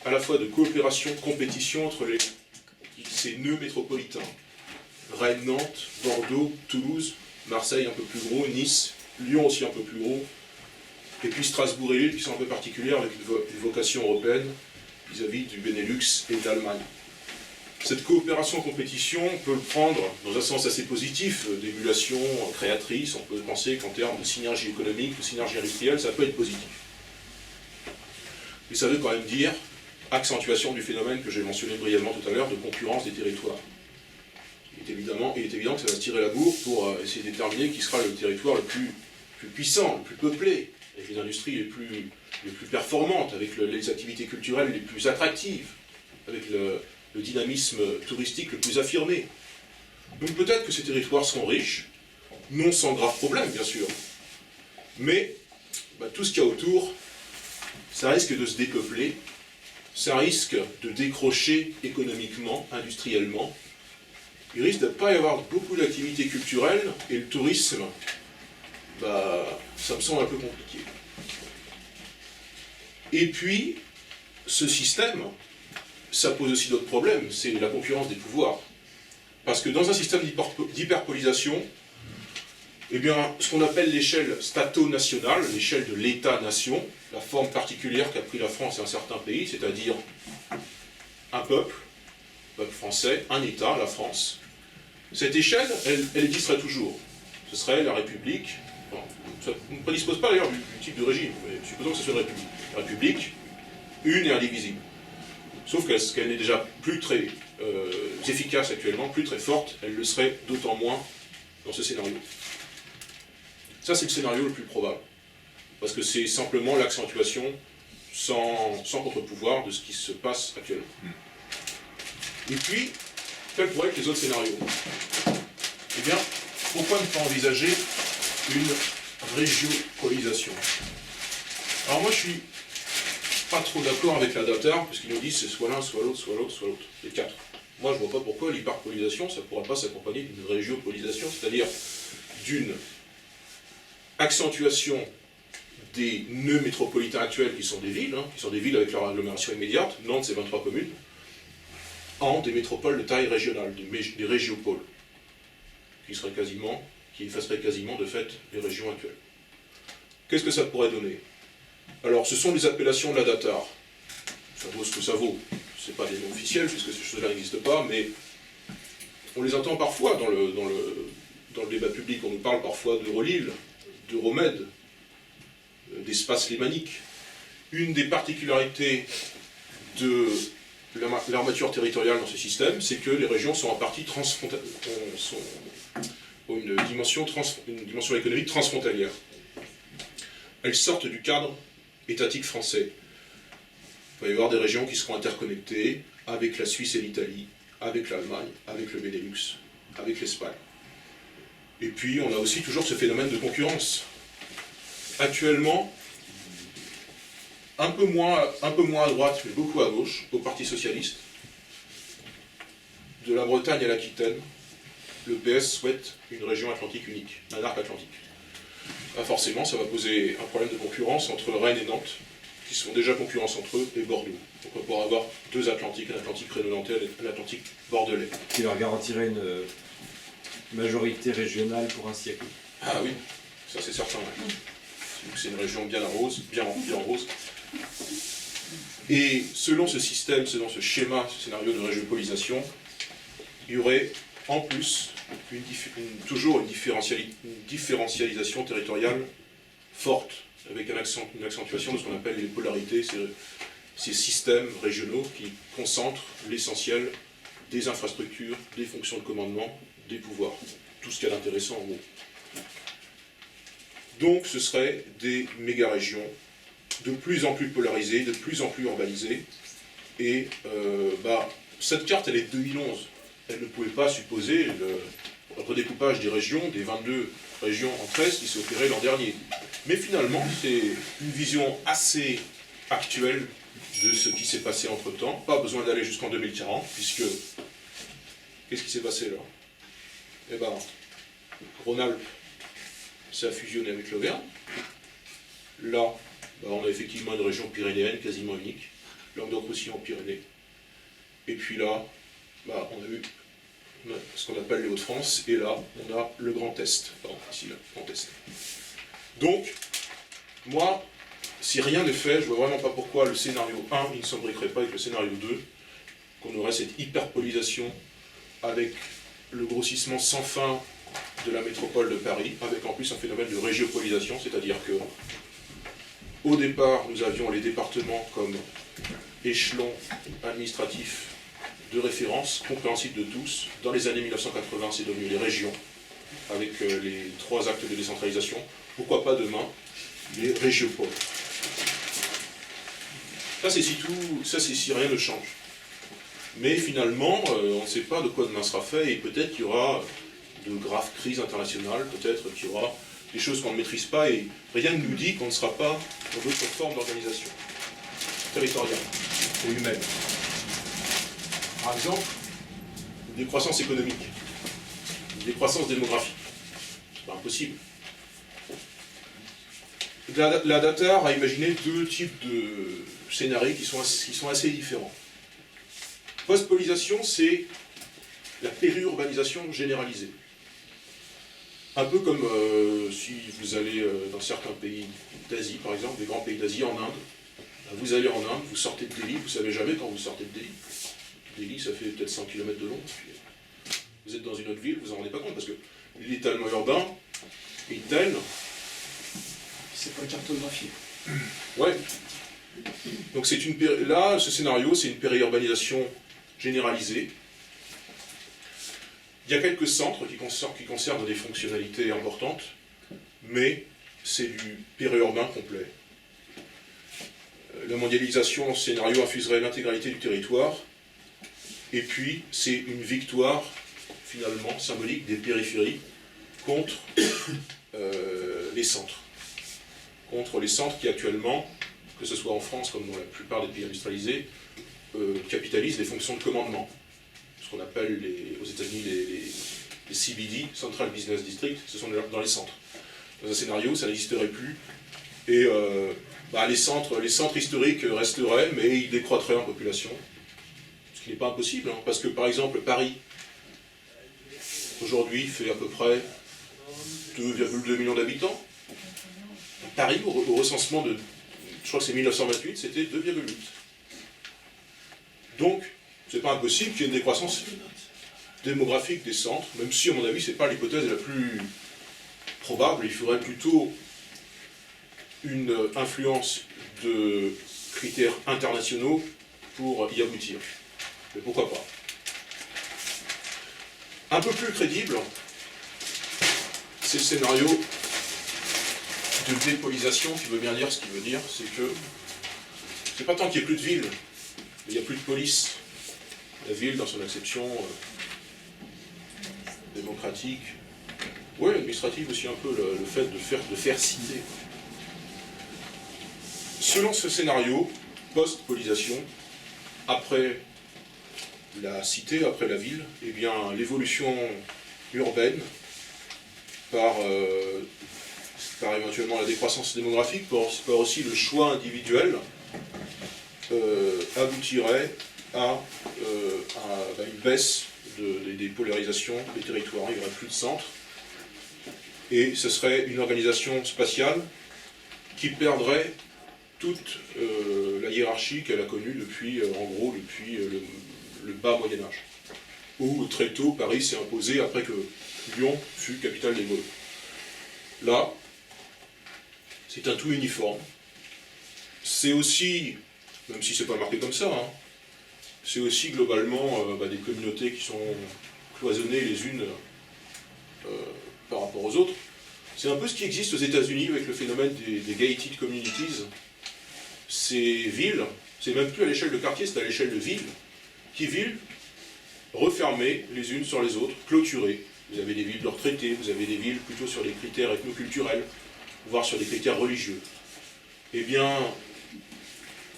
à la fois de coopération, compétition entre ces nœuds métropolitains. Rennes, Nantes, Bordeaux, Toulouse, Marseille un peu plus gros, Nice, Lyon aussi un peu plus gros, et puis Strasbourg et Lille qui sont un peu particulières avec une vocation européenne vis-à-vis du Benelux et de l'Allemagne. Cette coopération-compétition, on peut le prendre dans un sens assez positif, d'émulation créatrice, on peut penser qu'en termes de synergie économique, de synergie industrielle, ça peut être positif. Mais ça veut quand même dire accentuation du phénomène que j'ai mentionné brièvement tout à l'heure de concurrence des territoires. Il est évident que ça va se tirer la bourre pour essayer de déterminer qui sera le territoire le plus puissant, le plus peuplé, avec les industries les plus performantes, avec les activités culturelles les plus attractives, avec le dynamisme touristique le plus affirmé. Donc peut-être que ces territoires seront riches, non sans grave problème bien sûr, mais tout ce qu'il y a autour, ça risque de se dépeupler, ça risque de décrocher économiquement, industriellement. Il risque de ne pas y avoir beaucoup d'activités culturelles, et le tourisme, ça me semble un peu compliqué. Et puis, ce système, ça pose aussi d'autres problèmes, c'est la concurrence des pouvoirs. Parce que dans un système d'hyperpolisation, eh bien, ce qu'on appelle l'échelle stato-nationale, l'échelle de l'État-nation, la forme particulière qu'a pris la France et un certain pays, c'est-à-dire un peuple français, un État, la France. Cette échelle, elle existerait toujours. Ce serait la République. Bon, ça ne prédispose pas d'ailleurs du type de régime, mais supposons que ce soit une République. La République, une et indivisible. Sauf qu'elle n'est déjà plus très efficace actuellement, plus très forte, elle le serait d'autant moins dans ce scénario. Ça, c'est le scénario le plus probable. Parce que c'est simplement l'accentuation sans contre-pouvoir de ce qui se passe actuellement. Et puis, quels pourraient être les autres scénarios? Eh bien, pourquoi ne pas envisager une régiopolisation? Alors moi, je suis pas trop d'accord avec la DATAR, parce qu'ils nous disent c'est soit l'un, soit l'autre, soit l'autre, soit l'autre, les 4. Moi, je ne vois pas pourquoi l'hyperpolisation, ça ne pourra pas s'accompagner d'une régiopolisation, c'est-à-dire d'une accentuation des nœuds métropolitains actuels qui sont des villes avec leur agglomération immédiate, Nantes c'est 23 communes, en des métropoles de taille régionale, des régiopoles, qui effaceraient quasiment de fait les régions actuelles. Qu'est-ce que ça pourrait donner? Alors ce sont les appellations de la DATAR, ça vaut ce que ça vaut, c'est pas des noms officiels, puisque ces choses-là n'existent pas, mais on les entend parfois dans le débat public. On nous parle parfois d'Eurolil, d'Euromède, d'espace lémanique. Une des particularités de l'armature territoriale dans ce système, c'est que les régions sont en partie ont une dimension économique transfrontalière. Elles sortent du cadre étatique français. Il va y avoir des régions qui seront interconnectées avec la Suisse et l'Italie, avec l'Allemagne, avec le Benelux, avec l'Espagne. Et puis on a aussi toujours ce phénomène de concurrence. Actuellement, un peu moins à droite, mais beaucoup à gauche, au Parti Socialiste, de la Bretagne à l'Aquitaine, le PS souhaite une région atlantique unique, un arc atlantique. Forcément, ça va poser un problème de concurrence entre Rennes et Nantes, qui sont déjà concurrence entre eux, et Bordeaux. Donc on pourra avoir deux Atlantiques, un Atlantique rhénano-nantais et un Atlantique bordelais. Qui leur garantirait une majorité régionale pour un siècle. Ah oui, ça c'est certain. Ouais. C'est une région bien en rose. Et selon ce système, selon ce schéma, ce scénario de régiopolisation, il y aurait en plus toujours une différentialisation territoriale forte, avec une accentuation de ce qu'on appelle les polarités, ces systèmes régionaux qui concentrent l'essentiel des infrastructures, des fonctions de commandement, des pouvoirs. Tout ce qu'il y a d'intéressant en gros. Donc ce seraient des méga-régions de plus en plus polarisées, de plus en plus urbanisées. Et cette carte, elle est de 2011. Elle ne pouvait pas supposer le redécoupage des régions, des 22 régions en 13 qui s'est opéré l'an dernier. Mais finalement, c'est une vision assez actuelle de ce qui s'est passé entre-temps. Pas besoin d'aller jusqu'en 2040, puisque... Qu'est-ce qui s'est passé là? Eh bien, Rhône-Alpes, ça a fusionné avec l'Auvergne. Là, on a effectivement une région pyrénéenne quasiment unique, Languedoc-Roussillon, Pyrénées. Et puis là, on a eu ce qu'on appelle les Hauts-de-France, et là, on a le Grand Est. Pardon, ici, le Grand Est. Donc, moi, si rien n'est fait, je ne vois vraiment pas pourquoi le scénario 1, il ne s'embriquerait pas avec le scénario 2, qu'on aurait cette hyperpolisation avec le grossissement sans fin de la métropole de Paris, avec en plus un phénomène de régiopolisation, c'est-à-dire que au départ, nous avions les départements comme échelon administratif de référence, compréhensible de tous. Dans les années 1980, c'est devenu les régions, avec les 3 actes de décentralisation. Pourquoi pas demain, les régiopoles. Ça, c'est si rien ne change. Mais finalement, on ne sait pas de quoi demain sera fait, et peut-être qu'il y aura de graves crises internationales, peut-être qu'il y aura des choses qu'on ne maîtrise pas, et rien ne nous dit qu'on ne sera pas dans d'autres formes d'organisation territoriale et humaine. Par exemple, une décroissance économique, une décroissance démographique. C'est pas impossible. La Datar a imaginé 2 types de scénarios qui sont assez différents. Post-polisation, c'est la périurbanisation généralisée. Un peu comme si vous allez dans certains pays d'Asie, par exemple, des grands pays d'Asie, en Inde. Vous allez en Inde, vous sortez de Delhi, vous ne savez jamais quand vous sortez de Delhi. Delhi, ça fait peut-être 100 km de long. Puis vous êtes dans une autre ville, vous ne vous en rendez pas compte, parce que l'étalement urbain est tel... C'est pas cartographié. Ouais. Donc là, ce scénario, c'est une périurbanisation généralisée. Il y a quelques centres qui conservent des fonctionnalités importantes, mais c'est du périurbain complet. La mondialisation, dans ce scénario, infuserait l'intégralité du territoire, et puis c'est une victoire, finalement, symbolique des périphéries contre les centres. Contre les centres qui actuellement, que ce soit en France comme dans la plupart des pays industrialisés, capitalisent les fonctions de commandement. Ce qu'on appelle aux États-Unis les CBD, Central Business District, ce sont dans les centres. Dans un scénario, ça n'existerait plus. Et les centres historiques resteraient, mais ils décroîtraient en population. Ce qui n'est pas impossible, hein, parce que par exemple, Paris, aujourd'hui, fait à peu près 2,2 millions d'habitants. Paris, au recensement de, je crois que c'est 1928, c'était 2,8. Donc, c'est pas impossible qu'il y ait une décroissance démographique des centres, même si, à mon avis, c'est pas l'hypothèse la plus probable. Il faudrait plutôt une influence de critères internationaux pour y aboutir. Mais pourquoi pas? Un peu plus crédible, c'est le scénario de dépolisation qui veut bien dire ce qu'il veut dire, c'est que c'est pas tant qu'il n'y ait plus de ville, mais il n'y a plus de police. La ville, dans son acception démocratique, oui, administrative aussi un peu, le fait de faire citer. Selon ce scénario, post-polisation, après la cité, après la ville, eh bien l'évolution urbaine, par éventuellement la décroissance démographique, par aussi le choix individuel, aboutirait à une baisse des polarisations des territoires. Il n'y aurait plus de centre. Et ce serait une organisation spatiale qui perdrait toute la hiérarchie qu'elle a connue depuis, le bas Moyen-Âge, où très tôt Paris s'est imposé après que Lyon fut capitale des Gaules. Là, c'est un tout uniforme. C'est aussi, même si c'est pas marqué comme ça, hein, c'est aussi globalement des communautés qui sont cloisonnées les unes par rapport aux autres. C'est un peu ce qui existe aux États-Unis avec le phénomène des gated communities. Ces villes, c'est même plus à l'échelle de quartier, c'est à l'échelle de villes, qui villes refermées les unes sur les autres, clôturées. Vous avez des villes de retraités, vous avez des villes plutôt sur des critères ethnoculturels, voire sur des critères religieux. Eh bien,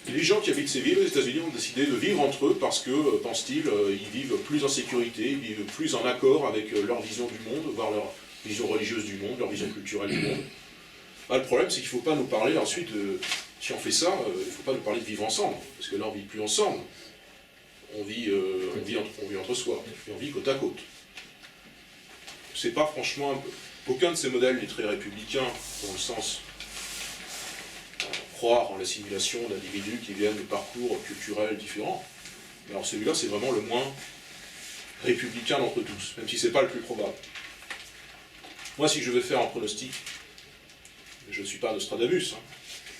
les gens qui habitent ces villes aux États-Unis ont décidé de vivre entre eux parce que, pensent-ils, ils vivent plus en sécurité, ils vivent plus en accord avec leur vision du monde, voire leur vision religieuse du monde, leur vision culturelle du monde. Le problème, c'est qu'il ne faut pas nous parler ensuite de... Si on fait ça, il ne faut pas nous parler de vivre ensemble, parce que là, on ne vit plus ensemble. On vit entre soi, et on vit côte à côte. C'est pas franchement... Aucun de ces modèles n'est très républicain, dans le sens croire en l'assimilation d'individus qui viennent de parcours culturels différents. Alors celui-là, c'est vraiment le moins républicain d'entre tous, même si ce n'est pas le plus probable. Moi, si je vais faire un pronostic, je ne suis pas Nostradamus, hein,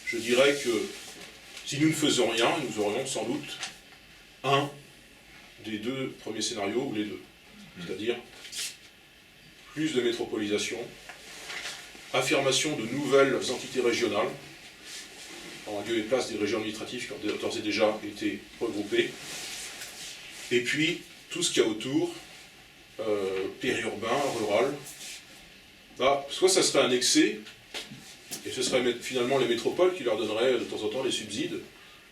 je dirais que si nous ne faisons rien, nous aurions sans doute un des deux premiers scénarios, ou les deux. C'est-à-dire plus de métropolisation, affirmation de nouvelles entités régionales, en lieu et place des régions administratives qui ont d'ores et déjà été regroupées, et puis tout ce qu'il y a autour, périurbain, rural, soit ça serait annexé, et ce serait finalement les métropoles qui leur donneraient de temps en temps les subsides,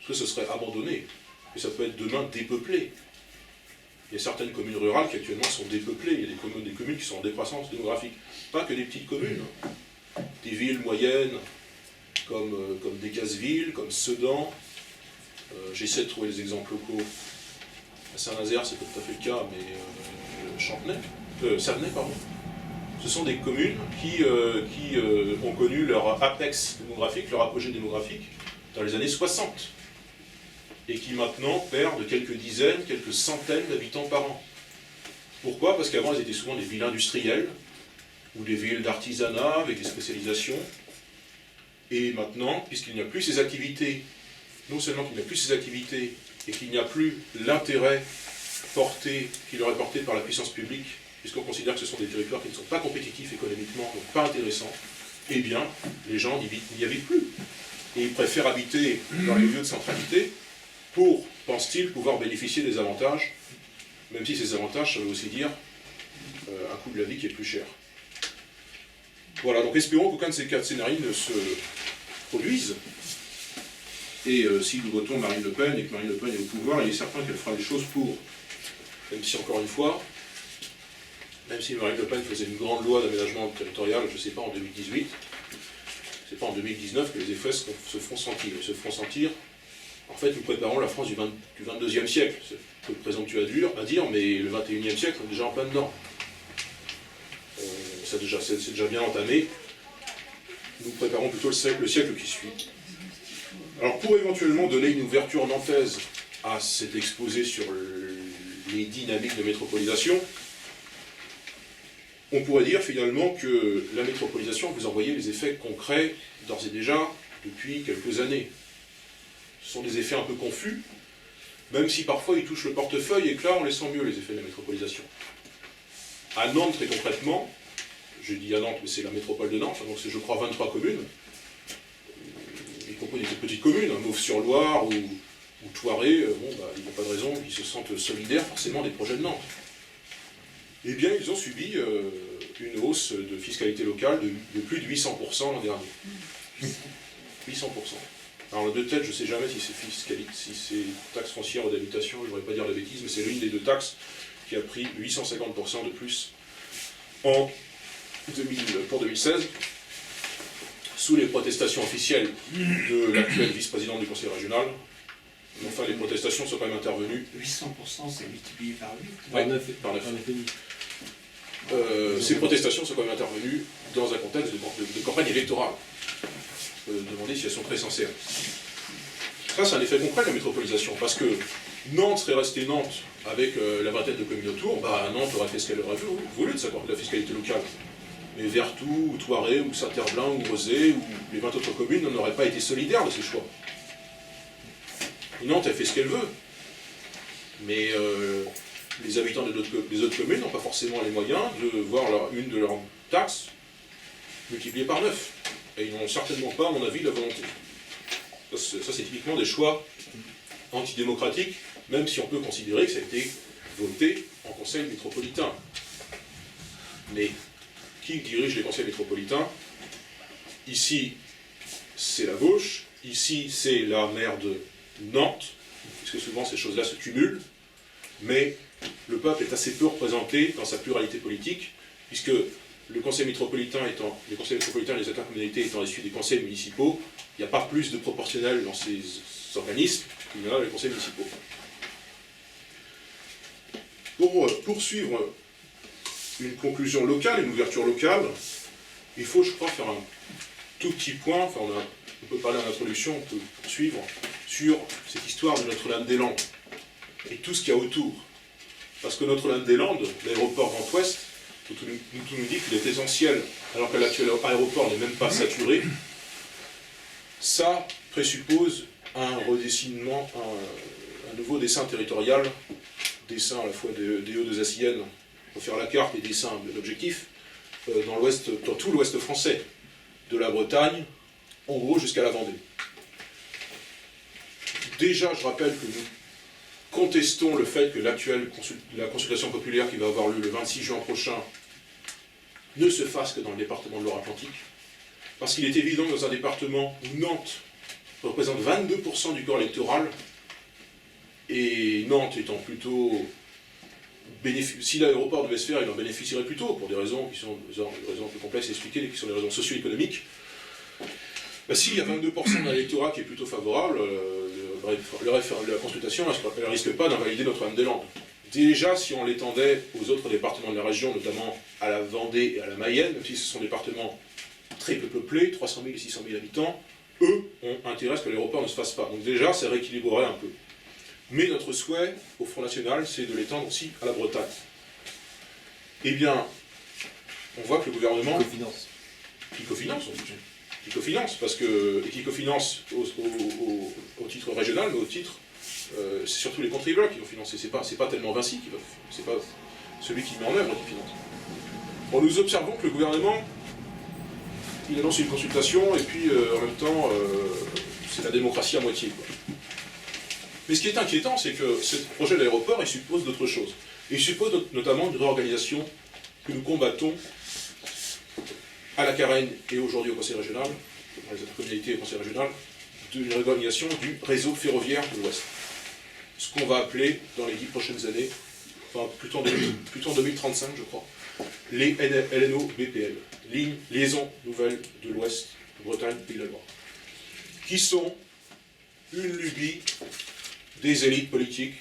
soit ce serait abandonné, et ça peut être demain dépeuplé. Il y a certaines communes rurales qui actuellement sont dépeuplées, il y a des communes qui sont en décroissance démographique, pas que des petites communes, des villes moyennes, comme Decazeville, comme Sedan. J'essaie de trouver des exemples locaux. À Saint-Nazaire, c'est pas tout à fait le cas, mais Cernay, pardon. Ce sont des communes qui ont connu leur apex démographique, leur apogée démographique, dans les années 60. Et qui maintenant perdent quelques dizaines, quelques centaines d'habitants par an. Pourquoi? Parce qu'avant, elles étaient souvent des villes industrielles, ou des villes d'artisanat, avec des spécialisations. Et maintenant, puisqu'il n'y a plus ces activités, non seulement qu'il n'y a plus ces activités, et qu'il n'y a plus l'intérêt qui leur est porté par la puissance publique, puisqu'on considère que ce sont des territoires qui ne sont pas compétitifs économiquement, donc pas intéressants, eh bien, les gens n'y habitent plus. Et ils préfèrent habiter dans les lieux de centralité pour, pense-t-il, pouvoir bénéficier des avantages, même si ces avantages, ça veut aussi dire un coût de la vie qui est plus cher. Voilà, donc espérons qu'aucun de ces quatre scénarios ne se produise. Et si nous votons Marine Le Pen et que Marine Le Pen est au pouvoir, il est certain qu'elle fera les choses pour. Même si, encore une fois, même si Marine Le Pen faisait une grande loi d'aménagement territorial, je ne sais pas, en 2018, c'est pas en 2019 que les effets se feront sentir. Ils se feront sentir. En fait, nous préparons la France du 22e siècle. C'est un peu présomptueux à dire, mais le 21e siècle, on est déjà en plein dedans. C'est déjà bien entamé. Nous préparons plutôt le siècle qui suit. Alors, pour éventuellement donner une ouverture nantaise à cet exposé sur les dynamiques de métropolisation, on pourrait dire finalement que la métropolisation, vous en voyez les effets concrets d'ores et déjà depuis quelques années. Ce sont des effets un peu confus, même si parfois ils touchent le portefeuille et que là on les sent mieux, les effets de la métropolisation. À Nantes, très concrètement, je dis à Nantes, mais c'est la métropole de Nantes, donc c'est je crois 23 communes, y compris des petites communes, hein, Mauves-sur-Loire ou Thoiré, il n'y a pas de raison qu'ils se sentent solidaires forcément des projets de Nantes. Eh bien, ils ont subi une hausse de fiscalité locale de plus de 800% l'an dernier. 800%. Alors, de tête, je ne sais jamais si c'est taxe foncière ou d'habitation, je ne voudrais pas dire de bêtises, mais c'est l'une des deux taxes qui a pris 850% de plus pour 2016, sous les protestations officielles de l'actuel vice-président du conseil régional. Mais enfin, les protestations sont quand même intervenues. 800%, c'est multiplié par 8. Ouais, par 9. Ces protestations sont quand même intervenues dans un contexte de campagne électorale. Je peux me demander si elles sont très sincères. Ça, c'est un effet concret de la métropolisation, parce que Nantes serait restée Nantes avec la vingtaine de communes autour, Nantes aurait fait ce qu'elle aurait voulu de la fiscalité locale. Mais Vertou, ou Thoiré, ou Saint-Herblain, ou Rezé, ou les 20 autres communes n'en auraient pas été solidaires de ces choix. Nantes, elle fait ce qu'elle veut. Mais les habitants des autres communes n'ont pas forcément les moyens de voir une de leurs taxes multipliée par 9. Et ils n'ont certainement pas, à mon avis, la volonté. Ça, c'est typiquement des choix antidémocratiques, même si on peut considérer que ça a été voté en conseil métropolitain. Mais qui dirige les conseils métropolitains? Ici, c'est la gauche. Ici, c'est la maire de Nantes, puisque souvent ces choses-là se cumulent. Mais le peuple est assez peu représenté dans sa pluralité politique, puisque les conseils métropolitains et les intercommunalités étant issus des conseils municipaux, il n'y a pas plus de proportionnel dans ces organismes qu'il y en a dans les conseils municipaux. Pour poursuivre une conclusion locale, une ouverture locale, il faut, je crois, faire un tout petit point, on peut parler en introduction, on peut poursuivre sur cette histoire de Notre-Dame-des-Landes et tout ce qu'il y a autour. Parce que Notre-Dame-des-Landes, l'aéroport Grand Ouest, tout nous dit qu'il est essentiel, alors que l'actuel aéroport n'est même pas saturé. Ça présuppose un redessinement, un nouveau dessin territorial, dessin à la fois des Hauts-de-Zacienne, pour faire la carte et dessin de l'objectif, dans tout l'ouest français, de la Bretagne, en gros jusqu'à la Vendée. Déjà, je rappelle que nous contestons le fait que la consultation populaire qui va avoir lieu le 26 juin prochain ne se fasse que dans le département de Loire-Atlantique, parce qu'il est évident que dans un département où Nantes représente 22% du corps électoral, et Nantes étant plutôt... Si l'aéroport devait se faire, il en bénéficierait plutôt, pour des raisons qui sont des raisons plus complexes à expliquer, qui sont des raisons socio-économiques. S'il y a 22% d'un électorat qui est plutôt favorable, la consultation ne risque pas d'invalider Notre-Dame-des-Landes. Déjà, si on l'étendait aux autres départements de la région, notamment à la Vendée et à la Mayenne, même si ce sont des départements très peu peuplés, 300 000 et 600 000 habitants, eux ont intérêt à ce que l'aéroport ne se fasse pas. Donc déjà, ça rééquilibrerait un peu. Mais notre souhait, au Front National, c'est de l'étendre aussi à la Bretagne. Eh bien, on voit que le gouvernement... Qui cofinance, parce que... Et qui cofinance au titre régional, mais au titre... c'est surtout les contribuables qui vont financer. C'est pas tellement Vinci qui va... C'est pas celui qui met en œuvre qui finance. Bon, nous observons que le gouvernement, il annonce une consultation, et puis en même temps, c'est la démocratie à moitié, quoi. Mais ce qui est inquiétant, c'est que ce projet d'aéroport, il suppose d'autres choses. Il suppose notamment une réorganisation que nous combattons à la Carène et aujourd'hui au Conseil régional, dans les intercommunalités et au Conseil régional, d'une réorganisation du réseau ferroviaire de l'Ouest. Ce qu'on va appeler, dans les 10 prochaines années, enfin plutôt en 2035, je crois, les LNO-BPL, lignes liaisons nouvelles de l'Ouest, de Bretagne, Pays de la Loire, qui sont une lubie des élites politiques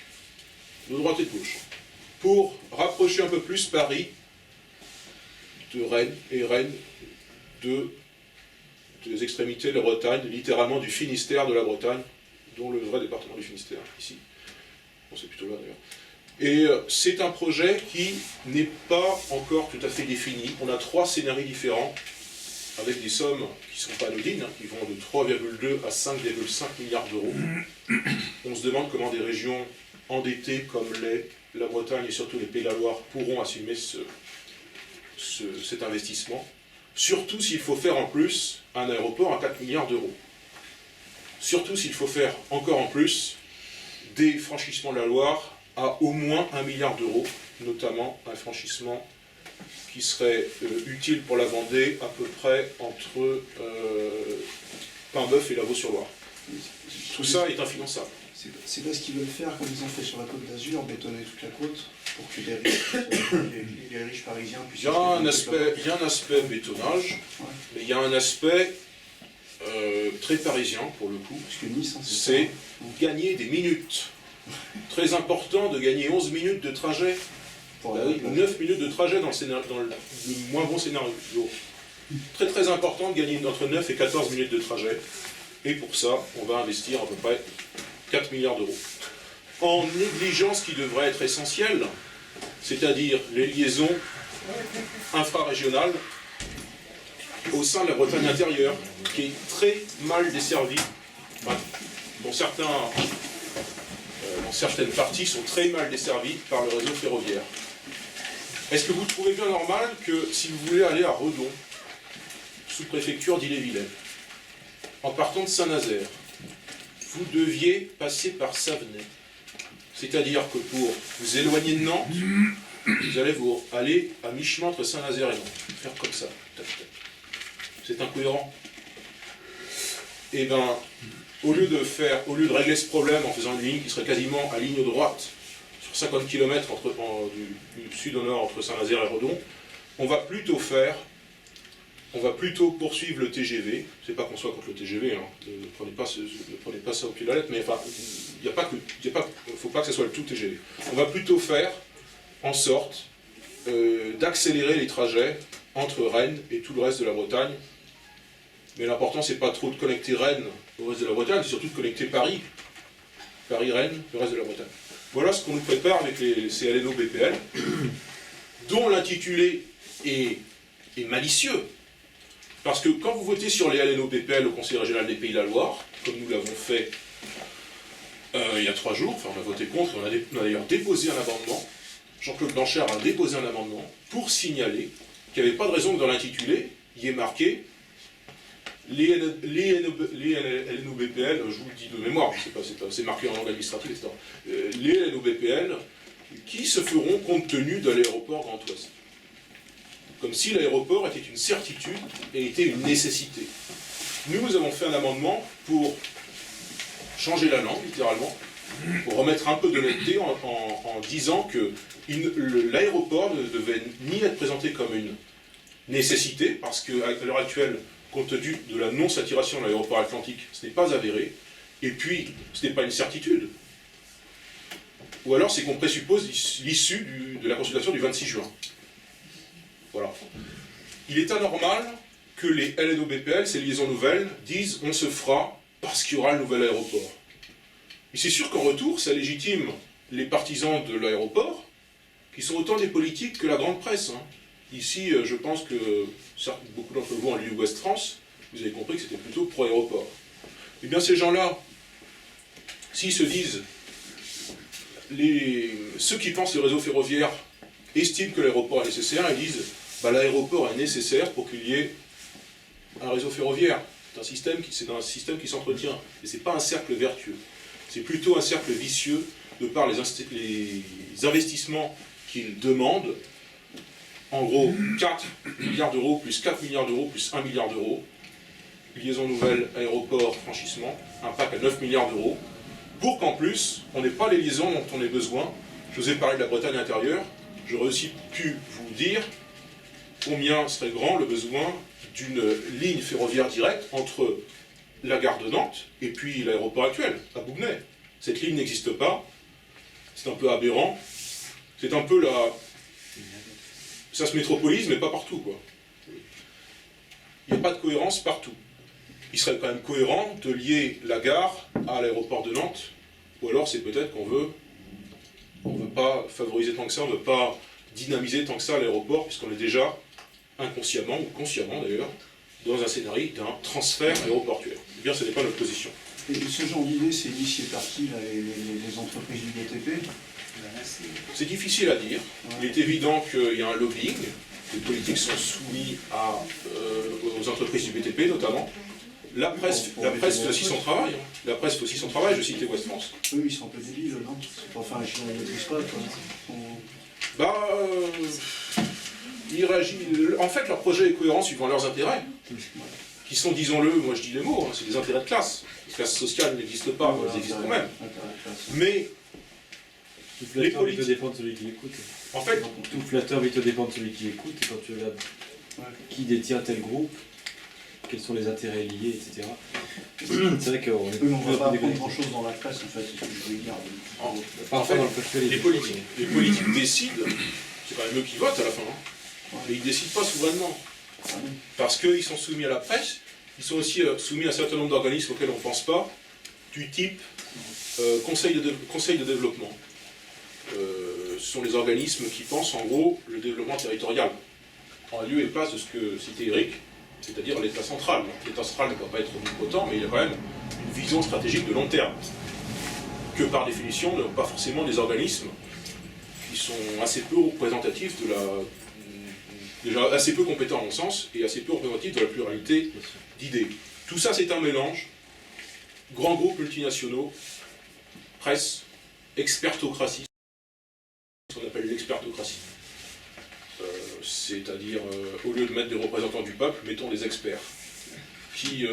de droite et de gauche, pour rapprocher un peu plus Paris de Rennes, et Rennes des extrémités de la Bretagne, littéralement du Finistère de la Bretagne, dont le vrai département du Finistère, ici, Bon, c'est plutôt là d'ailleurs. Et c'est un projet qui n'est pas encore tout à fait défini. On a 3 scénarios différents, avec des sommes qui ne sont pas anodines, hein, qui vont de 3,2 à 5,5 milliards d'euros. On se demande comment des régions endettées comme la Bretagne et surtout les Pays de la Loire pourront assumer cet investissement. Surtout s'il faut faire en plus un aéroport à 4 milliards d'euros. Surtout s'il faut faire encore en plus des franchissements de la Loire à au moins 1 milliard d'euros, notamment un franchissement qui serait utile pour la Vendée à peu près entre Paimboeuf et Lavaux-sur-Loire. Tout ça est infinançable. C'est pas ce qu'ils veulent faire comme ils ont fait sur la Côte d'Azur, bétonner toute la côte pour que les riches parisiens puissent... Il y a un aspect bétonnage, Ouais. mais il y a un aspect très parisien pour le coup. Parce que Nice, hein, C'est gagner des minutes. Très important de gagner 11 minutes de trajet. pour Bah la oui, plage. 9 minutes de trajet dans le moins bon scénario. Très très important de gagner entre 9 et 14 minutes de trajet. Et pour ça, on va investir à peu près 4 milliards d'euros. En négligeant ce qui devrait être essentiel, c'est-à-dire les liaisons infrarégionales au sein de la Bretagne intérieure, qui est très mal desservie, enfin, dont certaines parties sont très mal desservies par le réseau ferroviaire. Est-ce que vous trouvez bien normal que si vous voulez aller à Redon, sous-préfecture d'Ille-et-Vilaine, en partant de Saint-Nazaire, vous deviez passer par Savenay? C'est-à-dire que pour vous éloigner de Nantes, vous allez aller à mi-chemin entre Saint-Nazaire et Nantes. Faire comme ça. Tac, tac. C'est incohérent. Et bien, au lieu de régler ce problème en faisant une ligne qui serait quasiment à ligne droite, sur 50 km du sud au nord entre Saint-Nazaire et Redon, on va plutôt poursuivre le TGV. C'est pas qu'on soit contre le TGV, hein. Ne prenez pas ça au pied de la lettre, mais enfin, faut pas que ce soit le tout TGV. On va plutôt faire en sorte d'accélérer les trajets entre Rennes et tout le reste de la Bretagne. Mais l'important, c'est pas trop de connecter Rennes au reste de la Bretagne, c'est surtout de connecter Paris, Rennes, le reste de la Bretagne. Voilà ce qu'on nous prépare avec ces LNO BPL, dont l'intitulé est malicieux. Parce que quand vous votez sur les LNO BPL au Conseil régional des Pays de la Loire, comme nous l'avons fait il y a 3 jours, enfin on a voté contre, on a d'ailleurs déposé un amendement, Jean-Claude Blanchard a déposé un amendement pour signaler qu'il n'y avait pas de raison que dans l'intitulé, il y ait marqué les LNO-BPL, je vous le dis de mémoire, c'est marqué en langue administrative, etc. Les LNO-BPL qui se feront compte tenu de l'aéroport Grand Ouest. Comme si l'aéroport était une certitude et était une nécessité. Nous avons fait un amendement pour changer la langue, littéralement, pour remettre un peu d'honnêteté en disant que l'aéroport ne devait ni être présenté comme une nécessité, parce qu'à l'heure actuelle, compte tenu de la non-saturation de l'aéroport Atlantique, ce n'est pas avéré, et puis ce n'est pas une certitude. Ou alors c'est qu'on présuppose l'issue de la consultation du 26 juin. Voilà. Il est anormal que les LNO-BPL, ces liaisons nouvelles, disent on se fera parce qu'il y aura le nouvel aéroport. Mais c'est sûr qu'en retour, ça légitime les partisans de l'aéroport, qui sont autant des politiques que la grande presse. Hein. Ici, je pense que beaucoup d'entre vous ont lu Ouest France, vous avez compris que c'était plutôt pro-aéroport. Eh bien, ces gens-là, s'ils se disent, ceux qui pensent le réseau ferroviaire estiment que l'aéroport est nécessaire, ils disent, bah, l'aéroport est nécessaire pour qu'il y ait un réseau ferroviaire. C'est un système qui s'entretient, et ce n'est pas un cercle vertueux. C'est plutôt un cercle vicieux de par les investissements qu'ils demandent. En gros, 4 milliards d'euros, plus 4 milliards d'euros, plus 1 milliard d'euros. Liaison nouvelle, aéroport, franchissement, un pack à 9 milliards d'euros. Pour qu'en plus, on n'ait pas les liaisons dont on ait besoin. Je vous ai parlé de la Bretagne intérieure. J'aurais aussi pu vous dire combien serait grand le besoin d'une ligne ferroviaire directe entre la gare de Nantes et puis l'aéroport actuel, à Bougnay. Cette ligne n'existe pas. C'est un peu aberrant. C'est un peu la... Ça se métropolise, mais pas partout, quoi. Il n'y a pas de cohérence partout. Il serait quand même cohérent de lier la gare à l'aéroport de Nantes, ou alors c'est peut-être qu'on veut On ne veut pas favoriser tant que ça, on ne veut pas dynamiser tant que ça l'aéroport, puisqu'on est déjà, inconsciemment, ou consciemment d'ailleurs, dans un scénario d'un transfert aéroportuaire. Eh bien, ce n'est pas notre position. Et ce genre d'idée, c'est initié par qui, là, les entreprises du BTP? C'est difficile à dire. Il est évident qu'il y a un lobbying. Les politiques sont soumis aux entreprises du BTP notamment. La presse fait aussi son travail. Hein. La presse fait aussi son travail. Je citais Ouest France. Eux, ils sont un peu débiles, non? Enfin, je ne maîtrise pas, quoi. Bah, ils réagissent. En fait, leur projet est cohérent suivant leurs intérêts, qui sont, disons-le, moi je dis les mots, hein, c'est des intérêts de classe. Les classes sociales n'existent pas, elles existent quand même. Mais tout flatteur les veut politiques, te dépendre de celui qui écoute. en fait, Tout flatteur veut te dépendre de celui qui écoute, et quand tu regardes qui détient tel groupe, quels sont les intérêts liés, etc. C'est vrai qu'on est Eux, on ne va pas des apprendre grand-chose dans la presse, en fait, c'est ce que je voulais dire. en fait, dans le portefeuille, les politiques décident, c'est quand même eux qui votent à la fin, hein, mais ils ne décident pas souverainement. Parce qu'ils sont soumis à la presse, ils sont aussi soumis à un certain nombre d'organismes auxquels on ne pense pas, du type conseil de développement. Ce sont les organismes qui pensent en gros le développement territorial, en lieu et place de ce que citait Eric, c'est-à-dire l'État central. L'État central ne peut pas être omnipotent, mais il a quand même une vision stratégique de long terme, que par définition ne sont pas forcément des organismes qui sont assez peu représentatifs de la... déjà assez peu compétents à mon sens, et assez peu représentatifs de la pluralité d'idées. Tout ça c'est un mélange, grands groupes multinationaux, presse, expertocratie, ce qu'on appelle l'expertocratie. C'est-à-dire, au lieu de mettre des représentants du peuple, mettons des experts, qui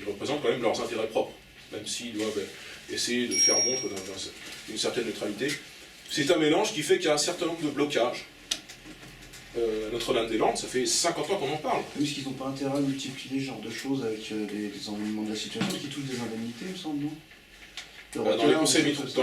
représentent quand même leurs intérêts propres, même s'ils doivent essayer de faire montre d'une certaine neutralité. C'est un mélange qui fait qu'il y a un certain nombre de blocages. Notre-Dame-des-Landes, ça fait 50 ans qu'on en parle. Est-ce qu'ils n'ont pas intérêt à multiplier ce genre de choses avec des environnements de la situation qui touchent des indemnités, il me semble, non? Dans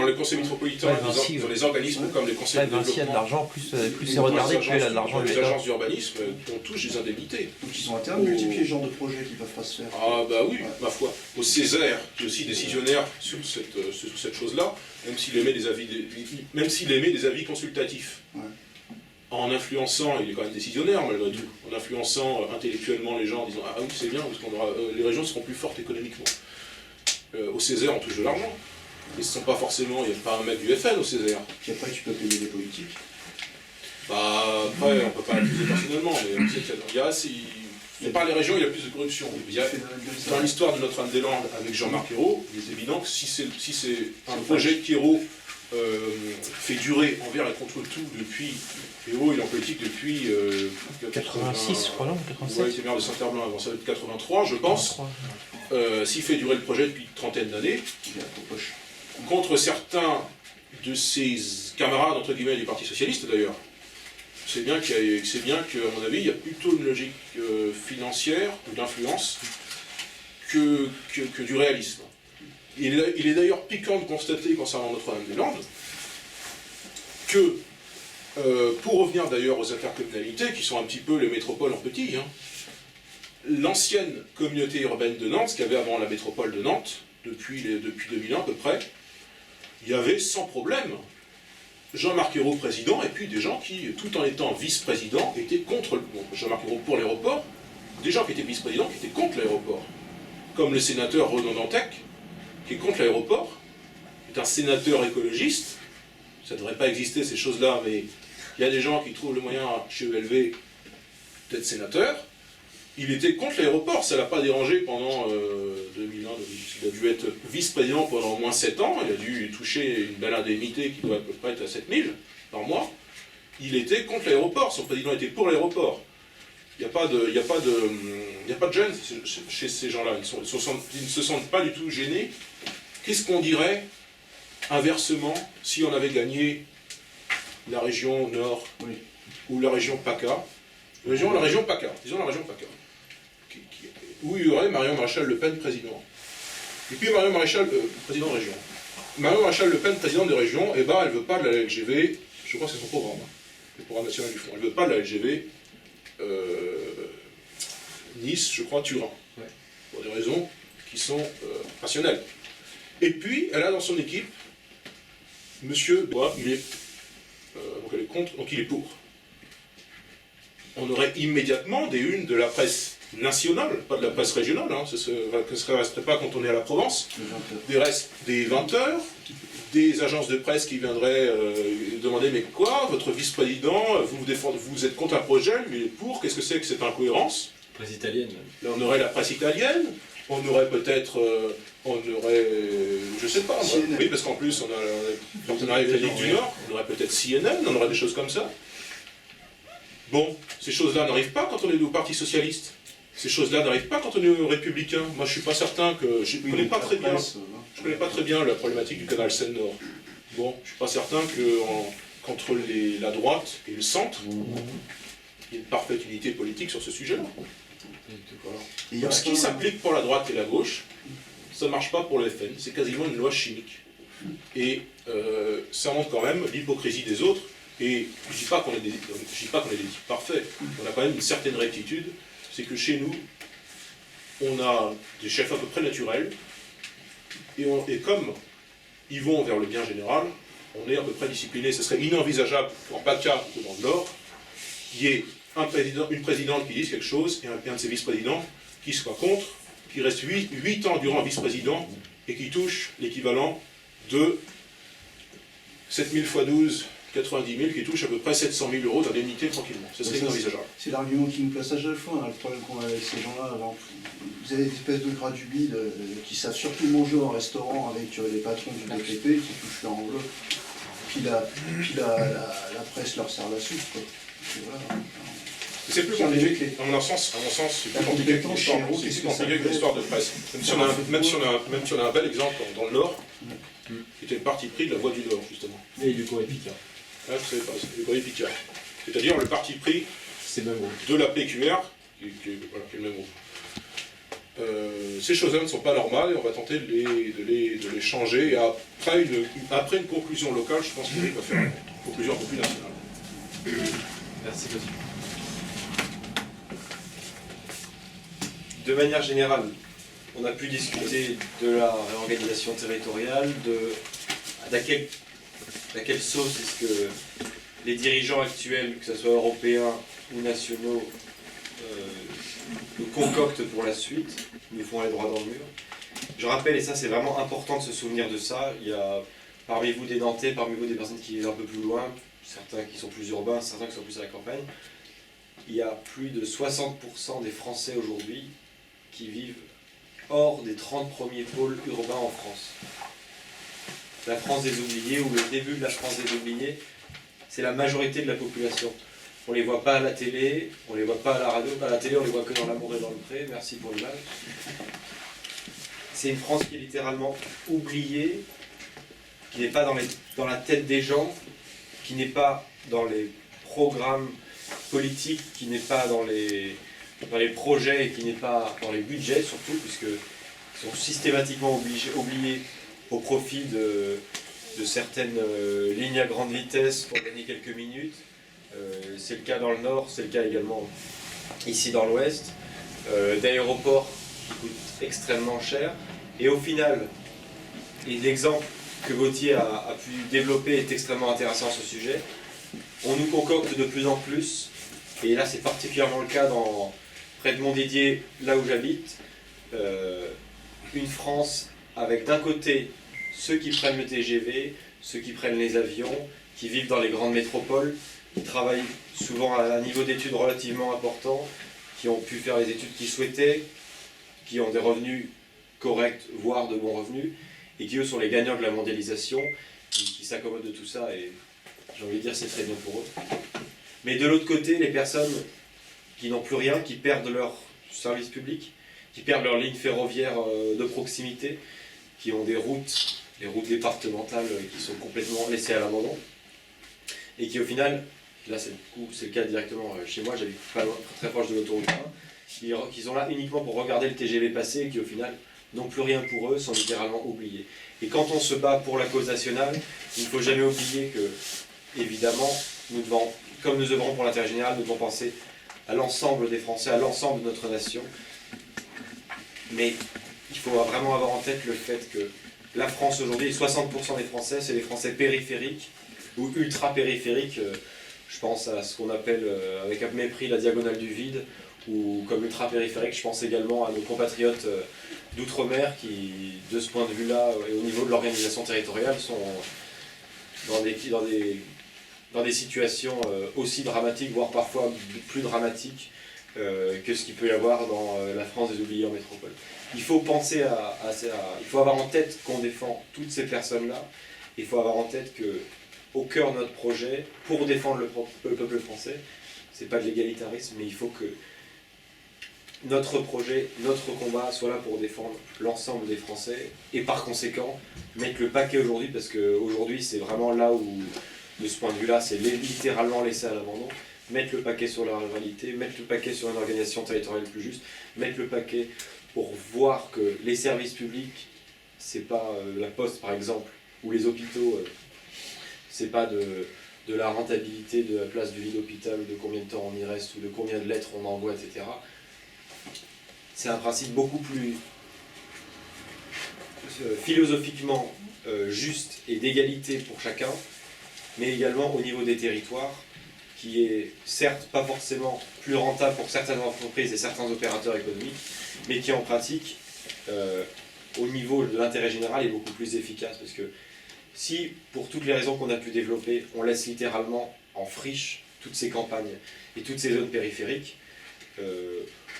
les conseils métropolitains, dans les organismes comme les conseils de Vinci a de développement, l'argent, plus c'est regardé, plus il a de l'argent de les l'État. agences d'urbanisme, on touche des indemnités. Donc ils ont intérêt à multiplier ce genre de projets qui ne peuvent pas se faire. Ah bah oui, ma foi. Au Césaire, qui est aussi décisionnaire sur cette chose-là, même s'il émet des avis consultatifs. Ouais. En influençant, il est quand même décisionnaire malgré tout, en influençant intellectuellement les gens en disant « Ah oui, c'est bien, parce que les régions seront plus fortes économiquement ». Au Césaire, on touche de l'argent. Et ce sont pas forcément, il n'y a pas un mec du FN au Césaire. Puis après, tu peux payer des politiques. Bah, après, on ne peut pas l'accuser personnellement, mais on sait qu'il y a assez... Par les régions, il y a plus de corruption. Dans l'histoire de Notre-Dame-des-Landes avec Jean-Marc Ayrault, il est évident que si c'est un projet qu'Ayrault fait durer envers et contre tout depuis... Ayrault, il est en politique depuis... 86, je crois, non? 87. Ouais, il était maire de Saint-Herblain avant ça, depuis 83, je pense. S'il fait durer le projet depuis une trentaine d'années, contre certains de ses camarades, entre guillemets, du Parti Socialiste d'ailleurs, c'est bien qu'à mon avis, il y a plutôt une logique financière ou d'influence que du réalisme. Il est d'ailleurs piquant de constater, concernant Notre-Dame-des-Landes, que, pour revenir d'ailleurs aux intercommunalités, qui sont un petit peu les métropoles en petit, hein, l'ancienne communauté urbaine de Nantes, ce qu'il y avait avant la métropole de Nantes, depuis 2001 à peu près, il y avait sans problème Jean-Marc Ayrault président, et puis des gens qui, tout en étant vice-président, étaient contre Jean-Marc Ayrault pour l'aéroport, des gens qui étaient vice-présidents qui étaient contre l'aéroport. Comme le sénateur Renaud Dantec, qui est contre l'aéroport, est un sénateur écologiste, ça ne devrait pas exister ces choses-là, mais il y a des gens qui trouvent le moyen chez ELV d'être sénateur. Il était contre l'aéroport, ça ne l'a pas dérangé pendant 2001, il a dû être vice-président pendant au moins 7 ans, il a dû toucher une belle indemnité qui doit à peu près être à 7000 par mois. Il était contre l'aéroport, son président était pour l'aéroport. Il n'y a pas de gêne chez ces gens-là, ils ne se sentent pas du tout gênés. Qu'est-ce qu'on dirait inversement si on avait gagné la région Nord ou la région PACA, disons la région PACA, où il y aurait Marion Maréchal Le Pen président. Et puis Marion Maréchal, président de région. Marion Maréchal Le Pen, présidente de région, eh ben, elle ne veut pas de la LGV, je crois que c'est son programme, le programme national du Front, elle ne veut pas de la LGV Nice, je crois, Turin, pour des raisons qui sont rationnelles. Et puis, elle a dans son équipe monsieur doit, il est, donc elle est contre, donc il est pour. On aurait immédiatement des unes de la presse nationale, pas de la presse régionale, hein, ce ne resterait pas quand on est à la Provence, des 20 heures, des agences de presse qui viendraient demander mais quoi, votre vice-président, vous êtes contre un projet, lui il est pour, qu'est-ce que c'est que cette incohérence? Presse italienne. Là on aurait la presse italienne, on aurait peut-être, je sais pas, CNN. oui parce qu'en plus on a un partenariat avec la Ligue du Nord, on aurait peut-être CNN, on aurait des choses comme ça. Bon, ces choses-là n'arrivent pas quand on est au Parti Socialiste. Ces choses-là n'arrivent pas quand on est aux Républicains. Moi, je suis pas certain que... Je ne connais pas très bien. Je connais pas très bien la problématique du canal Seine-Nord. Bon, je suis pas certain qu'entre la droite et le centre, il y ait une parfaite unité politique sur ce sujet-là. Voilà. Donc, ce qui s'applique pour la droite et la gauche, ça ne marche pas pour le FN. C'est quasiment une loi chimique. Et ça montre quand même l'hypocrisie des autres. Et je ne dis pas qu'on est des types parfaits. On a quand même une certaine rectitude. C'est que chez nous, on a des chefs à peu près naturels, et comme ils vont vers le bien général, on est à peu près discipliné. Ce serait inenvisageable, en PACA ou dans le Nord, qu'il y ait une présidente qui dise quelque chose, et un de ses vice-présidents qui soit contre, qui reste 8 ans durant vice-président, et qui touche l'équivalent de 7000 x 12, 90 000, qui touche à peu près 700 000 euros d'indemnité tranquillement. Ce serait inenvisageable. C'est l'argument qui nous place à chaque fois. Hein. Le problème qu'on a avec ces gens-là, vous avez des espèces de gras du bide qui savent surtout manger au restaurant avec les patrons du BTP qui touchent leur enveloppe. Puis la presse leur sert la soupe. Quoi. Voilà. C'est plus compliqué. À mon sens, c'est plus compliqué que l'histoire de presse. Même si on a un bel exemple dans le Nord, qui était le parti pris de la Voix du Nord, justement. Et du Corée Picard. Ah, vous savez pas, c'est le Corée Picard. C'est-à-dire le parti pris C'est même gros. de la PQR, qui est le même groupe. Ces choses-là ne sont pas normales et on va tenter de les changer. Et après une conclusion locale, je pense qu'on va faire une conclusion un peu plus nationale. Merci, monsieur. De manière générale, on a pu discuter de la réorganisation territoriale, d'à quelle sauce est-ce que les dirigeants actuels, que ce soit européens ou nationaux, nous concoctent pour la suite, nous font aller droit dans le mur. Je rappelle, et ça c'est vraiment important de se souvenir de ça, il y a parmi vous des Nantais, parmi vous des personnes qui vivent un peu plus loin, certains qui sont plus urbains, certains qui sont plus à la campagne. Il y a plus de 60% des Français aujourd'hui qui vivent hors des 30 premiers pôles urbains en France. La France des oubliés, ou le début de la France des oubliés, c'est la majorité de la population. On ne les voit pas à la télé, on ne les voit pas à la radio, à la télé on les voit que dans L'amour et dans le pré, merci pour l'image. C'est une France qui est littéralement oubliée, qui n'est pas dans la tête des gens, qui n'est pas dans les programmes politiques, qui n'est pas dans les projets et qui n'est pas dans les budgets surtout, puisqu'ils sont systématiquement oubliés au profit de certaines lignes à grande vitesse pour gagner quelques minutes. C'est le cas dans le Nord, c'est le cas également ici dans l'Ouest, d'aéroports qui coûtent extrêmement cher. Et au final, et l'exemple que Gauthier a pu développer est extrêmement intéressant à ce sujet, on nous concocte de plus en plus, et là c'est particulièrement le cas près de Montdidier, là où j'habite, une France avec d'un côté ceux qui prennent le TGV, ceux qui prennent les avions, qui vivent dans les grandes métropoles, qui travaillent souvent à un niveau d'études relativement important, qui ont pu faire les études qu'ils souhaitaient, qui ont des revenus corrects, voire de bons revenus, et qui eux sont les gagnants de la mondialisation, qui s'accommodent de tout ça, et j'ai envie de dire c'est très bien pour eux. Mais de l'autre côté, les personnes qui n'ont plus rien, qui perdent leur service public, qui perdent leurs lignes ferroviaires de proximité, qui ont des routes, les routes départementales qui sont complètement laissées à l'abandon, et qui au final, là c'est le cas directement chez moi, j'habite pas loin, très proche de l'autoroute 1, qui sont là uniquement pour regarder le TGV passer, et qui au final n'ont plus rien pour eux, sont littéralement oubliés. Et quand on se bat pour la cause nationale, il ne faut jamais oublier que, évidemment, comme nous œuvrons pour l'intérêt général, nous devons penser à l'ensemble des Français, à l'ensemble de notre nation. Mais il faut vraiment avoir en tête le fait que la France aujourd'hui, 60% des Français, c'est les Français périphériques ou ultra-périphériques. Je pense à ce qu'on appelle avec un mépris la diagonale du vide, ou comme ultra-périphérique, je pense également à nos compatriotes d'outre-mer qui, de ce point de vue-là, et au niveau de l'organisation territoriale, sont dans des situations aussi dramatiques, voire parfois plus dramatiques que ce qu'il peut y avoir dans la France des oubliés en métropole. Il faut penser il faut avoir en tête qu'on défend toutes ces personnes-là. Il faut avoir en tête que, au cœur de notre projet, pour défendre le peuple français, c'est pas de l'égalitarisme, mais il faut que notre projet, notre combat soit là pour défendre l'ensemble des Français et par conséquent mettre le paquet aujourd'hui, parce qu'aujourd'hui c'est vraiment là où, de ce point de vue-là, c'est littéralement laissé à l'abandon. Mettre le paquet sur la ruralité, mettre le paquet sur une organisation territoriale plus juste, mettre le paquet pour voir que les services publics, c'est pas la poste par exemple, ou les hôpitaux, c'est pas de la rentabilité de la place du lit d'hôpital, de combien de temps on y reste, ou de combien de lettres on envoie, etc. C'est un principe beaucoup plus philosophiquement juste et d'égalité pour chacun, mais également au niveau des territoires, qui est certes pas forcément plus rentable pour certaines entreprises et certains opérateurs économiques, mais qui en pratique, au niveau de l'intérêt général, est beaucoup plus efficace. Parce que si, pour toutes les raisons qu'on a pu développer, on laisse littéralement en friche toutes ces campagnes et toutes ces zones périphériques,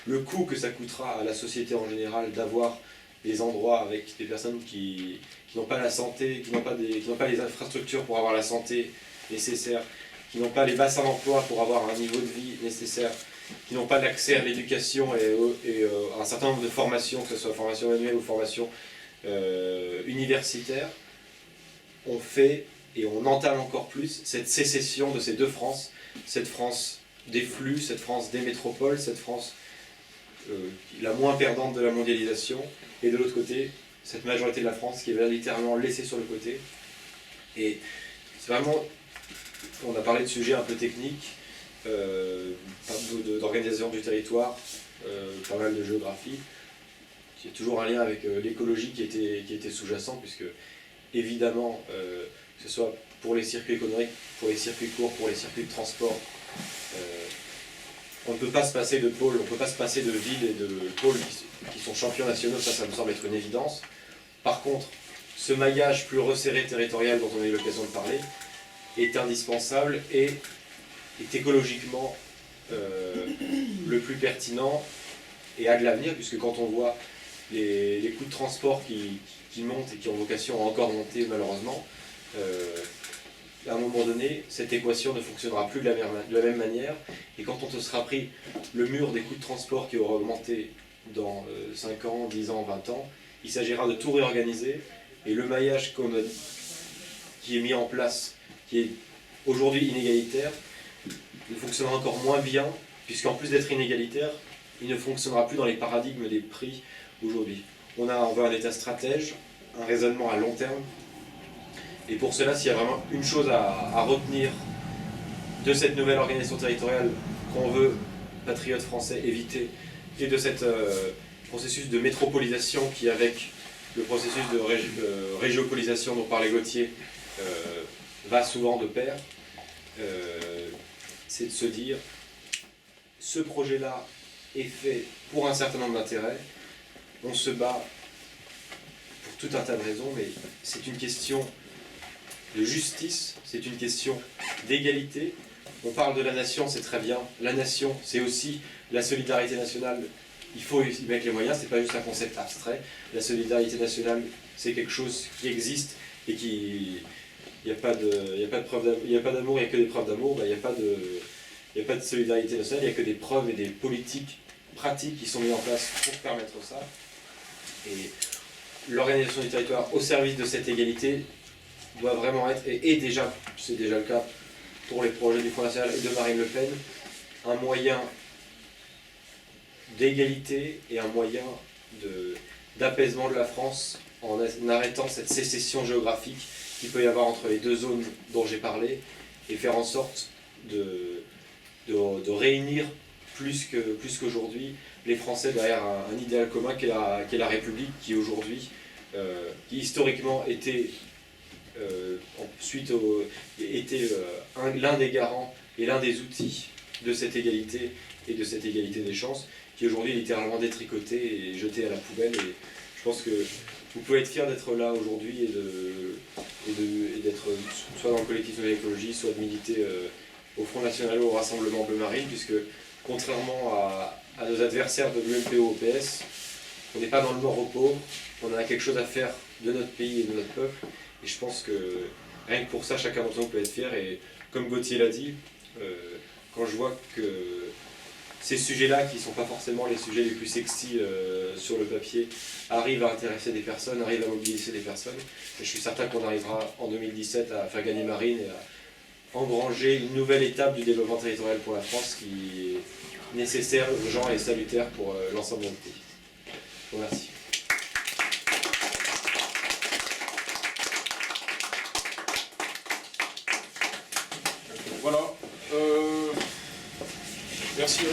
le coût que ça coûtera à la société en général d'avoir des endroits avec des personnes qui n'ont pas la santé, qui n'ont pas les infrastructures pour avoir la santé nécessaire, qui n'ont pas les bassins d'emploi pour avoir un niveau de vie nécessaire, qui n'ont pas l'accès à l'éducation et un certain nombre de formations, que ce soit formation manuelle ou formation universitaire, on fait et on entame encore plus cette sécession de ces deux France, cette France des flux, cette France des métropoles, cette France la moins perdante de la mondialisation, et de l'autre côté, cette majorité de la France qui est littéralement laissée sur le côté. Et c'est vraiment, on a parlé de sujets un peu techniques, d'organisation du territoire, pas mal de géographie. Il y a toujours un lien avec l'écologie qui était sous-jacent, puisque évidemment, que ce soit pour les circuits économiques, pour les circuits courts, pour les circuits de transport, on ne peut pas se passer de pôles, on ne peut pas se passer de villes et de pôles qui sont champions nationaux, ça me semble être une évidence. Par contre, ce maillage plus resserré territorial dont on a eu l'occasion de parler est indispensable et est écologiquement le plus pertinent et a de l'avenir, puisque quand on voit les coûts de transport qui montent et qui ont vocation à encore monter malheureusement, à un moment donné, cette équation ne fonctionnera plus de la même manière, et quand on se sera pris le mur des coûts de transport qui aura augmenté dans 5 ans, 10 ans, 20 ans, il s'agira de tout réorganiser, et le maillage qui est mis en place, qui est aujourd'hui inégalitaire, il fonctionnera encore moins bien, puisqu'en plus d'être inégalitaire, il ne fonctionnera plus dans les paradigmes des prix aujourd'hui. On veut un État stratège, un raisonnement à long terme, et pour cela, s'il y a vraiment une chose à retenir de cette nouvelle organisation territoriale qu'on veut, patriotes français, éviter, et de cet processus de métropolisation qui, avec le processus de régiopolisation dont parlait Gauthier, va souvent de pair, c'est de se dire, ce projet-là est fait pour un certain nombre d'intérêts, on se bat pour tout un tas de raisons, mais c'est une question de justice, c'est une question d'égalité. On parle de la nation, c'est très bien. La nation, c'est aussi la solidarité nationale. Il faut y mettre les moyens, c'est pas juste un concept abstrait. La solidarité nationale, c'est quelque chose qui existe et qui... Il n'y a pas d'amour, il n'y a que des preuves d'amour, il n'y a pas de solidarité nationale, il n'y a que des preuves et des politiques pratiques qui sont mises en place pour permettre ça. Et l'organisation du territoire au service de cette égalité doit vraiment être, et déjà, c'est déjà le cas pour les projets du Front National et de Marine Le Pen, un moyen d'égalité et un moyen d'apaisement de la France en arrêtant cette sécession géographique qu'il peut y avoir entre les deux zones dont j'ai parlé, et faire en sorte de réunir plus qu'aujourd'hui les Français derrière un idéal commun qu'est la République, qui aujourd'hui qui historiquement était l'un des garants et l'un des outils de cette égalité et de cette égalité des chances, qui aujourd'hui est littéralement détricoté et jeté à la poubelle. Et je pense que vous pouvez être fiers d'être là aujourd'hui et d'être soit dans le collectif Nouvelle Écologie, soit de militer au Front National ou au Rassemblement Bleu Marine, puisque contrairement à nos adversaires de l'UMPO au PS, on n'est pas dans le mort aux pauvres, on a quelque chose à faire de notre pays et de notre peuple. Et je pense que rien que pour ça, chacun d'entre nous peut être fier. Et comme Gauthier l'a dit, quand je vois que ces sujets-là, qui ne sont pas forcément les sujets les plus sexy sur le papier, arrivent à intéresser des personnes, arrivent à mobiliser des personnes, et je suis certain qu'on arrivera en 2017 à faire gagner Marine et à engranger une nouvelle étape du développement territorial pour la France qui est nécessaire, urgent et salutaire pour l'ensemble de notre pays. Je vous remercie. Voilà. Merci.